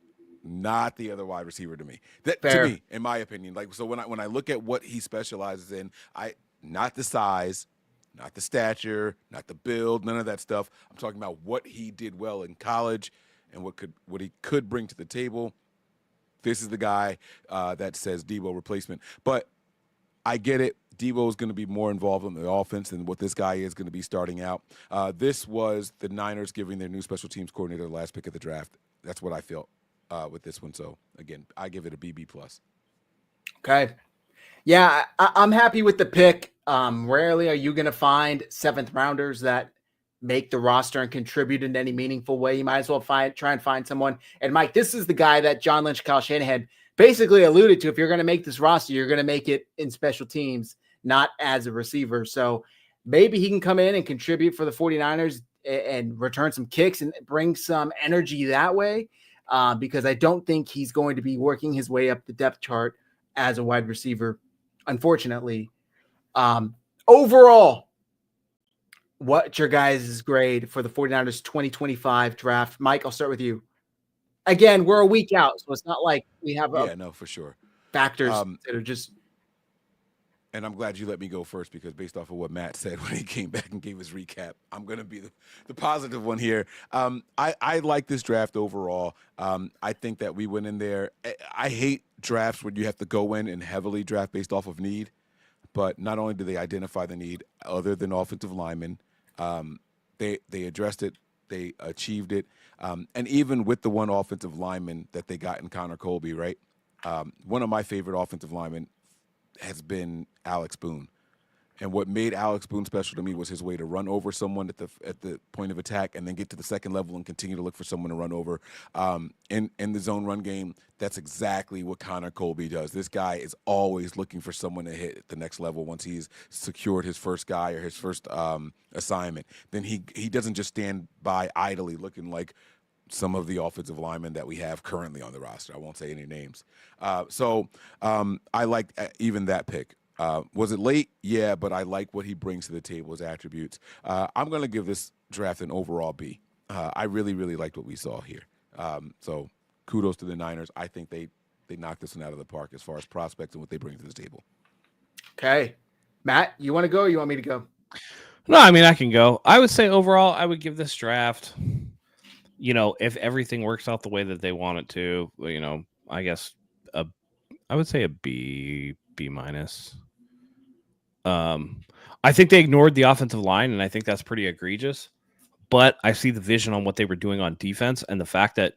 Not the other wide receiver to me. To me, in my opinion, like so when I look at what he specializes in, not the size, not the stature, not the build, none of that stuff. I'm talking about what he did well in college and what he could bring to the table. This is the guy that says Debo replacement. But I get it. Debo is going to be more involved in the offense than what this guy is going to be starting out. This was the Niners giving their new special teams coordinator the last pick of the draft. That's what I felt with this one. So, again, I give it a BB+. Okay. Yeah, I'm happy with the pick. Rarely are you going to find 7th rounders that make the roster and contribute in any meaningful way. You might as well try and find someone. And, Mike, this is the guy that John Lynch, Kyle Shanahan basically alluded to. If you're going to make this roster, you're going to make it in special teams, not as a receiver. So maybe he can come in and contribute for the 49ers and return some kicks and bring some energy that way. Because I don't think he's going to be working his way up the depth chart as a wide receiver, unfortunately. Overall, what's your guys' grade for the 49ers 2025 draft? Mike, I'll start with you. Again, we're a week out, so it's not like we have for sure. Factors that are just. And I'm glad you let me go first because based off of what Matt said when he came back and gave his recap, I'm going to be the positive one here. I like this draft overall. I think that we went in there. I hate drafts where you have to go in and heavily draft based off of need. But not only do they identify the need other than offensive linemen, they addressed it. They achieved it. And even with the one offensive lineman that they got in Connor Colby, right? One of my favorite offensive linemen has been Alex Boone. And what made Alex Boone special to me was his way to run over someone at the point of attack and then get to the second level and continue to look for someone to run over. In the zone run game, that's exactly what Connor Colby does. This guy is always looking for someone to hit at the next level once he's secured his first guy or his first assignment. Then he doesn't just stand by idly looking like some of the offensive linemen that we have currently on the roster. I won't say any names. I like even that pick. Was it late? Yeah, but I like what he brings to the table, his attributes. I'm going to give this draft an overall B. I really, really liked what we saw here. So kudos to the Niners. I think they knocked this one out of the park as far as prospects and what they bring to the table. Okay. Matt, you want to go or you want me to go? No, I mean, I can go. I would say overall, I would give this draft, if everything works out the way that they want it to, I guess I would say a B minus. I think they ignored the offensive line, and I think that's pretty egregious. But I see the vision on what they were doing on defense and the fact that,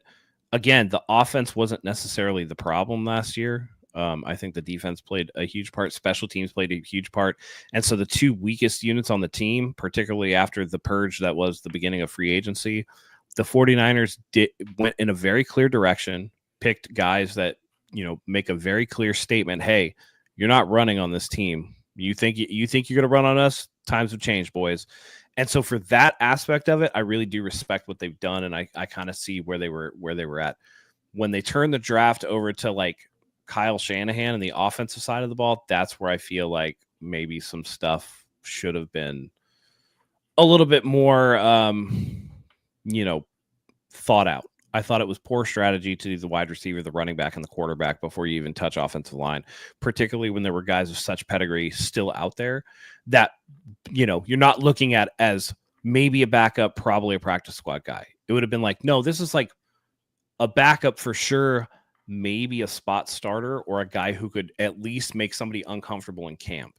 again, the offense wasn't necessarily the problem last year. I think the defense played a huge part. Special teams played a huge part. And so the two weakest units on the team, particularly after the purge that was the beginning of free agency, the 49ers went in a very clear direction, picked guys that, make a very clear statement. Hey, you're not running on this team. You think you're going to run on us? Times have changed, boys. And so for that aspect of it, I really do respect what they've done. And I kind of see where they were at. When they turned the draft over to like Kyle Shanahan and the offensive side of the ball, that's where I feel like maybe some stuff should have been a little bit more, thought out. I thought it was poor strategy to do the wide receiver, the running back, and the quarterback before you even touch offensive line, particularly when there were guys of such pedigree still out there that, you're not looking at as maybe a backup, probably a practice squad guy. It would have been like, no, this is like a backup for sure, maybe a spot starter or a guy who could at least make somebody uncomfortable in camp.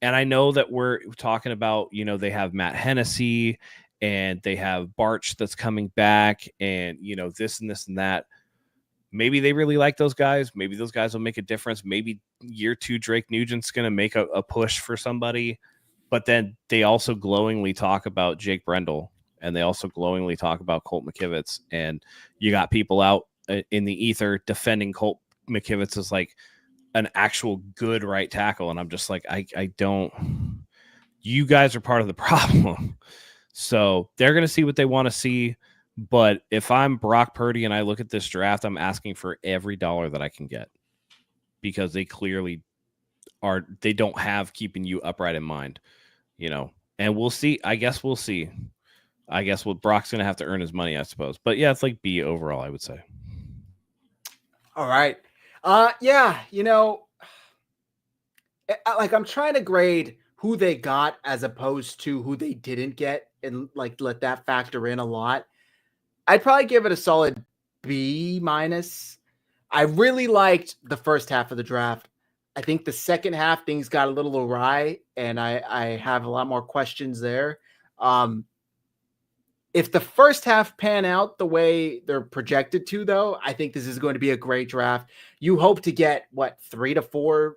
And I know that we're talking about, they have Matt Hennessy and they have Barch that's coming back and, this and this and that. Maybe they really like those guys. Maybe those guys will make a difference. Maybe year 2 Drake Nugent's going to make a push for somebody. But then they also glowingly talk about Jake Brendel and they also glowingly talk about Colt McKivitz. And you got people out in the ether defending Colt McKivitz as like an actual good right tackle. And I'm just like, I don't, you guys are part of the problem. So they're going to see what they want to see. But if I'm Brock Purdy and I look at this draft, I'm asking for every dollar that I can get because they clearly they don't have keeping you upright in mind, and we'll see. I guess we'll see. I guess Brock's going to have to earn his money, I suppose. But yeah, it's like B overall, I would say. All right. Yeah, like I'm trying to grade who they got as opposed to who they didn't get and like let that factor in a lot. I'd probably give it a solid B minus. I really liked the first half of the draft. I think the second half things got a little awry and I have a lot more questions there. If the first half pan out the way they're projected to, though, I think this is going to be a great draft. You hope to get, 3 to 4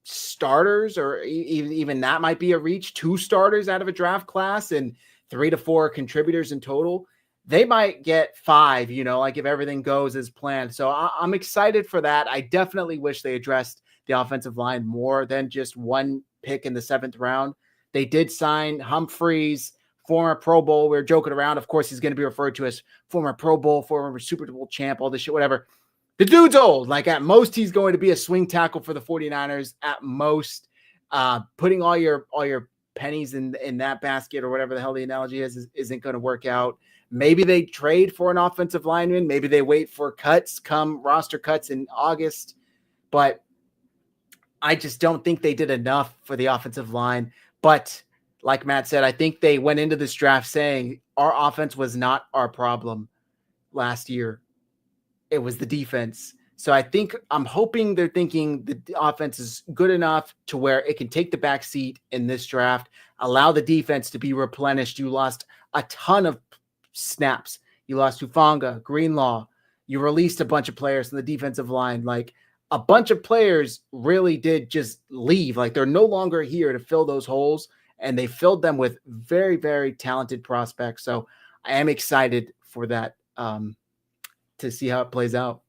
starters, or even that might be a reach, 2 starters out of a draft class and 3 to 4 contributors in total. They might get 5, like if everything goes as planned. So I'm excited for that. I definitely wish they addressed the offensive line more than just one pick in the 7th round. They did sign Humphreys, former Pro Bowl. We were joking around. Of course, he's going to be referred to as former Pro Bowl, former Super Bowl champ, all this shit, whatever. The dude's old. Like at most, he's going to be a swing tackle for the 49ers at most. Putting all your pennies in that basket or whatever the hell the analogy is isn't going to work out. Maybe they trade for an offensive lineman. Maybe they wait for cuts, come roster cuts in August. But I just don't think they did enough for the offensive line. But like Matt said, I think they went into this draft saying our offense was not our problem last year. It was the defense. So I'm hoping they're thinking the offense is good enough to where it can take the back seat in this draft, allow the defense to be replenished. You lost a ton of snaps. You lost Hufanga, Greenlaw. You released a bunch of players from the defensive line. Like a bunch of players really did just leave. Like they're no longer here to fill those holes. And they filled them with very, very talented prospects. So I am excited for that to see how it plays out.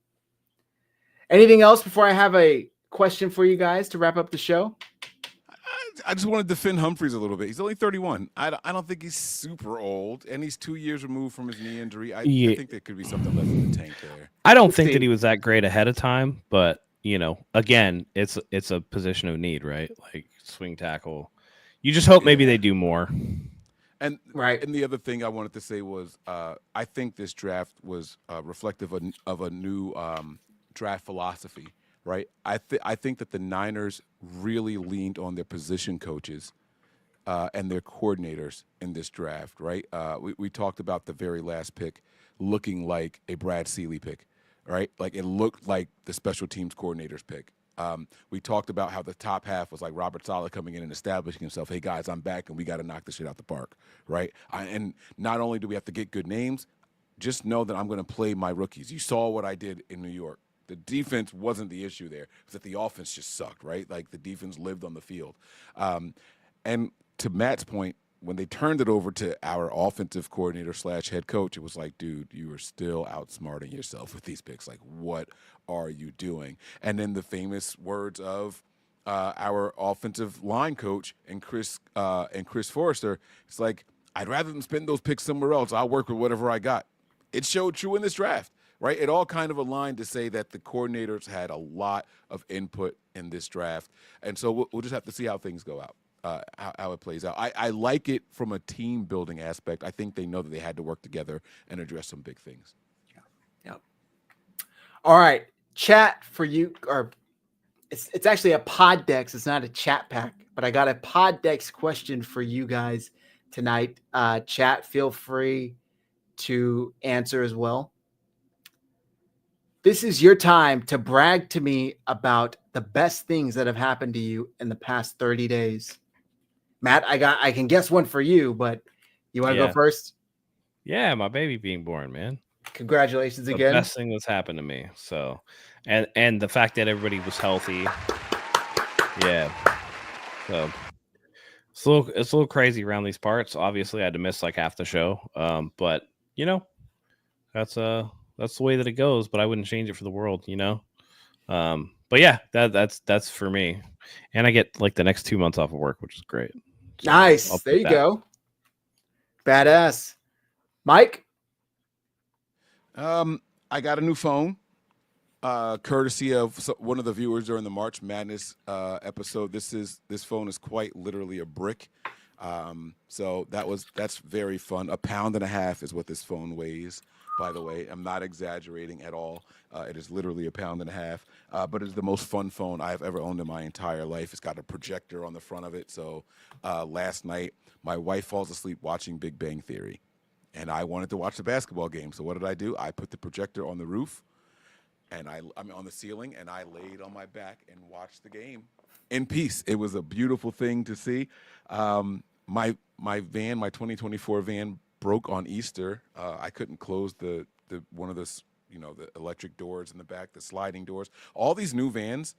Anything else before I have a question for you guys to wrap up the show? I just want to defend Humphries a little bit. He's only 31. I don't think he's super old, and he's 2 years removed from his knee injury. I think there could be something left in the tank there. I don't think that he was that great ahead of time, but again, it's a position of need, right? Like swing tackle. You just hope maybe they do more. And And the other thing I wanted to say was, I think this draft was reflective of a new draft philosophy. Right, I think that the Niners really leaned on their position coaches and their coordinators in this draft. Right, we talked about the very last pick looking like a Brad Seeley pick, right? Like it looked like the special teams coordinator's pick. We talked about how the top half was like Robert Saleh coming in and establishing himself. Hey guys, I'm back, and we got to knock this shit out the park, right? And not only do we have to get good names, just know that I'm going to play my rookies. You saw what I did in New York. The defense wasn't the issue there. It was that the offense just sucked, right? Like the defense lived on the field. And to Matt's point, when they turned it over to our offensive coordinator / head coach, it was like, dude, you are still outsmarting yourself with these picks. Like, what are you doing? And then the famous words of our offensive line coach and Chris Forrester, it's like, I'd rather them spend those picks somewhere else. I'll work with whatever I got. It showed true in this draft. Right, it all kind of aligned to say that the coordinators had a lot of input in this draft, and so we'll just have to see how things go out, how it plays out. I like it from a team building aspect. I think they know that they had to work together and address some big things. Yeah. All right, chat for you, or it's actually a Poddex. It's not a chat pack, but I got a Poddex question for you guys tonight. Chat, feel free to answer as well. This is your time to brag to me about the best things that have happened to you in the past 30 days. Matt, I can guess one for you, but you want to go first? Yeah, my baby being born, man. Congratulations again. The best thing that's happened to me. So, and the fact that everybody was healthy. Yeah. So it's a little crazy around these parts. Obviously, I had to miss like half the show. But that's the way that it goes, but I wouldn't change it for the world, But yeah, that's for me. And I get like the next 2 months off of work, which is great. So nice. There you go. Badass. Mike? I got a new phone, courtesy of one of the viewers during the March Madness episode. This phone is quite literally a brick. So that's very fun. 1.5 pounds is what this phone weighs. By the way, I'm not exaggerating at all. It is literally 1.5 pounds, but it's the most fun phone I've ever owned in my entire life. It's got a projector on the front of it. So last night, my wife falls asleep watching Big Bang Theory, and I wanted to watch the basketball game. So what did I do? I put the projector on the roof, and I'm on the ceiling, and I laid on my back and watched the game in peace. It was a beautiful thing to see. My van, my 2024 van, broke on Easter. I couldn't close the one of the the electric doors in the back, the sliding doors. All these new vans,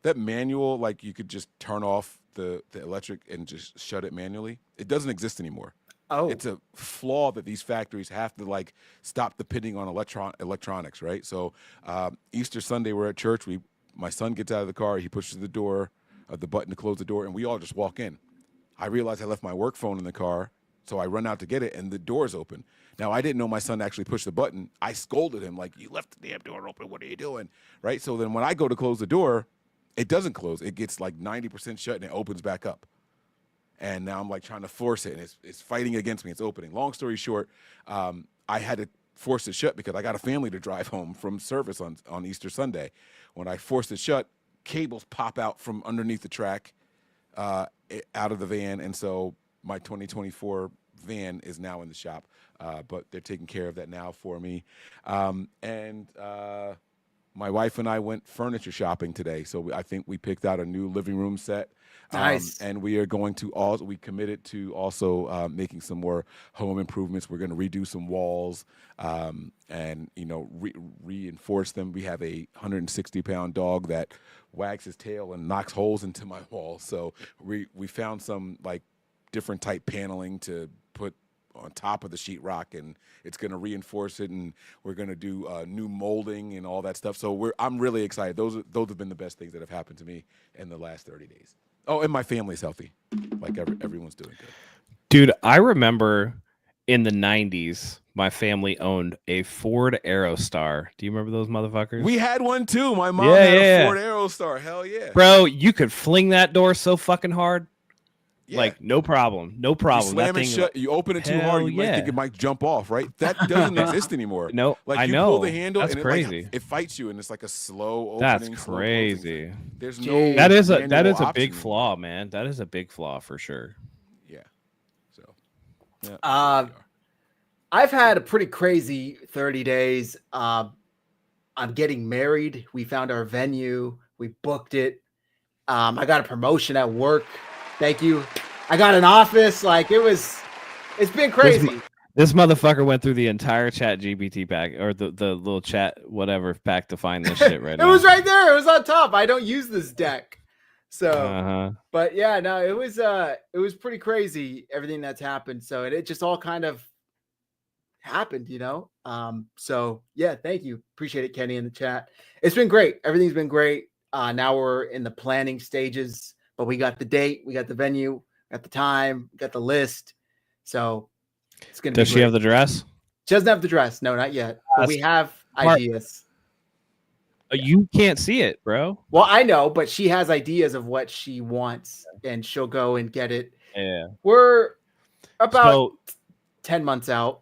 that manual, like you could just turn off the electric and just shut it manually. It doesn't exist anymore. Oh, it's a flaw that these factories have to like stop depending on electronics, right? So Easter Sunday, we're at church. My son gets out of the car. He pushes the button to close the door, and we all just walk in. I realized I left my work phone in the car. So I run out to get it, and the door's open. Now, I didn't know my son actually pushed the button. I scolded him, like, you left the damn door open. What are you doing? Right? So then when I go to close the door, it doesn't close. It gets like 90% shut, and it opens back up. And now I'm like trying to force it, and it's fighting against me. It's opening. Long story short, I had to force it shut because I got a family to drive home from service on Easter Sunday. When I forced it shut, cables pop out from underneath the track out of the van, and so my 2024 van is now in the shop, but they're taking care of that now for me. And my wife and I went furniture shopping today, so I think we picked out a new living room set. Nice. And we are going to we committed to also making some more home improvements. We're going to redo some walls and reinforce them. We have a 160-pound dog that wags his tail and knocks holes into my walls. So we found some like different type paneling to put on top of the sheetrock, and it's going to reinforce it, and we're going to do new molding and all that stuff. So I'm really excited. Those have been the best things that have happened to me in the last 30 days. Oh, and my family's healthy. Like everyone's doing good. Dude, I remember in the 90s, my family owned a Ford Aerostar. Do you remember those motherfuckers? We had one too. My mom Yeah, had yeah. a Ford Aerostar. Hell yeah. Bro, you could fling that door so fucking hard. Yeah. Like, no problem. No You problem. slam That it thing, shut. You open it too hard, you might think it might jump off. Right? That doesn't exist anymore. No, like I you know. pull the handle That's and crazy. it fights you, and it's like a slow opening. That's slow crazy. closing. There's no. That is a manual big option flaw, man. That is a big flaw for sure. Yeah. So. Yeah. I've had a pretty crazy 30 days. I'm getting married. We found our venue. We booked it. I got a promotion at work. Thank you. I got an office. Like it's been crazy. This motherfucker went through the entire chat GPT pack or the little chat whatever pack to find this shit right now. It was right there. It was on top. I don't use this deck. So, but yeah, no, it was pretty crazy. Everything that's happened. So it just all kind of happened, you know? So yeah, thank you. Appreciate it, Kenny, in the chat. It's been great. Everything's been great. Now we're in the planning stages, but we got the date, we got the venue, got the time, got the list. So it's gonna be Does she have the dress? She doesn't have the dress. No, not yet. But we have ideas. You can't see it, bro. Well, I know, but she has ideas of what she wants, and she'll go and get it. Yeah. We're about 10 months out.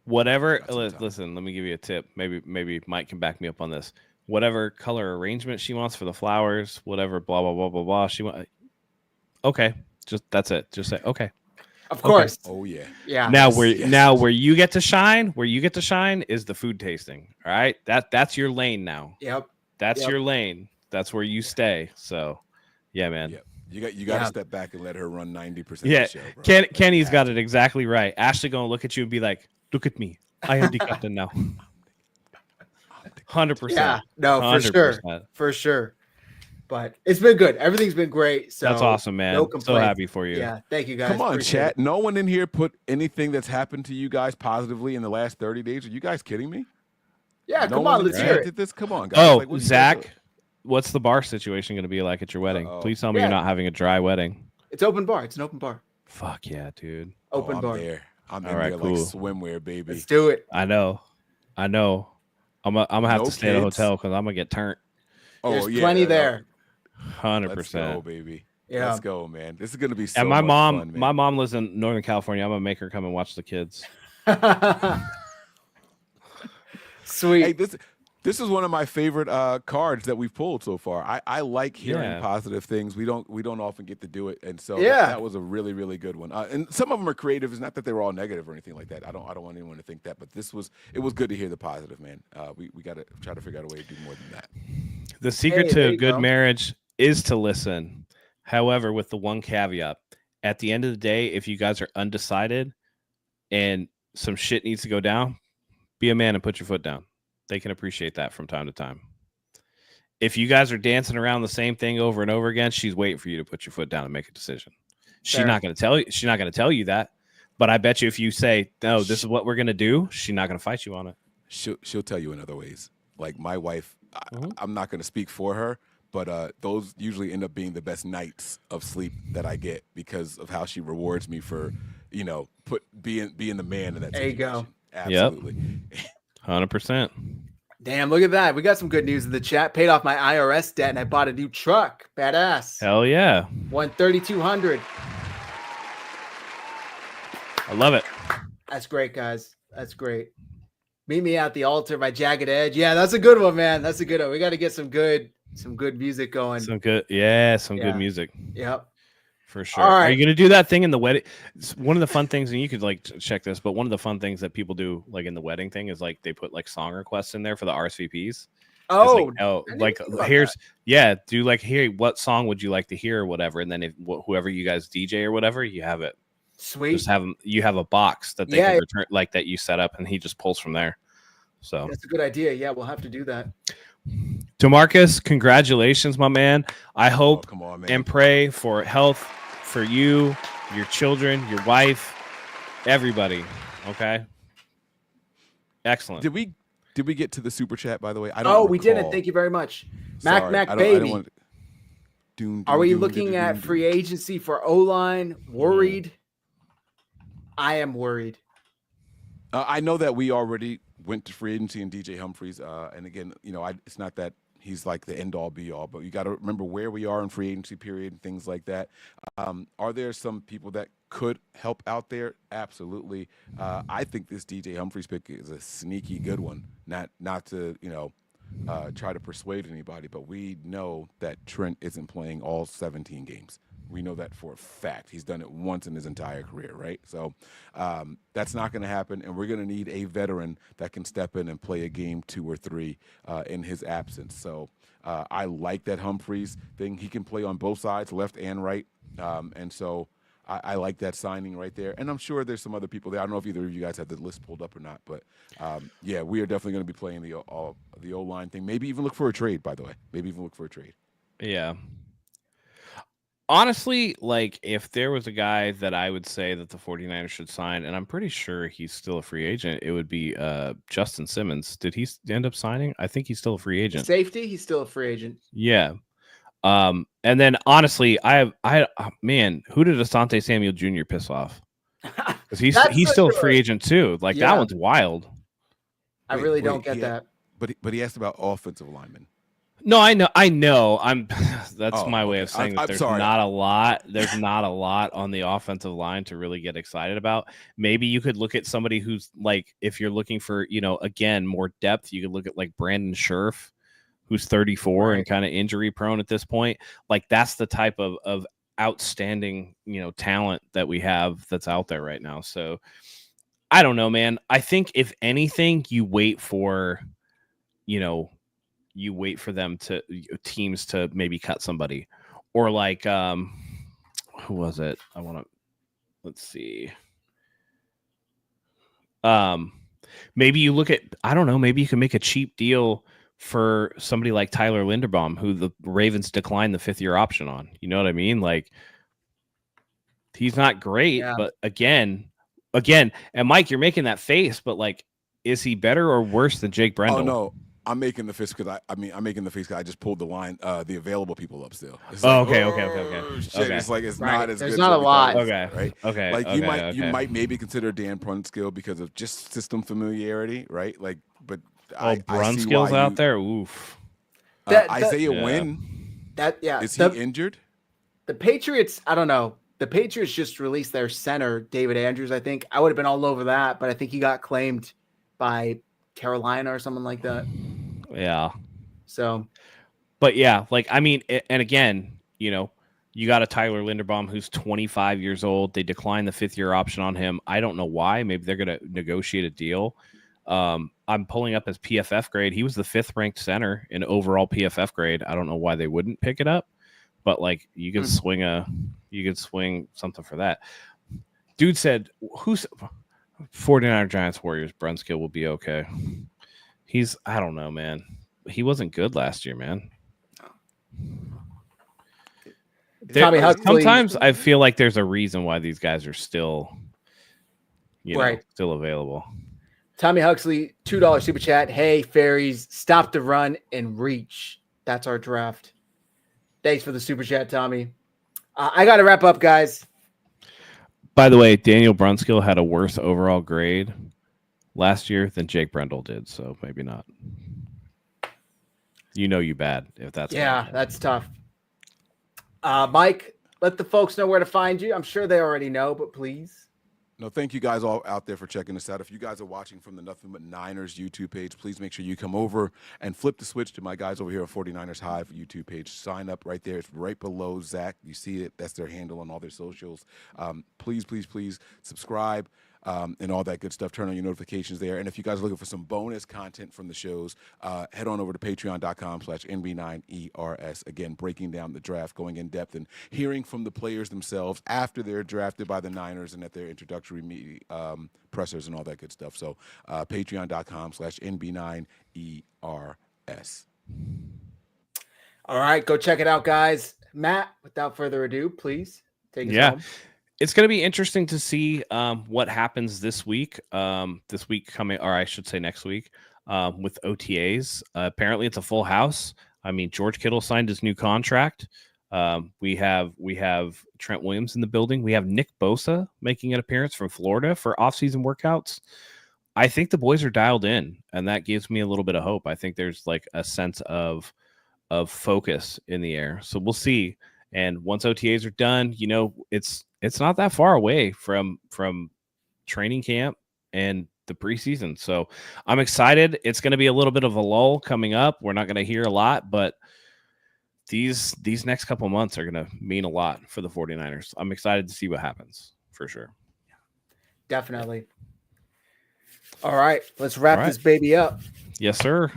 Whatever. Listen, let me give you a tip. Maybe Mike can back me up on this. Whatever color arrangement she wants for the flowers, whatever, blah blah blah blah blah. She want. Okay, just that's it. Just say okay. Of course. Okay. Oh yeah. Yeah. Now where you get to shine, is the food tasting. All right, that's your lane now. Yep. That's your lane. That's where you stay. So, yeah, man. Yep. You got to step back and let her run 90% Yeah, of the show, bro. Kenny's got it exactly right. Ashley gonna look at you and be like, "Look at me, I am the captain now." 100%. Yeah, no, 100%. for sure. But it's been good. Everything's been great. So that's awesome, man. No complaints. So happy for you. Yeah, thank you guys. Come on, Appreciate chat. it. No one in here put anything that's happened to you guys positively in the last 30 days. Are you guys kidding me? Yeah, no come on, one let's hear it. did this. Come on, guys. Oh, like, Zach, what's the bar situation going to be like at your wedding? Please tell me you're not having a dry wedding. It's open bar. It's an open bar. Fuck yeah, dude. Open bar. There. I'm in All right, there cool. like swimwear, baby. Let's do it. I know. I'm gonna have to stay at a kids. hotel because I'm gonna get turned. There's plenty there. 100%. Let's go, baby. Yeah. Let's go, man. This is gonna be so And my much mom, fun, man. my mom lives in Northern California. I'm gonna make her come and watch the kids. Sweet. Hey, this is one of my favorite cards that we've pulled so far. I like hearing positive things. We don't often get to do it, and so that was a really, really good one. And some of them are creative. It's not that they were all negative or anything like that. I don't want anyone to think that, but it was good to hear the positive, man. We got to try to figure out a way to do more than that. The secret to a good marriage is to listen. However, with the one caveat, at the end of the day, if you guys are undecided and some shit needs to go down, be a man and put your foot down. They can appreciate that from time to time. If you guys are dancing around the same thing over and over again, she's waiting for you to put your foot down and make a decision. She's not going to tell you. She's not going to tell you that. But I bet you if you say, no, this is what we're going to do, she's not going to fight you on it. She'll tell you in other ways. Like my wife, I'm not going to speak for her, but those usually end up being the best nights of sleep that I get because of how she rewards me for, being the man in that situation. There you go. Absolutely. Yep. 100%. Damn, look at that. We got some good news in the chat. Paid off my IRS debt and I bought a new truck. Badass. Hell yeah. Won $3,200. I love it. That's great, guys. That's great. Meet me at the altar by Jagged Edge. Yeah, that's a good one, man. That's a good one. We got to get some good music going. Some good music. Yep. For sure. All right. Are you going to do that thing in the wedding? It's one of the fun things, and you could like check this, but one of the fun things that people do like in the wedding thing is like they put like song requests in there for the RSVPs. Oh, do like, here, what song would you like to hear or whatever? And then if whoever you guys DJ or whatever, you have it. Sweet. Just you have a box that they can return, like that you set up, and he just pulls from there. So that's a good idea. Yeah, we'll have to do that. DeMarcus, congratulations, my man. I hope and pray for health for you, your children, your wife, everybody. Okay. Excellent. Did we get to the super chat, by the way? We didn't. Thank you very much. Mac baby. Are we looking at free agency for O-line? Worried? I am worried. I know that we already went to free agency in DJ Humphries. And again, it's not that he's like the end all be all, but you got to remember where we are in free agency period and things like that. Are there some people that could help out there? Absolutely. I think this DJ Humphries pick is a sneaky good one. Not to, try to persuade anybody, but we know that Trent isn't playing all 17 games. We know that for a fact. He's done it once in his entire career, right? So that's not going to happen, and we're going to need a veteran that can step in and play a game 2 or 3 in his absence. So I like that Humphries thing. He can play on both sides, left and right, and so I like that signing right there. And I'm sure there's some other people there. I don't know if either of you guys have the list pulled up or not, but yeah, we are definitely going to be playing the O-line thing. Maybe even look for a trade, by the way. Maybe even look for a trade. Yeah. Honestly, like if there was a guy that I would say that the 49ers should sign, and I'm pretty sure he's still a free agent, it would be Justin Simmons. Did he end up signing? I think he's still a free agent. Safety, he's still a free agent. Yeah. And then honestly, man, who did Asante Samuel Jr. piss off? Because he's still a free agent too. Like that one's wild. I really don't get that. But he asked about offensive linemen. No, I know. That's my way of saying that there's not a lot. There's not a lot on the offensive line to really get excited about. Maybe you could look at somebody who's like, if you're looking for, again, more depth, you could look at like Brandon Scherf, who's 34 and kind of injury prone at this point. Like that's the type of outstanding, talent that we have that's out there right now. So I don't know, man. I think if anything, you wait for teams to maybe cut somebody, or like who was it? Let's see. Maybe you look at, I don't know, maybe you can make a cheap deal for somebody like Tyler Linderbaum, who the Ravens declined the 5th-year option on. You know what I mean? Like he's not great, but again, and Mike, you're making that face, but like, is he better or worse than Jake Brendel? Oh no. I'm making the face because I'm making the face because I just pulled the line, the available people up still. It's okay. Shit. It's like it's not as There's good. There's not a lot. Right. Okay. Like you might maybe consider Dan Brunskill because of just system familiarity, right? Like, but Brunskill's out there. Oof. Isaiah Wynn. Is he injured? The Patriots. I don't know. The Patriots just released their center, David Andrews. I think I would have been all over that, but I think he got claimed by Carolina or something like that. Yeah. So, but yeah, like, I mean, and again, you got a Tyler Linderbaum who's 25 years old. They declined the 5th-year option on him. I don't know why. Maybe they're going to negotiate a deal. I'm pulling up his PFF grade. He was the 5th ranked center in overall PFF grade. I don't know why they wouldn't pick it up, but like you can swing something for that. Dude said, who's 49er Giants Warriors, Brunskill will be okay. I don't know, man. He wasn't good last year, man. Sometimes I feel like there's a reason why these guys are still, still available. Tommy Huxley, $2 super chat. Hey, fairies, stop the run and reach. That's our draft. Thanks for the super chat, Tommy. I got to wrap up, guys. By the way, Daniel Brunskill had a worse overall grade last year than Jake Brendel did, so maybe not. You bad if that's that's tough. Mike, let the folks know where to find you. I'm sure they already know, but please. No, thank you guys all out there for checking us out. If you guys are watching from the Nothing But Niners YouTube page, please make sure you come over and flip the switch to my guys over here on 49ersHive YouTube page. Sign up right there. It's right below Zach. You see it. That's their handle on all their socials. Please subscribe. And all that good stuff. Turn on your notifications there. And if you guys are looking for some bonus content from the shows, head on over to patreon.com/NB9ers. Again, breaking down the draft, going in depth, and hearing from the players themselves after they're drafted by the Niners and at their introductory pressers and all that good stuff. So patreon.com/NB9ERS. All right, go check it out, guys. Matt, without further ado, please take us home. It's going to be interesting to see what happens this week. Next week with OTAs. Apparently, it's a full house. I mean, George Kittle signed his new contract. We have Trent Williams in the building. We have Nick Bosa making an appearance from Florida for offseason workouts. I think the boys are dialed in, and that gives me a little bit of hope. I think there's like a sense of focus in the air. So we'll see. And once OTAs are done, it's not that far away from training camp and the preseason. So I'm excited. It's going to be a little bit of a lull coming up. We're not going to hear a lot, but these next couple months are going to mean a lot for the 49ers. I'm excited to see what happens for sure. Definitely. All right, let's wrap this baby up. Yes, sir.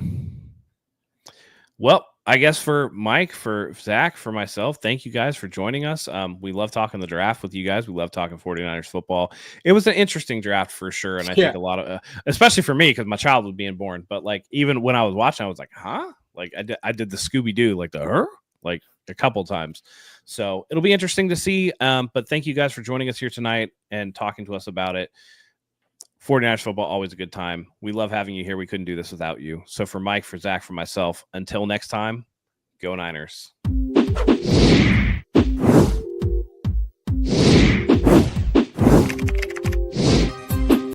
Well, I guess for Mike, for Zach, for myself, thank you guys for joining us. We love talking the draft with you guys. We love talking 49ers football. It was an interesting draft for sure. And I think a lot of, especially for me, because my child was being born. But like, even when I was watching, I was like, huh? Like I did the Scooby-Doo, like like a couple times. So it'll be interesting to see. But thank you guys for joining us here tonight and talking to us about it. 49ers football, always a good time. We love having you here. We couldn't do this without you. So for Mike, for Zach, for myself, until next time, go Niners.